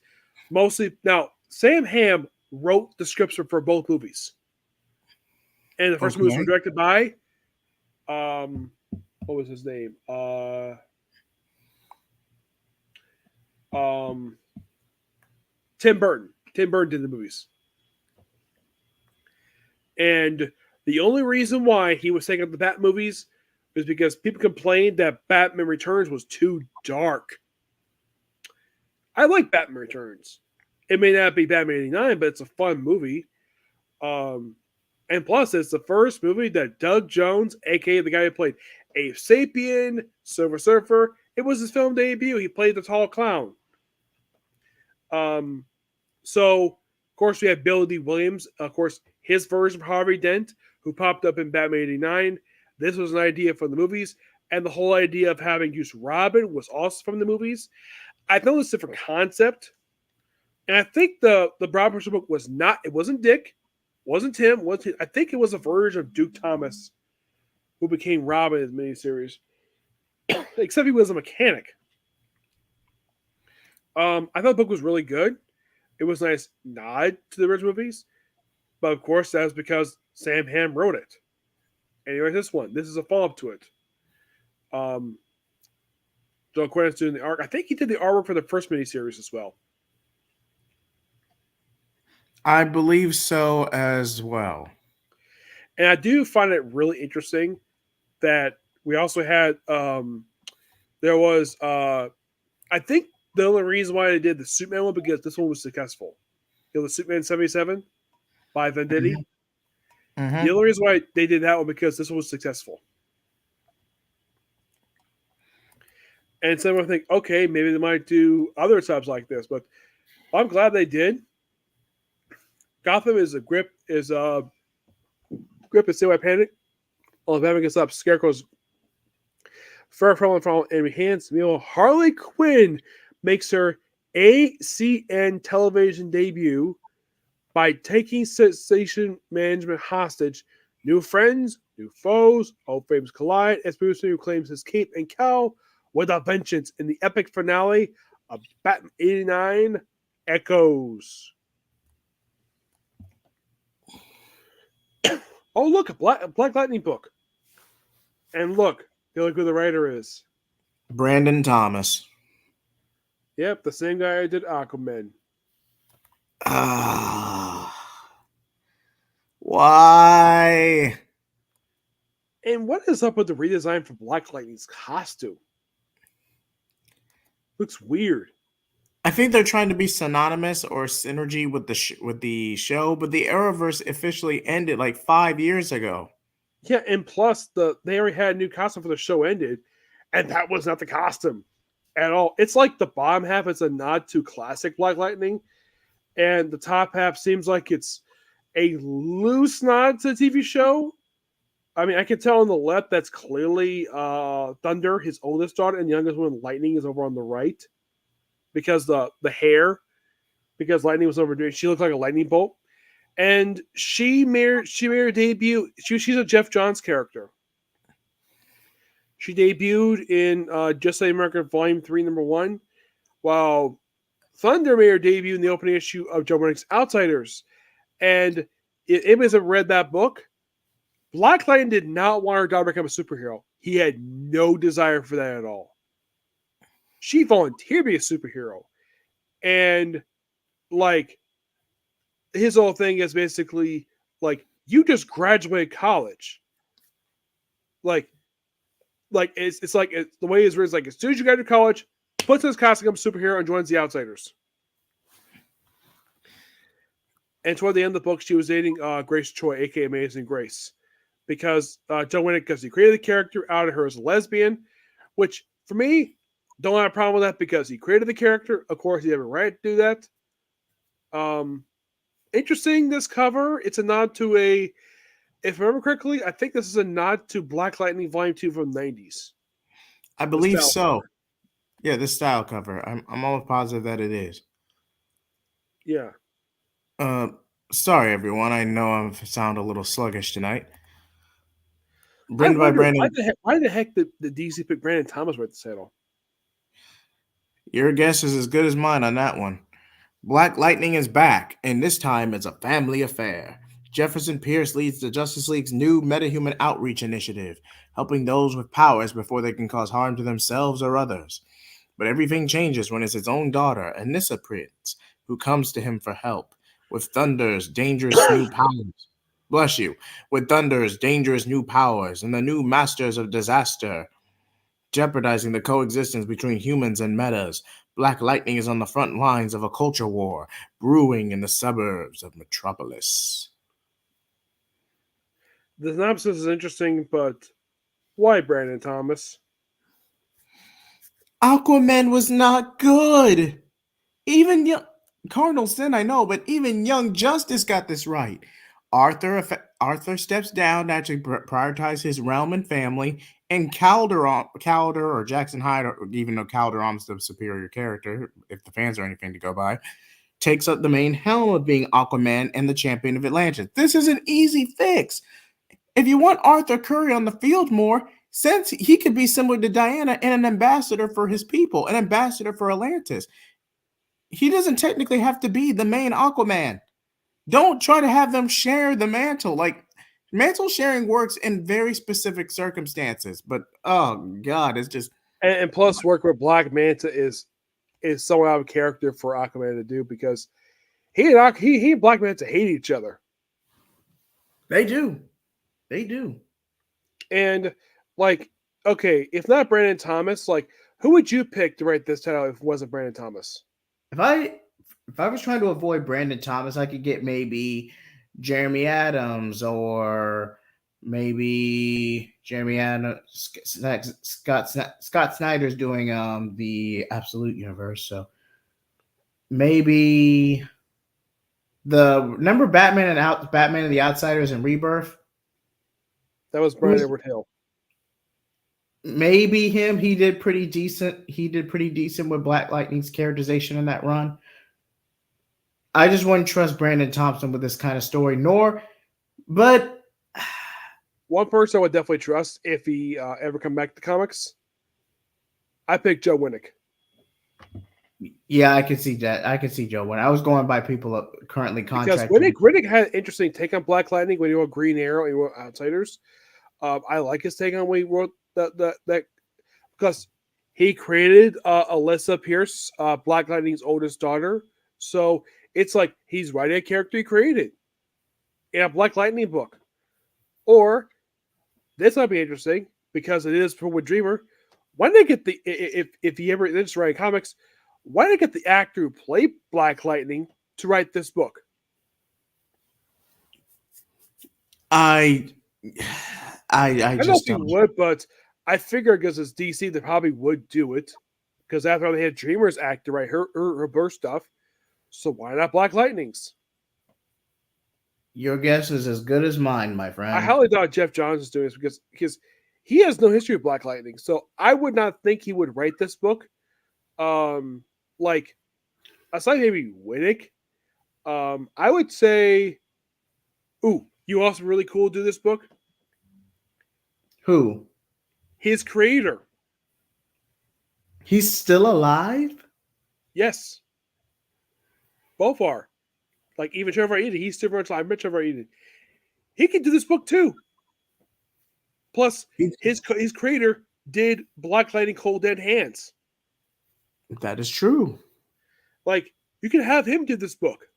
Speaker 2: mostly. Now, Sam Hamm wrote the scripts for both movies, and the first movies were
Speaker 1: Okay.
Speaker 2: directed by, what was his name? Tim Burton. Tim Burton did the movies. And the only reason why he was taking up the Bat movies was because people complained that Batman Returns was too dark. I like Batman Returns. It may not be Batman 89, but it's a fun movie. And plus, it's the first movie that Doug Jones, aka the guy who played Abe Sapien, Silver Surfer, it was his film debut. He played the tall clown. So, of course, we have Bill D. Williams, of course, his version of Harvey Dent, who popped up in Batman 89. This was an idea from the movies, and the whole idea of having used Robin was also from the movies. I know it's a different concept, and I think the Brad Person book was not. It wasn't Dick, wasn't Tim, wasn't. I think it was a version of Duke Thomas, who became Robin in the miniseries. Except he was a mechanic. I thought the book was really good. It was a nice nod to the original movies, but of course that was because Sam Hamm wrote it. Anyway, this one. This is a follow up to it. Joe Quinn's doing the art. I think he did the artwork for the first miniseries as well.
Speaker 1: I believe so as well.
Speaker 2: And I do find it really interesting that we also had there was I think the only reason why they did the Superman one because this one was successful. You know, the Superman 77 by Venditti.
Speaker 1: Mm-hmm.
Speaker 2: The only reason why they did that one because this one was successful. And so I think, okay, maybe they might do other subs like this, but I'm glad they did. Gotham is a grip is semi panic. All of having us up. Scarecrow's fur from enemy hands. Meanwhile, Harley Quinn makes her ACN television debut by taking station management hostage. New friends, new foes, old frames collide as Bruce Wayne claims his cape and cowl with a vengeance in the epic finale of Batman 89 Echoes. Oh, look, a Black Lightning book. And look who the writer is.
Speaker 1: Brandon Thomas.
Speaker 2: Yep, the same guy who did Aquaman.
Speaker 1: Why?
Speaker 2: And what is up with the redesign for Black Lightning's costume? Looks weird.
Speaker 1: I think they're trying to be synonymous or synergy with the show, but the Arrowverse officially ended like 5 years ago.
Speaker 2: Yeah, and plus they already had a new costume for the show ended, and that was not the costume at all. It's like the bottom half is a nod to classic Black Lightning, and the top half seems like it's a loose nod to the TV show. I mean, I can tell on the left that's clearly Thunder, his oldest daughter, and the youngest one, Lightning, is over on the right. Because the hair, because Lightning was overdoing, she looked like a lightning bolt, and she made her debut. She's a Jeff Johns character. She debuted in Just Like America Volume 3, Number 1, while Thunder made her debut in the opening issue of Joe Burning's Outsiders. And if anybody's ever read that book, Black Lightning did not want her daughter to become a superhero. He had no desire for that at all. She volunteered to be a superhero. And, like, his whole thing is basically, like, you just graduated college. Like it's like the way it's written is like, as soon as you graduate college, puts on his costume, becomes a superhero, and joins the Outsiders. And toward the end of the book, she was dating Grace Choi, a.k.a. Amazing Grace. Because Joe Winnick, because he created the character, outed her as a lesbian, which, for me, don't have a problem with that because he created the character. Of course, he had a right to do that. Interesting, this cover. It's a nod to if I remember correctly, I think this is a nod to Black Lightning Volume 2 from the 90s.
Speaker 1: I believe so. Yeah, the style cover. I'm almost positive that it is.
Speaker 2: Yeah.
Speaker 1: Sorry, everyone. I know I sound a little sluggish tonight. Written by Brandon.
Speaker 2: Why the heck did the DC pick Brandon Thomas write the title?
Speaker 1: Your guess is as good as mine on that one. Black Lightning is back, and this time it's a family affair. Jefferson Pierce leads the Justice League's new metahuman outreach initiative, helping those with powers before they can cause harm to themselves or others. But everything changes when it's his own daughter, Anissa Prince, who comes to him for help. With Thunder's dangerous new powers. Bless you. With Thunder's dangerous new powers and the new Masters of Disaster, jeopardizing the coexistence between humans and metas, Black Lightning is on the front lines of a culture war brewing in the suburbs of Metropolis.
Speaker 2: The synopsis is interesting, but why Brandon Thomas?
Speaker 1: Aquaman was not good. Even Cardinal Sin, I know, but even Young Justice got this right. Arthur steps down to actually prioritize his realm and family, and Calder or Jackson Hyde, or even though Calderon's the superior character, if the fans are anything to go by, takes up the main helm of being Aquaman and the champion of Atlantis. This is an easy fix. If you want Arthur Curry on the field more, since he could be similar to Diana and an ambassador for his people, an ambassador for Atlantis. He doesn't technically have to be the main Aquaman. Don't try to have them share the mantle. Like, Mantle sharing works in very specific circumstances, but oh god, it's just
Speaker 2: And plus, work with Black Manta is somewhat out of character for Aquaman to do because he and Black Manta hate each other.
Speaker 1: they do. They do.
Speaker 2: And like, okay, if not Brandon Thomas, like who would you pick to write this title if it wasn't Brandon Thomas?
Speaker 1: If I was trying to avoid Brandon Thomas, I could get maybe Jeremy Adams or maybe Jeremy Adams. Scott Snyder's doing the Absolute Universe, so maybe the number Batman and the Outsiders and Rebirth.
Speaker 2: That was Brian Edward Hill.
Speaker 1: Maybe him. He did pretty decent. He did pretty decent with Black Lightning's characterization in that run. I just wouldn't trust Brandon Thompson with this kind of story, but
Speaker 2: one person I would definitely trust if he ever come back to comics. I picked Joe Winnick.
Speaker 1: Yeah, I could see that. I could see Joe Winnick. I was going by people currently contracted.
Speaker 2: Because Winnick had an interesting take on Black Lightning when he wrote Green Arrow and he wrote Outsiders. I like his take on when he wrote that because he created Alyssa Pierce, Black Lightning's oldest daughter. So it's like he's writing a character he created in a Black Lightning book. Or this might be interesting because it is for Wood Dreamer. Why did they get the if he ever is writing comics? Why did they get the actor who played Black Lightning to write this book?
Speaker 1: I
Speaker 2: I
Speaker 1: just
Speaker 2: don't think he would, but I figure because it's DC, they probably would do it. Because after all, they had Dreamer's act to write her birth stuff. So why not Black Lightning's?
Speaker 1: Your guess is as good as mine, my friend.
Speaker 2: I highly doubt Jeff Johns is doing this because he has no history of Black Lightning. So I would not think he would write this book. Like aside maybe Winnick, I would say, ooh, you also really cool to do this book.
Speaker 1: Who?
Speaker 2: His creator.
Speaker 1: He's still alive?
Speaker 2: Yes. Both are. Like even Trevor Eden, he's still much alive. I met Trevor Eden. He can do this book too. Plus, his creator did Black Lightning Cold Dead Hands.
Speaker 1: That is true.
Speaker 2: Like, you can have him do this book.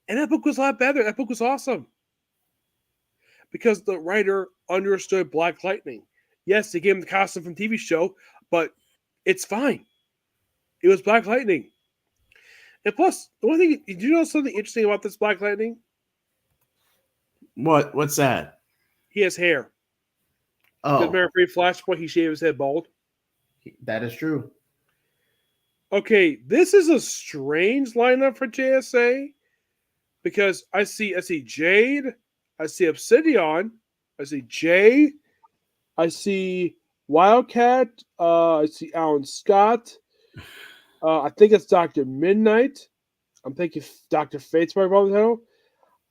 Speaker 2: And that book was a lot better. That book was awesome. Because the writer understood Black Lightning. Yes, they gave him the costume from TV show, but it's fine. It was Black Lightning. And plus, the one thing, did you know something interesting about this Black Lightning?
Speaker 1: What's that?
Speaker 2: He has hair.
Speaker 1: Oh.
Speaker 2: Because remember Flashpoint, he shaved his head bald.
Speaker 1: That is true.
Speaker 2: Okay, this is a strange lineup for JSA because I see Jade, I see Obsidian, I see Jay, I see Wildcat, I see Alan Scott. I think it's Dr. Midnight. I'm thinking Dr. Fate's probably involved in the title.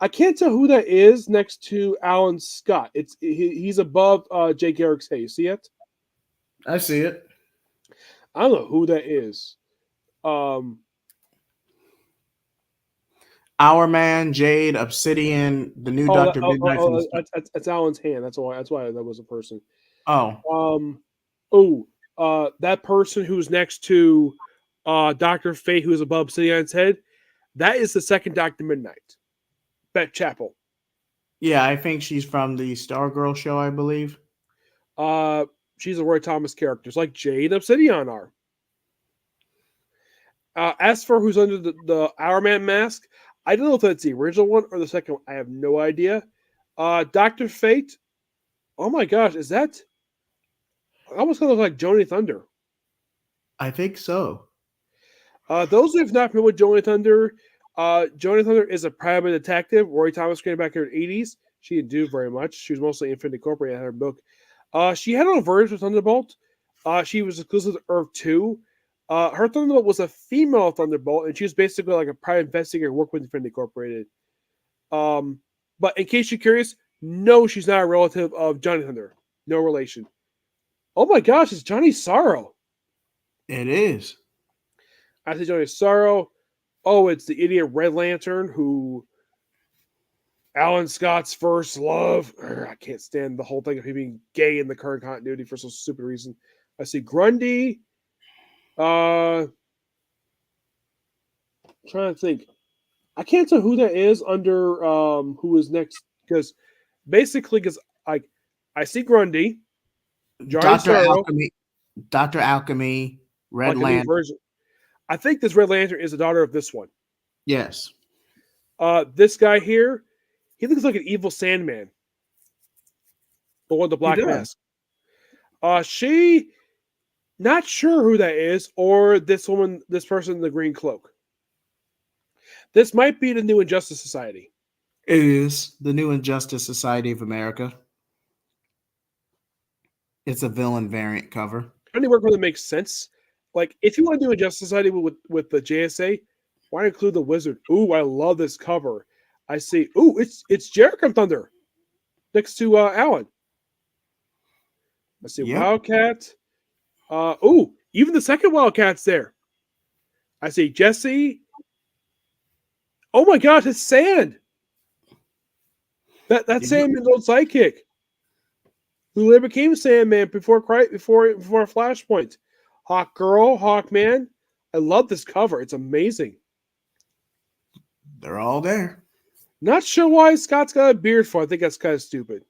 Speaker 2: I can't tell who that is next to Alan Scott. He's above Jay Garrick's head. You see it?
Speaker 1: I see it.
Speaker 2: I don't know who that is.
Speaker 1: Our Man, Jade, Obsidian, the new Dr. Midnight.
Speaker 2: That's Alan's hand. That's why that was a person.
Speaker 1: Oh.
Speaker 2: That person who's next to Dr. Fate, who's above Obsidian's head, that is the second Dr. Midnight. Beth Chapel.
Speaker 1: Yeah, I think she's from the Stargirl show, I believe.
Speaker 2: She's a Roy Thomas character, like Jade and Obsidian are. As for who's under the Our Man mask, I don't know if that's the original one or the second one. I have no idea. Dr. Fate. Oh my gosh, is that almost gonna look like Joni Thunder?
Speaker 1: I think so.
Speaker 2: Those who have not familiar with Joni Thunder, Joni Thunder is a private detective. Roy Thomas created back in the 80s. She didn't do very much. She was mostly Infinity Incorporated in her book. She had no version of Thunderbolt. She was exclusive to Earth 2. Her Thunderbolt was a female Thunderbolt, and she was basically like a private investigator who worked with Infinity Incorporated. But in case you're curious, no, she's not a relative of Johnny Thunder. No relation. Oh my gosh, it's Johnny Sorrow.
Speaker 1: It is.
Speaker 2: I see Johnny Sorrow. Oh, it's the idiot Red Lantern who Alan Scott's first love. I can't stand the whole thing of him being gay in the current continuity for some stupid reason. I see Grundy. Trying to think. I can't tell who that is under who is next because basically because I see Grundy, Johnny
Speaker 1: Doctor
Speaker 2: Sorrow,
Speaker 1: Alchemy, Doctor Alchemy, Red
Speaker 2: like a new
Speaker 1: Lantern.
Speaker 2: version. I think this Red Lantern is the daughter of this one.
Speaker 1: Yes,
Speaker 2: This guy here, he looks like an evil Sandman, the one with the
Speaker 1: he
Speaker 2: black
Speaker 1: does.
Speaker 2: mask. She not sure who that is, or this woman, this person in the green cloak. This might be the new Injustice Society.
Speaker 1: It is the New Injustice Society of America. It's a villain variant cover.
Speaker 2: Any work that makes sense. Like if you want to do Injustice Society with the JSA, why include the Wizard? Ooh, I love this cover. I see. Ooh, it's Jericho Thunder next to Alan. I see
Speaker 1: Yep.
Speaker 2: Wildcat. Ooh, even the second Wildcat's there. I see Jesse. Oh my gosh, it's Sand. That's
Speaker 1: Yep.
Speaker 2: Sandman's old sidekick, who later became Sandman before Flashpoint. Hawk Girl, Hawkman. I love this cover. It's amazing.
Speaker 1: They're all there.
Speaker 2: Not sure why Scott's got a beard for. I think that's kind of stupid.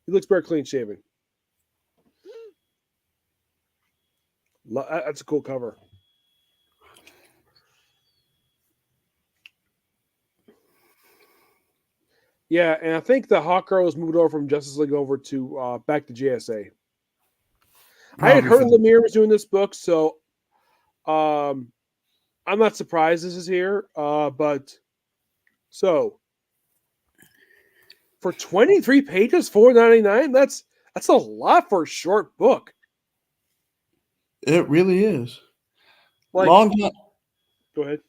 Speaker 2: He looks very clean shaven. That's a cool cover. Yeah, and I think the Hawk Girl was moved over from Justice League over to back to JSA. I had heard Lemire was doing this book, so I'm not surprised this is here. But so for 23 pages, $4.99, that's a lot for a short book.
Speaker 1: It really is.
Speaker 2: Like, go ahead.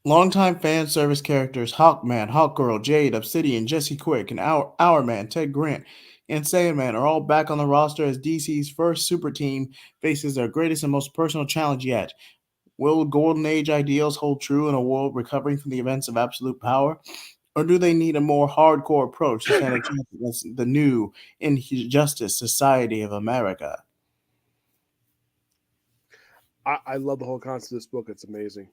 Speaker 1: Longtime fan service characters Hawkman, Hawkgirl, Jade, Obsidian, Jesse Quick, and Our Man, Ted Grant, and Sandman are all back on the roster as DC's first super team faces their greatest and most personal challenge yet. Will Golden Age ideals hold true in a world recovering from the events of absolute power? Or do they need a more hardcore approach to stand a chance against the new Injustice Society of America?
Speaker 2: I love the whole concept of this book. It's amazing.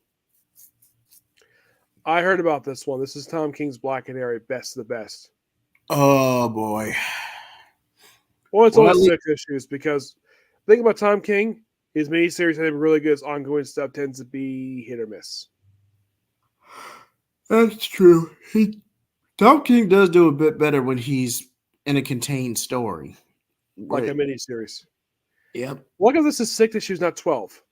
Speaker 2: I heard about this one. This is Tom King's Black Canary, best of the best.
Speaker 1: Oh, boy.
Speaker 2: Well, it's only 6 issues because the thing about Tom King, his miniseries have been really good. His ongoing stuff tends to be hit or miss.
Speaker 1: That's true. Tom King does do a bit better when he's in a contained story.
Speaker 2: Like a miniseries.
Speaker 1: Yep.
Speaker 2: Look at this is 6 issues, not 12.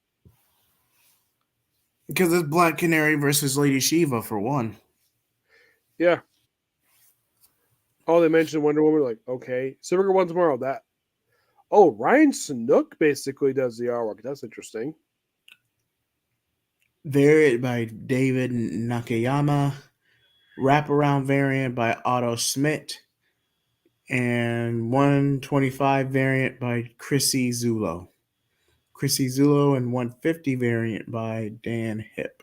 Speaker 1: Because it's Black Canary versus Lady Shiva for one.
Speaker 2: Yeah. Oh, they mentioned Wonder Woman. Like, okay. Supergirl one tomorrow. That. Oh, Ryan Snook basically does the artwork. That's interesting.
Speaker 1: Variant by David Nakayama. Wraparound variant by Otto Smith. And 125 variant by Chrissy Zulo. And 150 variant by Dan Hip.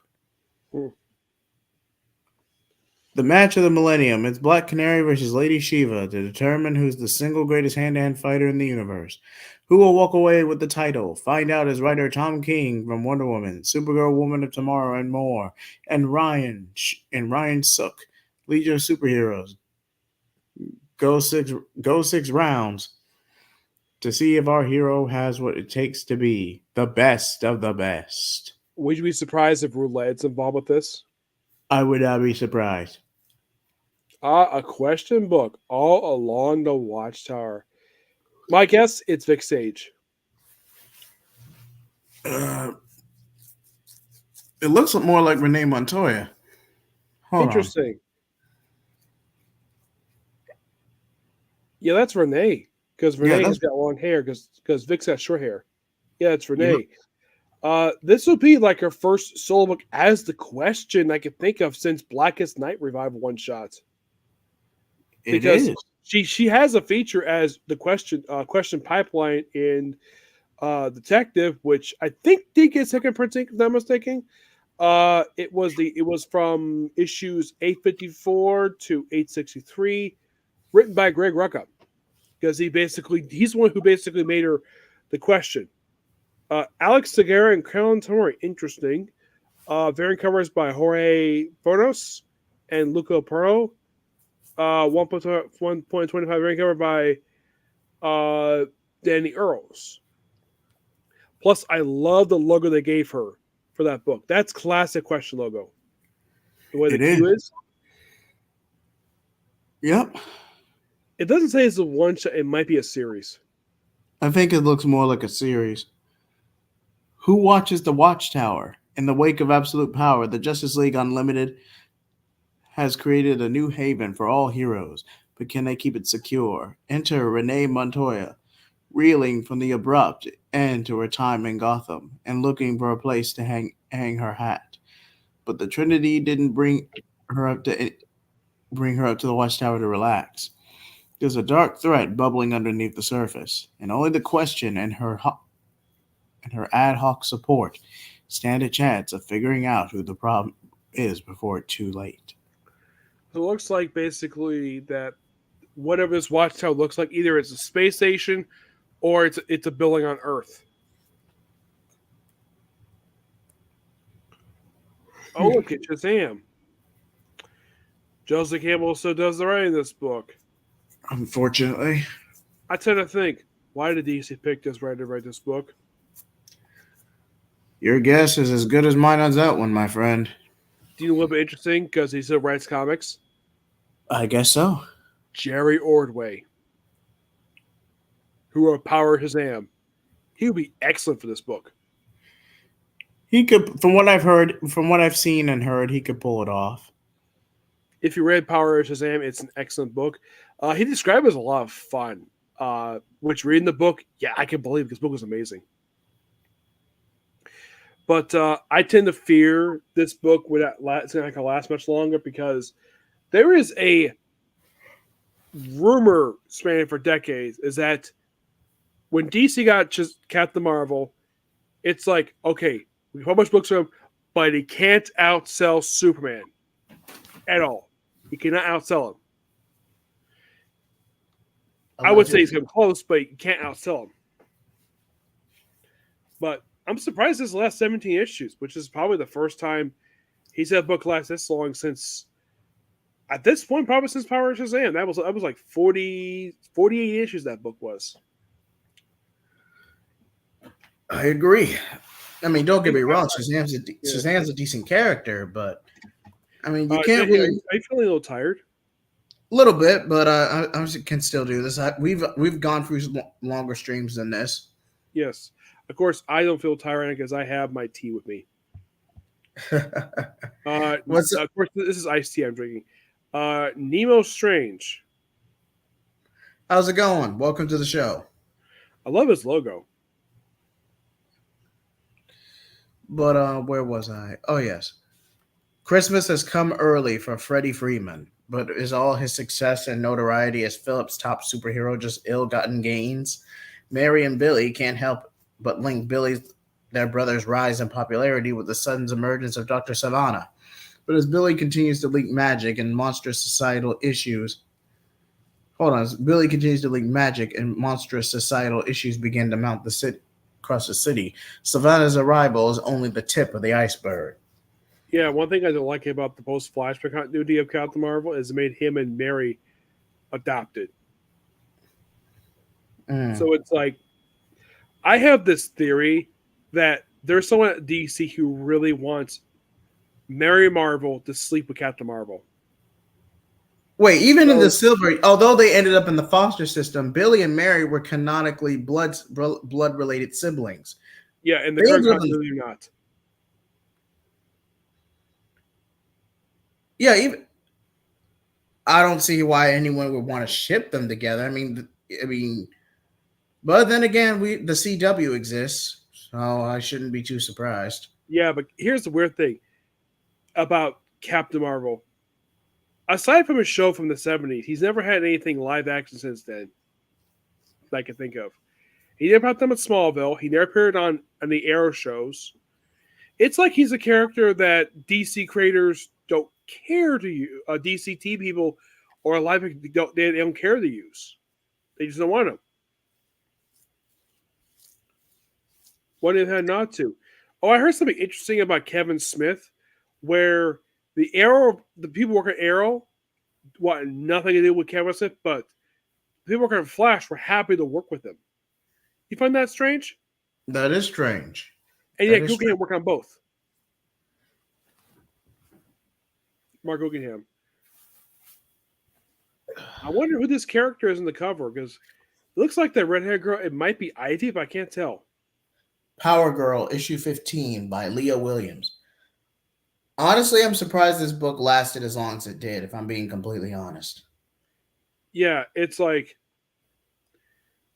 Speaker 1: The match of the millennium. It's Black Canary versus Lady Shiva to determine who's the single greatest hand-to-hand fighter in the universe. Who will walk away with the title? Find out as writer Tom King from Wonder Woman, Supergirl, Woman of Tomorrow, and more. And Ryan Sook, Legion of Superheroes. Go six rounds to see if our hero has what it takes to be the best of the best.
Speaker 2: Would you be surprised if Roulette's involved with this?
Speaker 1: I would not be surprised.
Speaker 2: A question book all along the Watchtower. My guess, it's Vic Sage.
Speaker 1: It looks more like Renee Montoya.
Speaker 2: Interesting. Yeah, that's Renee. Because Renee has got long hair because Vic's got short hair. Yeah, it's Renee. Yep. This will be like her first solo book as the Question I could think of since Blackest Night Revival one shot. Because she has a feature as the Question Pipeline in Detective, which I think did get second printing, if I'm not mistaken. It was from issues 854 to 863, written by Greg Rucka, because he's the one who basically made her the question. Alex Segura and Carolyn Tomori, interesting. Variant covers by Jorge Bonos and Luca Perro. 1.25 variant cover by Danny Earls. Plus, I love the logo they gave her for that book. That's classic question logo. The way the Q is.
Speaker 1: Yep.
Speaker 2: It doesn't say it's a one shot. It might be a series.
Speaker 1: I think it looks more like a series. Who watches the Watchtower? In the wake of absolute power, the Justice League Unlimited has created a new haven for all heroes, but can they keep it secure? Enter Renee Montoya, reeling from the abrupt end to her time in Gotham and looking for a place to hang her hat. But the Trinity didn't bring her up to the Watchtower to relax. There's a dark threat bubbling underneath the surface, and only the Question and her ad hoc support stand a chance of figuring out who the problem is before it's too late.
Speaker 2: So it looks like basically that whatever this watchtower looks like, either it's a space station or it's a building on Earth. Oh, look at Shazam. Joseph Campbell also does the writing in this book.
Speaker 1: Unfortunately.
Speaker 2: I tend to think, why did DC pick this writer to write this book?
Speaker 1: Your guess is as good as mine on that one, my friend.
Speaker 2: Do you know a little bit interesting because he still writes comics?
Speaker 1: I guess so.
Speaker 2: Jerry Ordway, who wrote Power Shazam. He would be excellent for this book.
Speaker 1: He could, from what I've seen and heard, he could pull it off.
Speaker 2: If you read Power Shazam, it's an excellent book. He described it as a lot of fun. Which reading the book, yeah, I can believe this book was amazing. But I tend to fear this book it's not going to last much longer because there is a rumor spanning for decades is that when DC got just Captain Marvel, it's like, okay, we publish books from him, but he can't outsell Superman at all. He cannot outsell him. I would say he's come close, but you can't outsell him. But I'm surprised this last 17 issues, which is probably the first time he's had a book last this long since, at this point, probably since Power of Shazam. That was like 48 issues that book was.
Speaker 1: I agree. I mean, don't get me wrong, Shazam's a decent character, but I mean, you can't really...
Speaker 2: Are you feeling a little tired?
Speaker 1: A little bit, but I can still do this. We've gone through longer streams than this.
Speaker 2: Yes. Of course, I don't feel tired because I have my tea with me. Of course, this is iced tea I'm drinking. Nemo Strange.
Speaker 1: How's it going? Welcome to the show.
Speaker 2: I love his logo.
Speaker 1: But where was I? Oh, yes. Christmas has come early for Freddie Freeman, but is all his success and notoriety as Philip's top superhero just ill-gotten gains? Mary and Billy can't help but link their brother's rise in popularity with the sudden emergence of Dr. Savannah. But as Billy continues to leak magic and monstrous societal issues... Billy continues to leak magic and monstrous societal issues begin to mount across the city. Savannah's arrival is only the tip of the iceberg.
Speaker 2: Yeah, one thing I don't like about the post-Flashback continuity of Captain Marvel is it made him and Mary adopted. So it's like, I have this theory that there's someone at DC who really wants Mary Marvel to sleep with Captain Marvel.
Speaker 1: Wait, even in the Silver, although they ended up in the foster system, Billy and Mary were canonically blood-related siblings.
Speaker 2: Yeah, and the current continuity are not.
Speaker 1: Yeah, even I don't see why anyone would want to ship them together. I mean, but then again, the CW exists, so I shouldn't be too surprised.
Speaker 2: Yeah, but here's the weird thing about Captain Marvel. Aside from a show from the 70s, he's never had anything live action since then that I can think of. He never popped up at Smallville. He never appeared on the Arrow shows. It's like he's a character that DC creators don't care to use. DCT people or live they don't care to use. They just don't want him. Why did they not to? Oh, I heard something interesting about Kevin Smith, where the people working at Arrow want nothing to do with Kevin Smith, but the people working on Flash were happy to work with him. You find that strange?
Speaker 1: That is strange.
Speaker 2: And
Speaker 1: That
Speaker 2: yet,
Speaker 1: is
Speaker 2: Guggenheim work on both. Mark Guggenheim. I wonder who this character is in the cover because it looks like the redhead girl. It might be Ivy, but I can't tell.
Speaker 1: Power Girl, issue 15 by Leah Williams. Honestly, I'm surprised this book lasted as long as it did, if I'm being completely honest.
Speaker 2: Yeah, it's like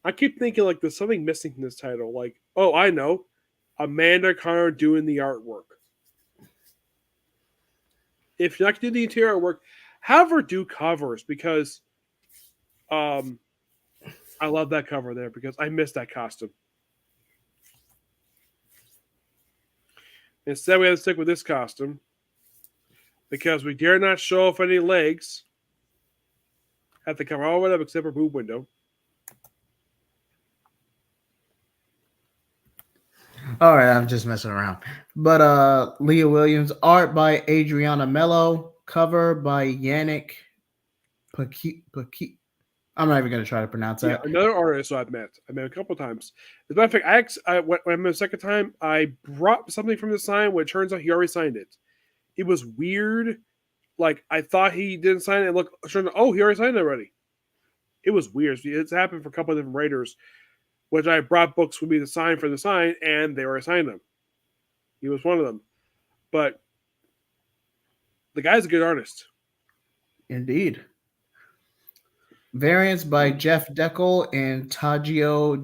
Speaker 2: I keep thinking like there's something missing from this title. Like, oh, I know, Amanda Connor doing the artwork. If you're not going to do the interior artwork, have her do covers because I love that cover there because I miss that costume. Instead, we have to stick with this costume because we dare not show off any legs. Have to cover all of it up except for boob window.
Speaker 1: All right, I'm just messing around. But Leah Williams, art by Adriana Mello, cover by Yannick Paquet. I'm not even going to try to pronounce
Speaker 2: Yeah,
Speaker 1: that.
Speaker 2: another artist I've met. I met a couple of times. As a matter of fact, when I met the second time, I brought something from the sign, which turns out he already signed it. It was weird. Like, I thought he didn't sign it, and look, he already signed it already. It was weird. It's happened for a couple of different writers, which I brought books with me to sign for the sign, and they already signed them. He was one of them. But the guy's a good artist.
Speaker 1: Indeed. Variants by Jeff Deckel and Tagio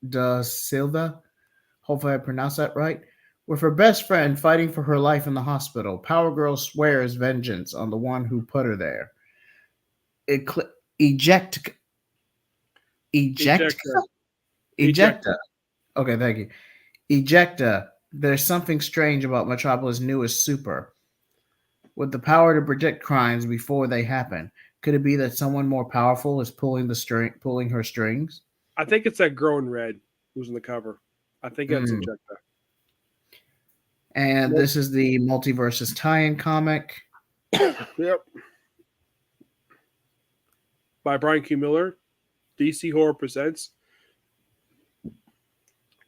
Speaker 1: da Silva. Hopefully I pronounced that right. With her best friend fighting for her life in the hospital, Power Girl swears vengeance on the one who put her there. Ejecta. Okay, thank you. Ejecta. There's something strange about Metropolis' newest super. With the power to predict crimes before they happen, could it be that someone more powerful is pulling her strings?
Speaker 2: I think it's that girl in red who's in the cover. I think that's Ejecta.
Speaker 1: And this is the Multiverses tie-in comic.
Speaker 2: Yep. By Brian Q. Miller. DC Horror presents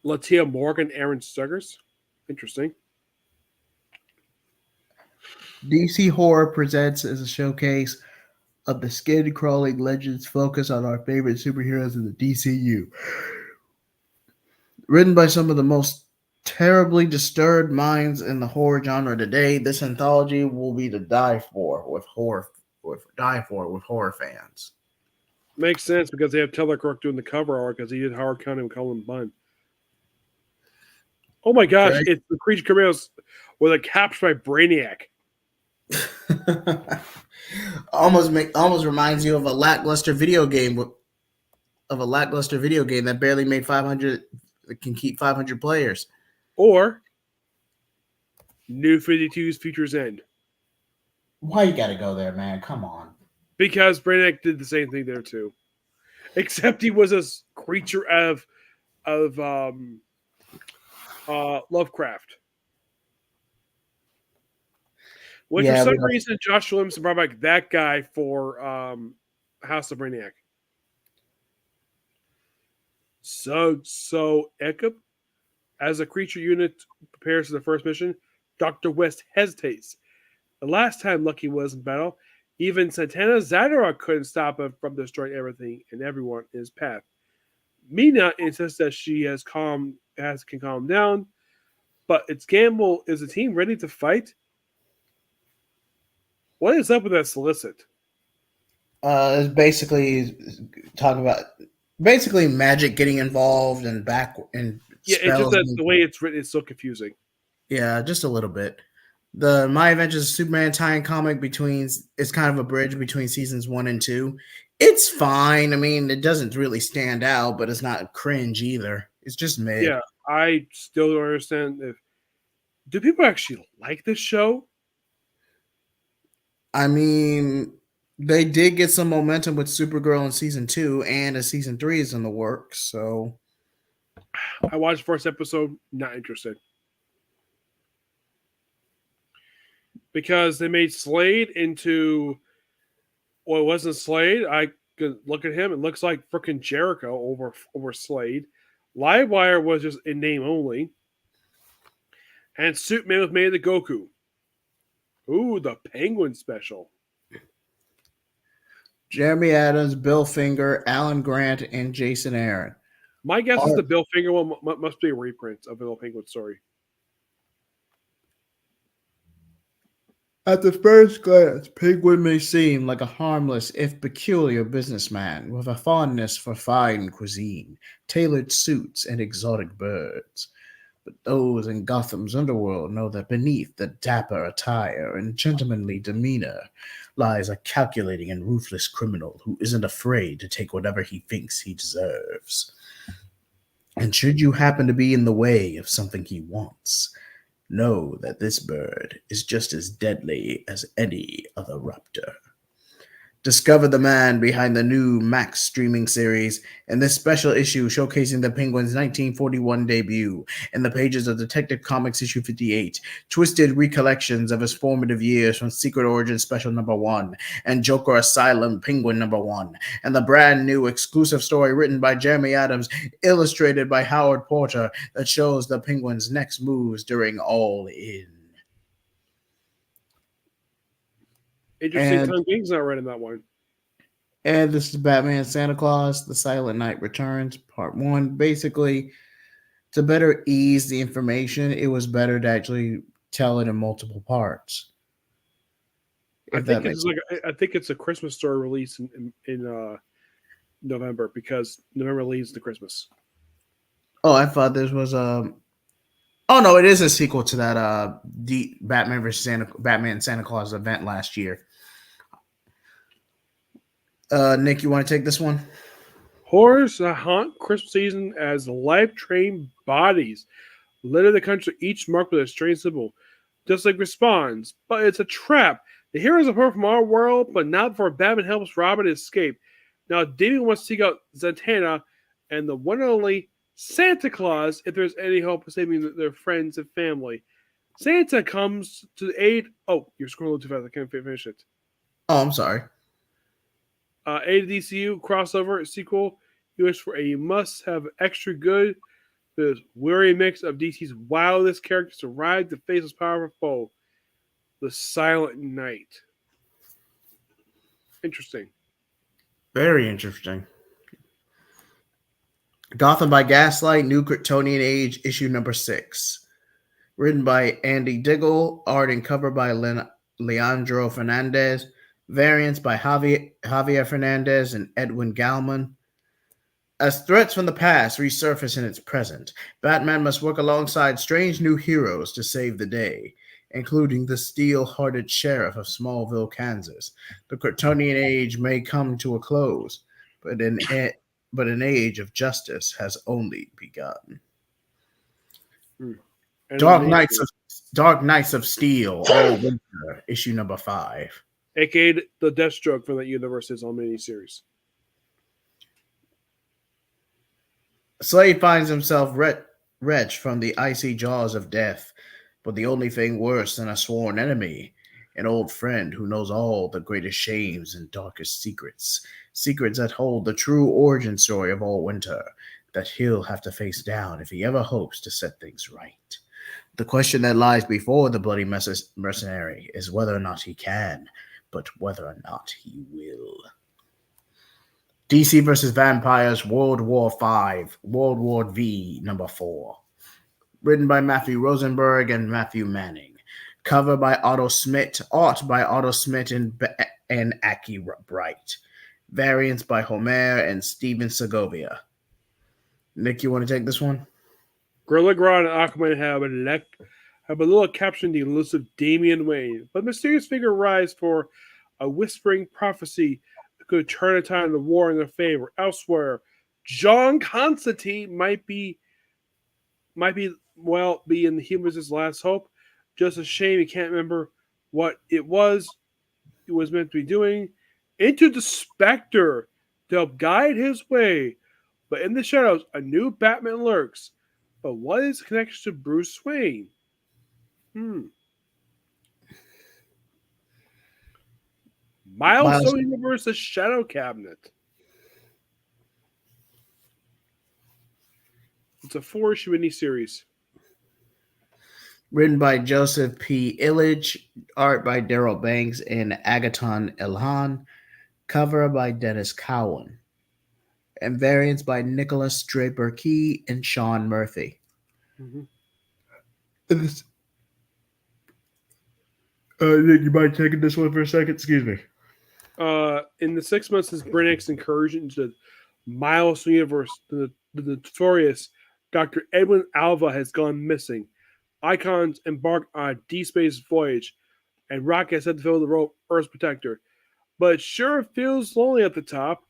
Speaker 2: Latia Morgan, Aaron Stuggers. Interesting.
Speaker 1: DC Horror presents as a showcase of the skin-crawling legends focus on our favorite superheroes in the DCU. Written by some of the most terribly disturbed minds in the horror genre today, this anthology will be to die for with horror fans.
Speaker 2: Makes sense because they have Taylor Crook doing the cover art because he did Howard County and Cullen Bunn. Oh my gosh, okay. It's the Creature Commandos with a captured by Brainiac.
Speaker 1: almost reminds you of a lackluster video game that barely made 500, can keep 500 players.
Speaker 2: Or New 52's Future's End.
Speaker 1: Why you gotta go there, man? Come on.
Speaker 2: Because Brainiac did the same thing there too. Except he was a creature of Lovecraft. Which for some reason Josh Williamson brought back that guy for House of Brainiac. So Ekip, as a creature unit prepares for the first mission, Dr. West hesitates. The last time Lucky was in battle, even Santana Zadora couldn't stop him from destroying everything and everyone in his path. Mina insists that she can calm down, but it's gamble. Is the team ready to fight? What is up with that solicit?
Speaker 1: It's basically talking about magic getting involved and
Speaker 2: yeah, it's just that the way it's written is so confusing.
Speaker 1: Yeah, just a little bit. The My Adventures of Superman tie-in comic it's kind of a bridge between seasons 1 and 2. It's fine. I mean, it doesn't really stand out, but it's not cringe either. It's just mid.
Speaker 2: Yeah, I still don't understand if Do people actually like this show?
Speaker 1: I mean, they did get some momentum with Supergirl in season 2, and a season 3 is in the works. So
Speaker 2: I watched the first episode, not interested. Because they made Slade into, well, it wasn't Slade. I could look at him. It looks like freaking Jericho over Slade. Livewire was just in name only. And Suitman was made the Goku. Ooh, the Penguin special.
Speaker 1: Jeremy Adams, Bill Finger, Alan Grant, and Jason Aaron.
Speaker 2: My guess is the Bill Finger one must be a reprint of the Penguin story.
Speaker 1: At the first glance, Penguin may seem like a harmless, if peculiar, businessman with a fondness for fine cuisine, tailored suits, and exotic birds. But those in Gotham's underworld know that beneath the dapper attire and gentlemanly demeanor lies a calculating and ruthless criminal who isn't afraid to take whatever he thinks he deserves. And should you happen to be in the way of something he wants, know that this bird is just as deadly as any other raptor. Discover the man behind the new Max streaming series in this special issue showcasing the Penguin's 1941 debut in the pages of Detective Comics issue 58, twisted recollections of his formative years from Secret Origin Special number 1 and Joker Asylum Penguin number 1, and the brand new exclusive story written by Jeremy Adams, illustrated by Howard Porter, that shows the Penguin's next moves during All In.
Speaker 2: Interesting.
Speaker 1: And-
Speaker 2: Tom King's not writing that one.
Speaker 1: And this is Batman Santa Claus, The Silent Night Returns, Part 1. Basically, to better ease the information, it was better to actually tell it in multiple parts.
Speaker 2: I think it's a Christmas story release in November, because November leads to Christmas.
Speaker 1: Oh, I thought this was Oh no, it is a sequel to that Batman Santa Claus event last year. Nick, you want to take this one?
Speaker 2: Horrors haunt Christmas season as life train bodies litter the country, each marked with a strange symbol. Just like responds, but it's a trap. The heroes apart from our world, but not before Batman helps Robin escape. Now, Damien wants to seek out Zatanna and the one and only Santa Claus if there's any hope of saving their friends and family. Santa comes to the aid. Oh, you're scrolling too fast. I can't finish it.
Speaker 1: Oh, I'm sorry.
Speaker 2: ADCU crossover sequel. You wish for a must-have extra good. This weary mix of DC's wildest characters to ride the faceless powerful foe, the Silent Knight. Interesting.
Speaker 1: Very interesting. Gotham by Gaslight, New Kryptonian Age, issue number 6. Written by Andy Diggle, art and cover by Leandro Fernandez, variants by Javier Fernandez and Edwin Galman. As threats from the past resurface in its present, Batman must work alongside strange new heroes to save the day, including the steel-hearted sheriff of Smallville, Kansas. The Kryptonian Age may come to a close, but an age of justice has only begun. Dark Knights of Steel, All Winter, issue number 5.
Speaker 2: AKA the Deathstroke from that universe's on miniseries.
Speaker 1: Slade finds himself wretched from the icy jaws of death, but the only thing worse than a sworn enemy, an old friend who knows all the greatest shames and darkest secrets that hold the true origin story of All Winter, that he'll have to face down if he ever hopes to set things right. The question that lies before the bloody mercenary is whether or not he can, but whether or not he will. DC vs. Vampires, World War V, World War V, number 4. Written by Matthew Rosenberg and Matthew Manning. Cover by Otto Smith, art by Otto Smith and Aki Bright. Variants by Homer and Steven Segovia. Nick, you want to take this one?
Speaker 2: Gorilla Grodd and Aquaman have a little captioned the elusive Damian Wayne, but mysterious figure rise for a whispering prophecy that could turn a tide of the war in their favor. Elsewhere, John Constantine might be in the humans' last hope. Just a shame he can't remember what it was meant to be doing. Into the Spectre to help guide his way. But in the shadows, a new Batman lurks. But what is the connection to Bruce Wayne? Hmm.
Speaker 1: Miles,
Speaker 2: Milestone Universe, the Shadow Cabinet. It's a 4-issue miniseries.
Speaker 1: written by Joseph P. Illich, art by Daryl Banks and Agaton Elhan, cover by Dennis Cowan, and variants by Nicholas Draper Key and Sean Murphy.
Speaker 2: Mhm.
Speaker 1: This, Nick, you mind taking this one for a second? Excuse me.
Speaker 2: In the 6 months since Brennick's incursion into the Milestone Universe, the notorious Dr. Edwin Alva has gone missing. Icons embark on a deep space voyage, and Rocket has had to fill the role of Earth's protector. But it sure feels lonely at the top.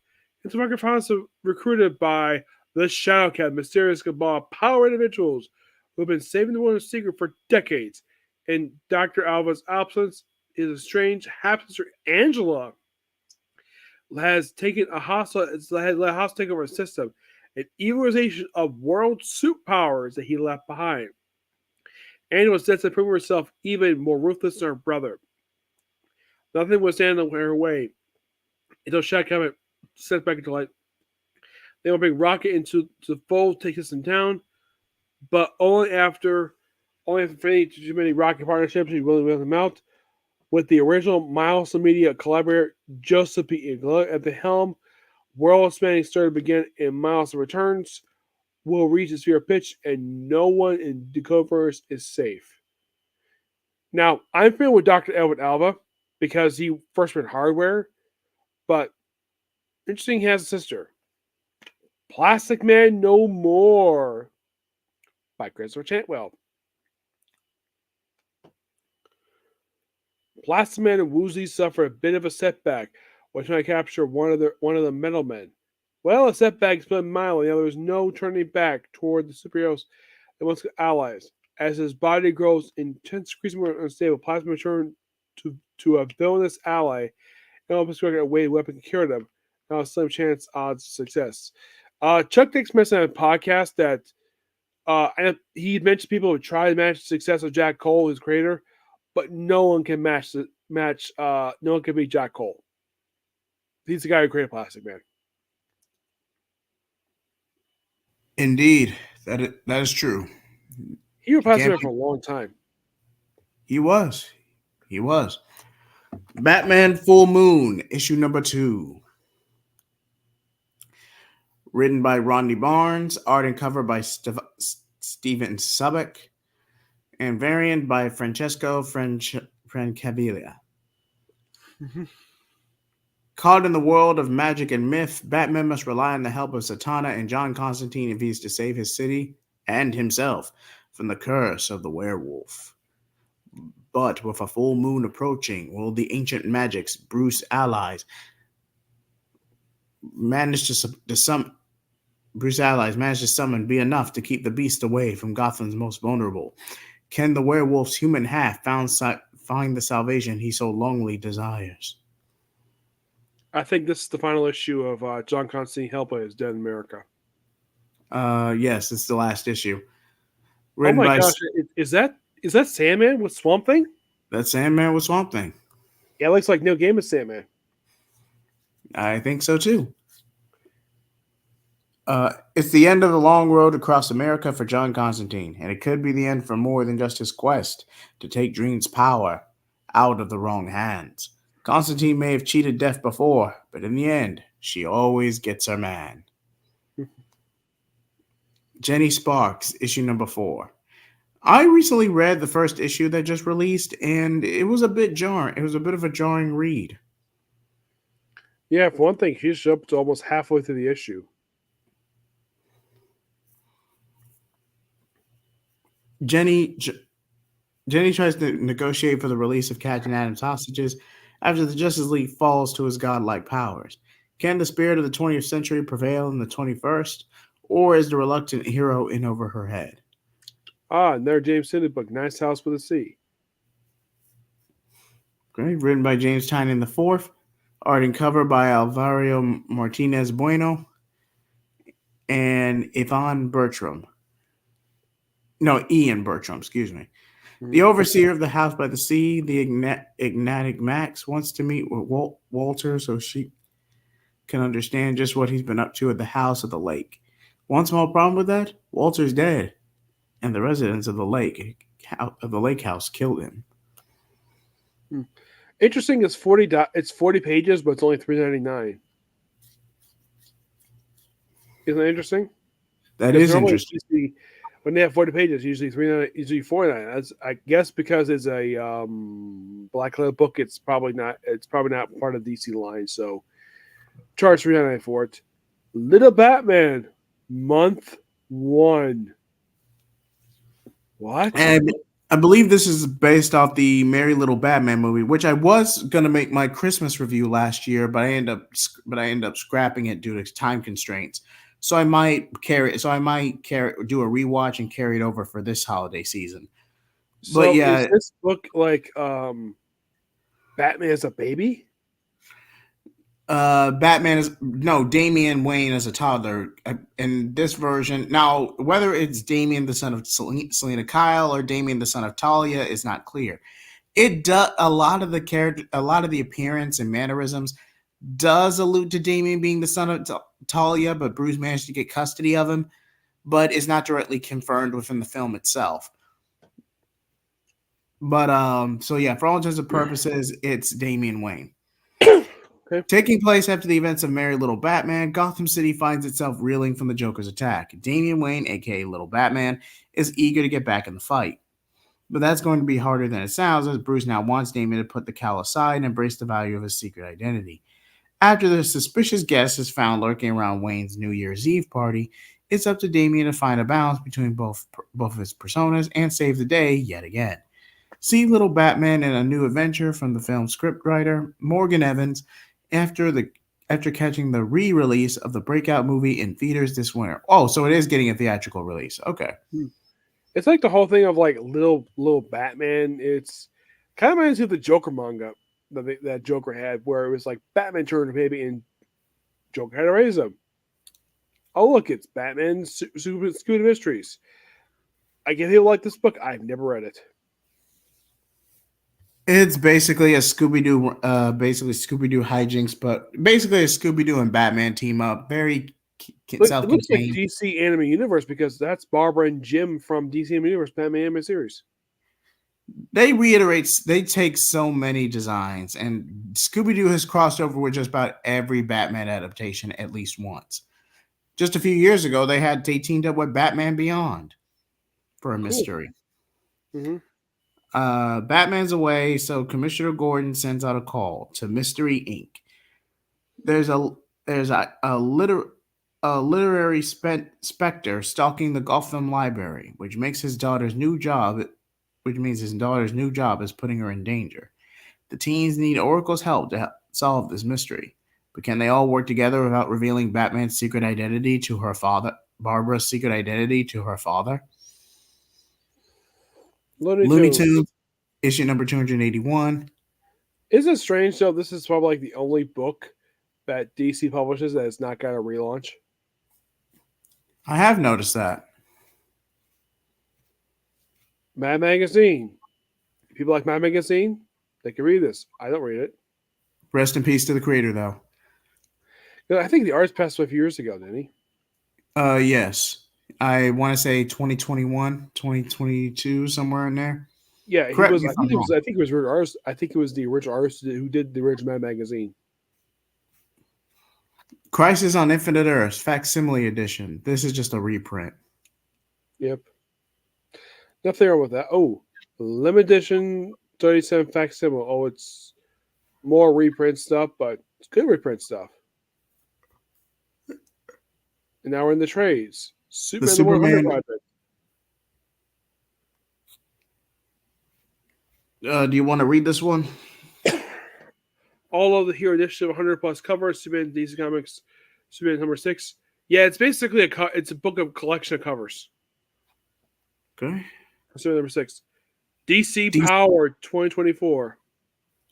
Speaker 2: It's Rocket finds recruited by the Shadow Cat, mysterious cabal of power individuals who have been saving the world in secret for decades. In Dr. Alva's absence, his estranged half sister Angela has taken a hostile has led a hostile takeover system, an evilization of world superpowers that he left behind. Angela was set to prove herself even more ruthless than her brother. Nothing was standing in her way until Shadow Cabinet set back into light. They will bring Rocket into the fold, take us in town, but only after failing too many Rocket partnerships, he's willing to wheel them out. With the original Milestone Media collaborator Joseph P. Igla at the helm, world spanning story to begin in Milestone Returns will reach its sphere pitch, and no one in Decoverse is safe. Now, I'm familiar with Dr. Edwin Alva because he first read Hardware, but interesting, he has a sister. Plastic Man No More by Christopher Chantwell. Plastic Man and Woozy suffer a bit of a setback when trying to capture one of the metal men. Well, a setback is been mild, and there is no turning back toward the superheroes that once allies. As his body grows intense, increasingly unstable, Plastic Man returns to a villainous ally and helps figure out a way the weapon can cure them. Now, a slim chance odds of success. Chuck Dix mentioned on a podcast that and he mentioned people who tried to match the success of Jack Cole, his creator, but no one can match. No one can beat Jack Cole. He's the guy who created Plastic Man.
Speaker 1: Indeed, that is true.
Speaker 2: He was
Speaker 1: You
Speaker 2: Plastic
Speaker 1: can't.
Speaker 2: Man for a long time.
Speaker 1: He was. He was. Batman Full Moon, issue number 2. Written by Rodney Barnes, art and cover by Steven Subek, and variant by Francesco Francavilla.
Speaker 2: Mm-hmm.
Speaker 1: Caught in the world of magic and myth, Batman must rely on the help of Satana and John Constantine if he is to save his city and himself from the curse of the werewolf. But with a full moon approaching, will the ancient magic's Bruce allies manage to summon be enough to keep the beast away from Gotham's most vulnerable? Can the werewolf's human half find the salvation he so longly desires?
Speaker 2: I think this is the final issue of John Constantine Helpa is Dead in America.
Speaker 1: Yes, it's the last issue.
Speaker 2: Oh
Speaker 1: Written
Speaker 2: my
Speaker 1: by
Speaker 2: gosh, is that Sandman with Swamp Thing?
Speaker 1: that Sandman with Swamp Thing.
Speaker 2: Yeah, it looks like Neil Gaiman's Sandman.
Speaker 1: I think so too. It's the end of the long road across America for John Constantine, and it could be the end for more than just his quest to take Dream's power out of the wrong hands. Constantine may have cheated death before, but in the end, she always gets her man. Jenny Sparks, issue number 4. I recently read the first issue that just released, and it was a bit jarring. It was a bit of a jarring read.
Speaker 2: Yeah, for one thing, he's up to almost halfway through the issue.
Speaker 1: Jenny tries to negotiate for the release of Captain Adam's hostages after the Justice League falls to his godlike powers. Can the spirit of the 20th century prevail in the 21st, or is the reluctant hero in over her head?
Speaker 2: Another James Tynion book, Nice House with a Sea.
Speaker 1: Okay, written by James Tynion IV, art and cover by Alvaro Martinez Bueno and Yvonne Bertram. No, Ian Bertram, excuse me. The
Speaker 2: Mhm.
Speaker 1: overseer of the house by the sea, the enigmatic Max, wants to meet with Walter so she can understand just what he's been up to at the house at the lake. One small problem with that: Walter's dead, and the residents of the lake house killed him.
Speaker 2: Hmm. Interesting is 40 it's 40 pages, but it's only $3.99. Isn't that interesting?
Speaker 1: That
Speaker 2: Because
Speaker 1: is
Speaker 2: normally
Speaker 1: interesting.
Speaker 2: usually when they have 40 pages, usually $3.99, usually $4.99. That's, I guess because it's a black letter book, it's probably not part of DC line, so charge $3.99 for it. Little Batman, month 1. What?
Speaker 1: And I believe this is based off the Merry Little Batman movie, which I was gonna make my Christmas review last year, but I ended up scrapping it due to time constraints. So I might do a rewatch and carry it over for this holiday season. But
Speaker 2: So is
Speaker 1: yeah,
Speaker 2: this book like Batman as a baby?
Speaker 1: Batman is no Damian Wayne as a toddler in this version. Now, whether it's Damian the son of Selena Kyle or Damian the son of Talia is not clear. It does a lot of the character, a lot of the appearance and mannerisms does allude to Damian being the son of Talia, but Bruce managed to get custody of him, but is not directly confirmed within the film itself. But so yeah, for all intents and purposes, it's Damian Wayne.
Speaker 2: Okay.
Speaker 1: Taking place after the events of Merry Little Batman, Gotham City finds itself reeling from the Joker's attack. Damian Wayne, aka Little Batman, is eager to get back in the fight. But that's going to be harder than it sounds, as Bruce now wants Damian to put the cowl aside and embrace the value of his secret identity. After the suspicious guest is found lurking around Wayne's New Year's Eve party, it's up to Damian to find a balance between both of his personas and save the day yet again. See Little Batman in a new adventure from the film's scriptwriter Morgan Evans after the after catching the re-release of the breakout movie in theaters this winter. Oh, so it is getting a theatrical release. Okay.
Speaker 2: It's like the whole thing of like little Batman. It's kind of reminds me of the Joker manga that Joker had, where it was like Batman turned a baby and Joker had to raise him. Oh look, it's Batman Scooby Mysteries. I get people like this book. I've never read it.
Speaker 1: It's basically a basically Scooby Doo hijinks, but basically a Scooby Doo and Batman team up. Very
Speaker 2: But it looks like
Speaker 1: self-contained.
Speaker 2: DC Anime Universe because that's Barbara and Jim from DC Anime Universe Batman Anime Series.
Speaker 1: They take so many designs, and Scooby Doo has crossed over with just about every Batman adaptation at least once. Just a few years ago, they teamed up with Batman Beyond for a
Speaker 2: Cool.
Speaker 1: mystery.
Speaker 2: Mm-hmm.
Speaker 1: Batman's away, so Commissioner Gordon sends out a call to Mystery Inc. There's a literary specter stalking the Gotham Library, which means his daughter's new job is putting her in danger. The teens need Oracle's help to solve this mystery, but can they all work together without revealing Batman's secret identity to her father? Barbara's secret identity to her father?
Speaker 2: Looney
Speaker 1: Looney
Speaker 2: Tunes.
Speaker 1: Tunes, issue number 281.
Speaker 2: Isn't it strange though? This is probably like the only book that DC publishes that has not got a relaunch.
Speaker 1: I have noticed that.
Speaker 2: Mad Magazine. People like Mad Magazine, they can read this. I don't read it.
Speaker 1: Rest in peace to the creator, though.
Speaker 2: I think the artist passed away a few years ago, didn't he?
Speaker 1: Yes. I want to say 2021, 2022, somewhere in there.
Speaker 2: Yeah, he
Speaker 1: Correct
Speaker 2: was.
Speaker 1: me if I'm wrong.
Speaker 2: I think he was original artist. I think it was the original artist who did the original Mad Magazine.
Speaker 1: Crisis on Infinite Earths, facsimile edition. This is just a reprint.
Speaker 2: Yep. Nothing wrong with that. Oh, limited edition 37 facsimile. Oh, it's more reprint stuff, but it's good reprint stuff. And now we're in the trades. Superman the 100
Speaker 1: Superman.
Speaker 2: Project.
Speaker 1: Do you want to read this one?
Speaker 2: All of the Hero Initiative 100 plus covers. Superman DC Comics. Superman number 6. Yeah, it's basically it's a book of collection of covers.
Speaker 1: Okay.
Speaker 2: Superman number 6. DC Power 2024.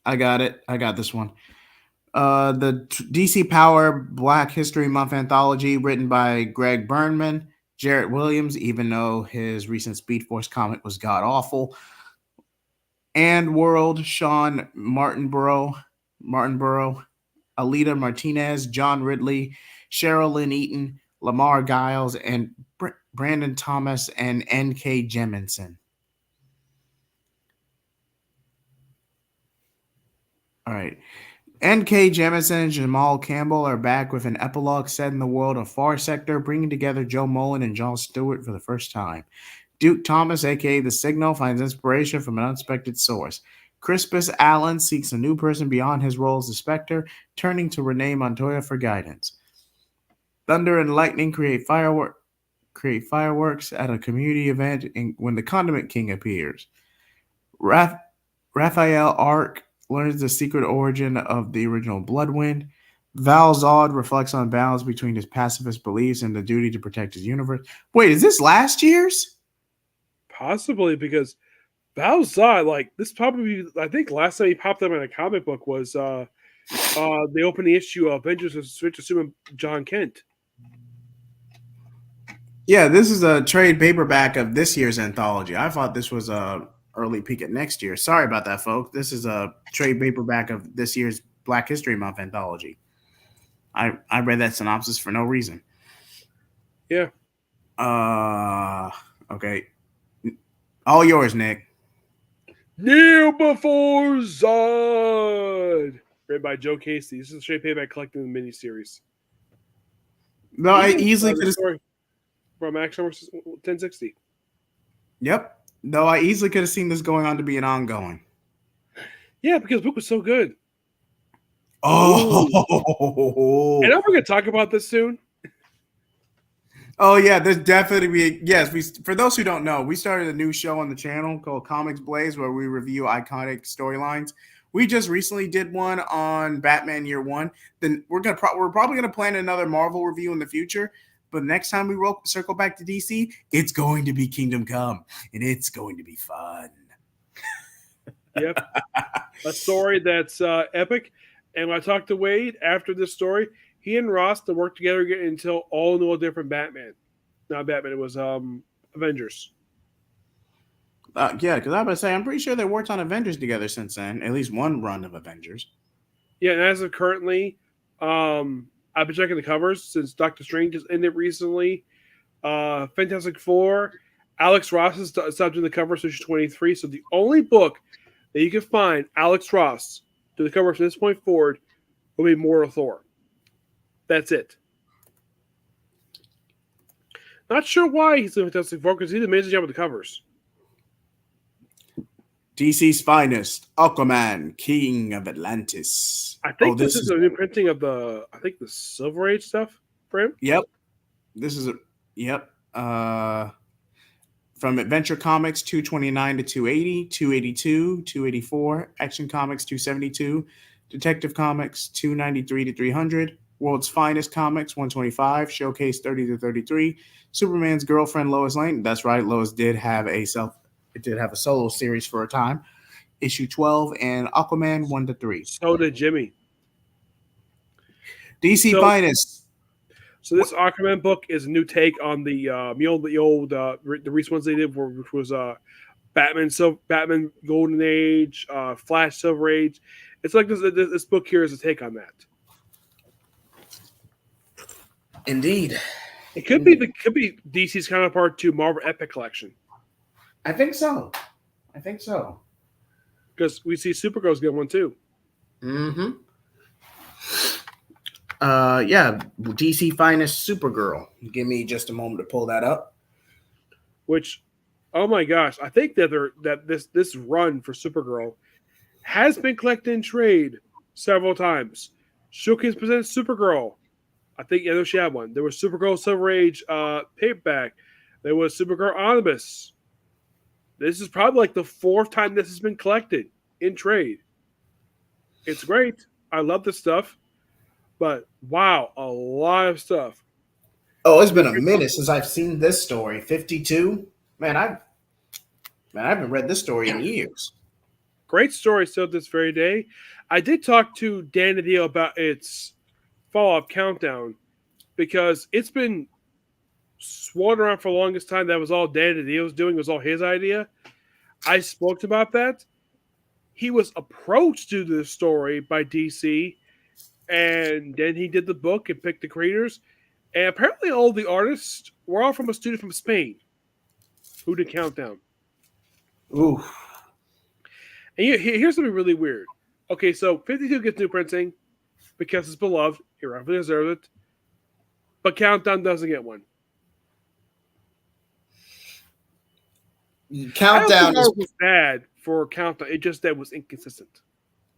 Speaker 1: I got it. I got this one. The DC Power Black History Month anthology, written by Greg Burnman, Jarrett Williams, even though his recent Speed Force comic was god awful, and World, Sean Martinborough, Alita Martinez, John Ridley, Cheryl Lynn Eaton, Lamar Giles, and Brandon Thomas and N.K. Jemisin. All right. N.K. Jemisin and Jamal Campbell are back with an epilogue set in the world of Far Sector, bringing together Joe Mullen and John Stewart for the first time. Duke Thomas, a.k.a. The Signal, finds inspiration from an unexpected source. Crispus Allen seeks a new person beyond his role as the Spectre, turning to Renee Montoya for guidance. Thunder and lightning create fireworks at a community event when the Condiment King appears. Raphael Ark learns the secret origin of the original Bloodwind. Val Zod reflects on balance between his pacifist beliefs and the duty to protect his universe. Wait, is this last year's?
Speaker 2: Possibly, because Valzai, like this probably, I think last time he popped up in a comic book was the opening issue of Avengers of Switch, assuming John Kent.
Speaker 1: Yeah, this is a trade paperback of this year's anthology. I thought this was a early peek at next year. Sorry about that, folks. This is a trade paperback of this year's Black History Month anthology. I read that synopsis for no reason.
Speaker 2: Yeah.
Speaker 1: Okay. All yours, Nick.
Speaker 2: Kneel before Zod. Read by Joe Casey. This is a straight payback collecting the miniseries.
Speaker 1: No, I easily could have.
Speaker 2: From Action vs. 1060.
Speaker 1: Yep. Though I easily could have seen this going on to be an ongoing.
Speaker 2: Yeah, because the book was so good.
Speaker 1: Oh.
Speaker 2: And we're going to talk about this soon.
Speaker 1: Oh, yeah. There's definitely yes. For those who don't know, we started a new show on the channel called Comics Blaze where we review iconic storylines. We just recently did one on Batman Year One. Then we're probably gonna plan another Marvel review in the future. But next time we circle back to DC, it's going to be Kingdom Come, and it's going to be fun.
Speaker 2: Yep. A story that's epic. And when I talked to Wade after this story, he and Ross to work together until all new different Batman. Not Batman, it was Avengers.
Speaker 1: Yeah, because I was going to say, I'm pretty sure they worked on Avengers together since then, at least one run of Avengers.
Speaker 2: Yeah, and as of currently, I've been checking the covers since Doctor Strange has ended recently. Fantastic Four, Alex Ross has stopped doing the cover since 23. So the only book that you can find Alex Ross to the cover from this point forward will be Mortal Thor. That's it. Not sure why he's doing Fantastic Four because he did an amazing job with the covers.
Speaker 1: DC's finest, Aquaman, King of Atlantis.
Speaker 2: I think this is a new printing of the Silver Age stuff for him.
Speaker 1: Yep. This is from Adventure Comics 229 to 280, 282, 284, Action Comics 272, Detective Comics 293 to 300, World's Finest Comics 125, Showcase 30 to 33, Superman's Girlfriend Lois Lane. That's right, Lois did have a solo series for a time. Issue 12 and Aquaman 1 to 3.
Speaker 2: So did Jimmy.
Speaker 1: DC Finest.
Speaker 2: So this Aquaman book is a new take on the recent ones they did, which was Batman Golden Age, Flash Silver Age. It's like this book here is a take on that.
Speaker 1: Indeed.
Speaker 2: It could be DC's counterpart to Marvel Epic Collection.
Speaker 1: I think so.
Speaker 2: Because we see Supergirl's getting one too.
Speaker 1: Mm-hmm. Yeah, DC Finest Supergirl. Give me just a moment to pull that up.
Speaker 2: Which, oh my gosh, I think that this run for Supergirl has been collected in trade several times. Showcase presents Supergirl. I know she had one. There was Supergirl Silver Age paperback. There was Supergirl Omnibus. This is probably like the fourth time this has been collected in trade. It's great. I love this stuff. But wow, a lot of stuff.
Speaker 1: Oh, it's been a minute since I've seen this story. 52? Man, I haven't read this story in years.
Speaker 2: Great story still this very day. I did talk to Dan Didio about its follow-up countdown because it's been sworn around for the longest time that was all Dan Didio was doing, was all his idea. I spoke about that. He was approached to do this story by DC, and then he did the book and picked the creators. And apparently, all the artists were all from a studio from Spain who did Countdown.
Speaker 1: Ooh.
Speaker 2: And here's something really weird. Okay, so 52 gets new printing because it's beloved. He rightfully deserves it. But Countdown doesn't get one.
Speaker 1: Countdown
Speaker 2: I don't think was bad for Countdown. It just that was inconsistent.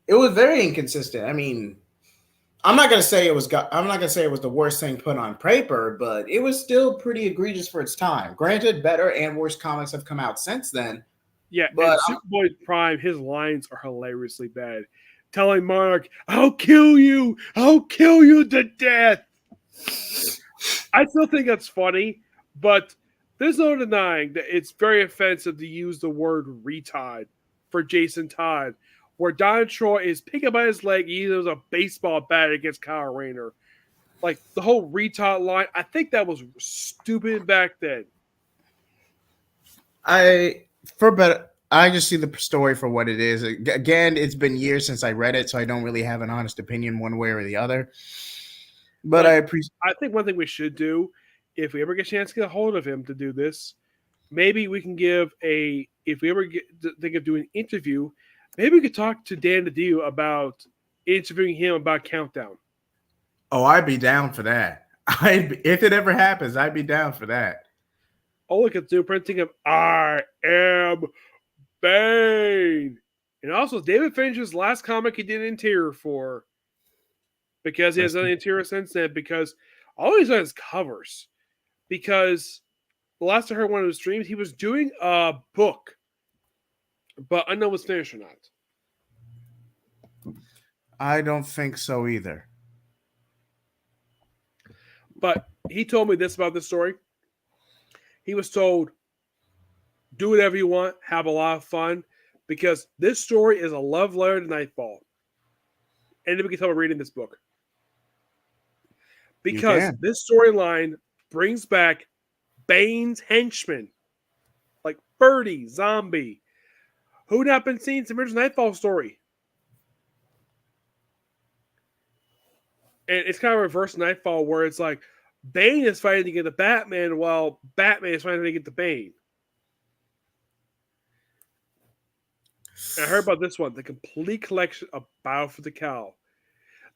Speaker 1: It was very inconsistent. I mean, I'm not gonna say it was the worst thing put on paper, but it was still pretty egregious for its time. Granted, better and worse comics have come out since then.
Speaker 2: Yeah,
Speaker 1: but
Speaker 2: and Superboy Prime, his lines are hilariously bad. Telling Monarch, I'll kill you to death. I still think that's funny, but there's no denying that it's very offensive to use the word retard for Jason Todd, where Don Troy is picking by his leg, he uses a baseball bat against Kyle Rayner. Like the whole retard line, I think that was stupid back then.
Speaker 1: I just see the story for what it is. Again, it's been years since I read it, so I don't really have an honest opinion one way or the other. But I appreciate.
Speaker 2: I think one thing we should do, if we ever get a chance to get a hold of him to do this, maybe we can if we ever think of doing an interview, maybe we could talk to Dan Didio about interviewing him about Countdown.
Speaker 1: Oh, I'd be down for that. If it ever happens, I'd be down for that.
Speaker 2: Oh, look at the printing of I Am Bane. And also, David Finch's last comic he did interior for. Because he has done the interior since then. Because all he's done is covers. Because the last I heard one of his streams, he was doing a book. But I don't know if it's finished or not.
Speaker 1: I don't think so either.
Speaker 2: But he told me this about this story. He was told, do whatever you want, have a lot of fun, because this story is a love letter to Nightfall. And then we can tell by reading this book. Because this storyline brings back Bane's henchmen, like Birdie, Zombie, who not been seen since the original Nightfall story. And it's kind of reverse Nightfall, where it's like Bane is fighting to get the Batman, while Batman is fighting to get the Bane. And I heard about this one, the complete collection of Battle for the Cowl.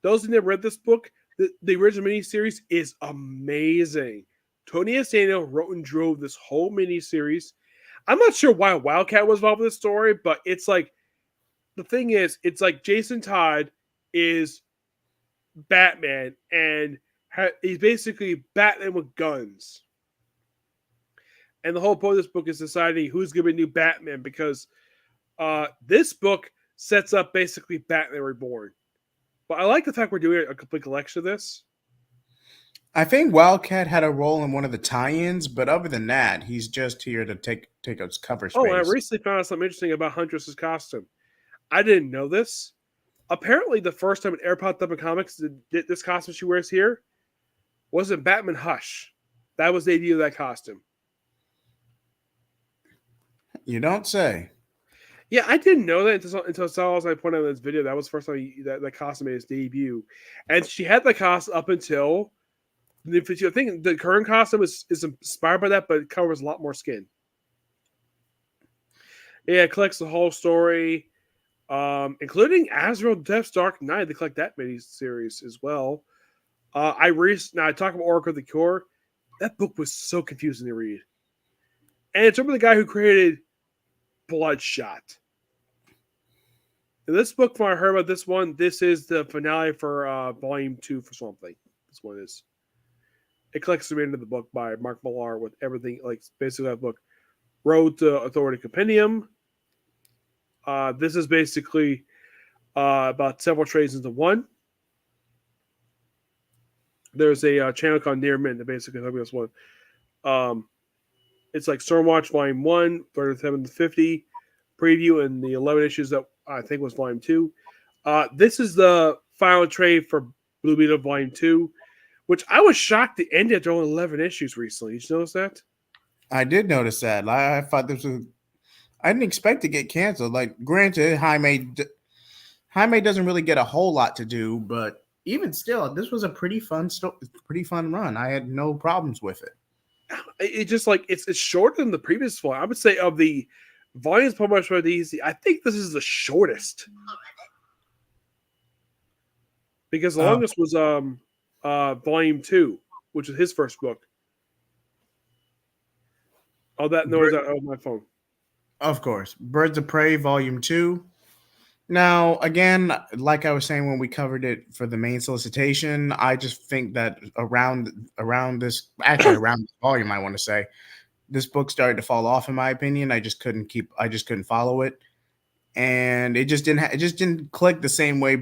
Speaker 2: Those who never read this book, the original miniseries is amazing. Tony Asano wrote and drove this whole miniseries. I'm not sure why Wildcat was involved in this story, but it's like, the thing is, it's like Jason Todd is Batman, and he's basically Batman with guns. And the whole point of this book is deciding who's going to be new Batman, because this book sets up basically Batman Reborn. But I like the fact we're doing a complete collection of this.
Speaker 1: I think Wildcat had a role in one of the tie-ins, but other than that, he's just here to take its cover space.
Speaker 2: Oh, and I recently found out something interesting about Huntress's costume. I didn't know this. Apparently, the first time it ever popped up in comics, this costume she wears here was in Batman Hush. That was the idea of that costume.
Speaker 1: You don't say.
Speaker 2: Yeah, I didn't know that until I saw, as I pointed out in this video, that was the first time that costume made its debut. And she had the costume up until, I think the current costume is inspired by that, but it covers a lot more skin. Yeah, it collects the whole story, including Azrael Death's Dark Knight. They collect that mini-series as well. I talk about Oracle of the Cure. That book was so confusing to read. And it's from the guy who created Bloodshot. In this book, when I heard about this one, this is the finale for Volume 2 for Swamp Thing. This one is. It collects the remainder of the book by Mark Millar with everything, like basically that book. Road to Authority Compendium. This is basically about several trades into one. There's a channel called Near Mint that basically helps this one. It's like Stormwatch Volume 1, 37 to 50. preview and the 11 issues that I think was Volume 2. This is the final trade for Blue Beetle Volume 2, which I was shocked to end after only 11 issues recently. Did you notice that?
Speaker 1: I did notice that. I thought this was. I didn't expect to get canceled. Like, granted, Jaime doesn't really get a whole lot to do, but even still, this was a pretty fun run. I had no problems with it.
Speaker 2: It's just like it's shorter than the previous one. I would say of the volumes published by DC, I think this is the shortest. Because the longest was Volume 2, which is his first book. Oh, that noise out of my phone.
Speaker 1: Of course. Birds of Prey, Volume 2. Now, again, like I was saying when we covered it for the main solicitation, I just think that around this volume, I want to say, this book started to fall off in my opinion. I just couldn't follow it. And it just didn't click the same way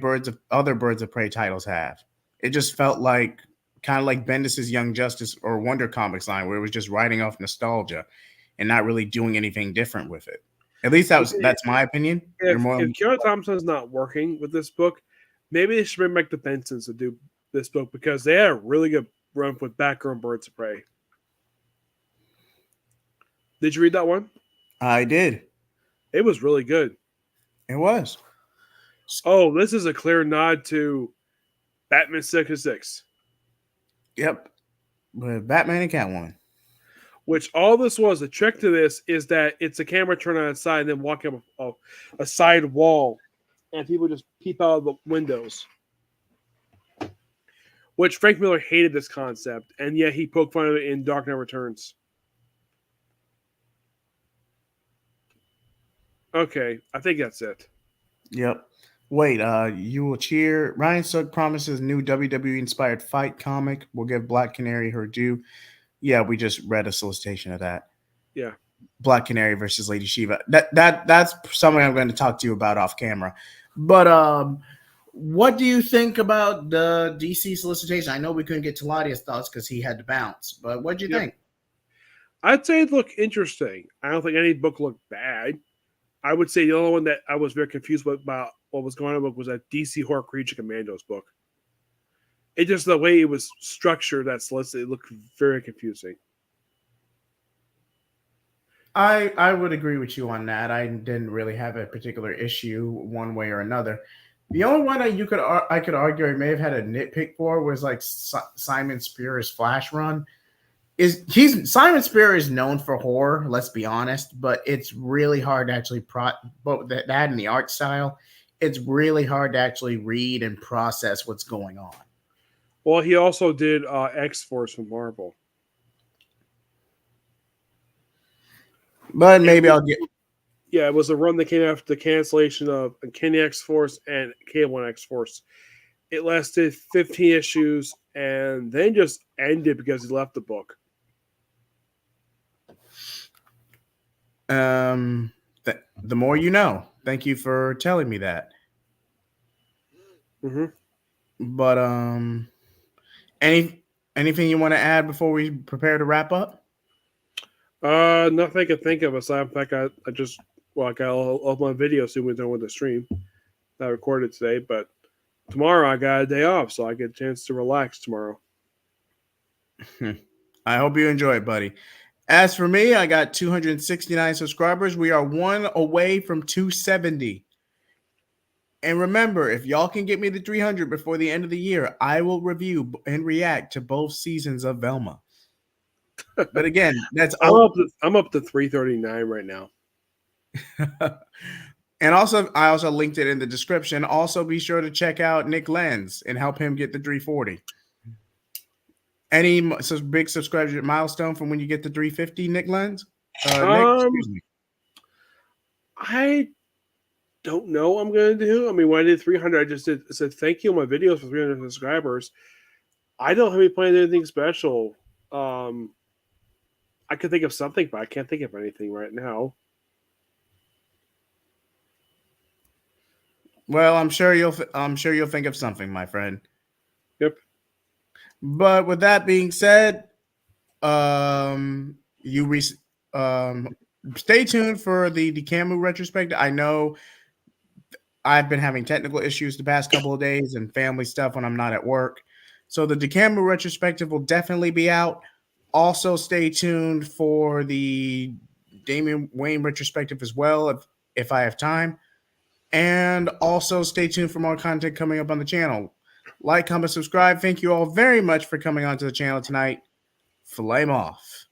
Speaker 1: other Birds of Prey titles have. It just felt like kind of like Bendis's Young Justice or Wonder Comics line, where it was just writing off nostalgia and not really doing anything different with it. At least that's my opinion.
Speaker 2: If Keanu Thompson's not working with this book, maybe they should bring back the Bensons to do this book because they had a really good run with Batgirl and Birds of Prey. Did you read that one?
Speaker 1: I did.
Speaker 2: It was really good.
Speaker 1: It was.
Speaker 2: Oh, this is a clear nod to Batman 66.
Speaker 1: Yep. With Batman and Catwoman.
Speaker 2: Which all this was, the trick to this is that it's a camera turn on its side and then walking up a side wall, and people just peep out of the windows. Which Frank Miller hated this concept, and yet he poked fun of it in Dark Knight Returns. Okay, I think that's it.
Speaker 1: Yep. Wait, you will cheer. Ryan Sugg promises new WWE-inspired fight comic will give Black Canary her due. Yeah, we just read a solicitation of that.
Speaker 2: Yeah.
Speaker 1: Black Canary versus Lady Shiva. That's something I'm going to talk to you about off camera. But what do you think about the DC solicitation? I know we couldn't get Taladia's thoughts because he had to bounce, but what do you think?
Speaker 2: I'd say it looked interesting. I don't think any book looked bad. I would say the only one that I was very confused with about what was going on was that DC Horror Creature Commandos book. It just the way it was structured, that solicited, it looked very confusing.
Speaker 1: I would agree with you on that. I didn't really have a particular issue one way or another. The only one that I could argue I may have had a nitpick for was like Simon Spears' Flash run. Simon Spears is known for horror, let's be honest, but it's really hard to actually both that and the art style. It's really hard to actually read and process what's going on.
Speaker 2: Well, he also did X-Force from Marvel.
Speaker 1: But maybe I'll get...
Speaker 2: Yeah, it was a run that came after the cancellation of Kenny X-Force and K1 X-Force. It lasted 15 issues and then just ended because he left the book.
Speaker 1: The more you know. Thank you for telling me that.
Speaker 2: Mm-hmm.
Speaker 1: But anything you want to add before we prepare to wrap up?
Speaker 2: Nothing I can think of aside from the fact I just I got all my videos soon we're done with the stream that I recorded today, but tomorrow I got a day off, so I get a chance to relax tomorrow.
Speaker 1: I hope you enjoy it, buddy. As for me, I got 269 subscribers. We are one away from 270. And remember, if y'all can get me to 300 before the end of the year, I will review and react to both seasons of Velma. But again,
Speaker 2: I'm up to 339 right now.
Speaker 1: And I also linked it in the description. Also, be sure to check out Nick Lenz and help him get the 340. Any big subscriber milestone from when you get to 350, Nick Lenz? Nick, excuse me.
Speaker 2: I don't know what I'm going to do. I mean, when I did 300, I said thank you on my videos for 300 subscribers. I don't have any plans anything special. I could think of something, but I can't think of anything right now.
Speaker 1: Well, I'm sure you'll think of something, my friend.
Speaker 2: Yep.
Speaker 1: But with that being said, stay tuned for the DeCamu retrospective. I know I've been having technical issues the past couple of days and family stuff when I'm not at work. So the DeCamu retrospective will definitely be out. Also, stay tuned for the Damian Wayne retrospective as well, if I have time. And also stay tuned for more content coming up on the channel. Like, comment, subscribe. Thank you all very much for coming onto the channel tonight. Flame off.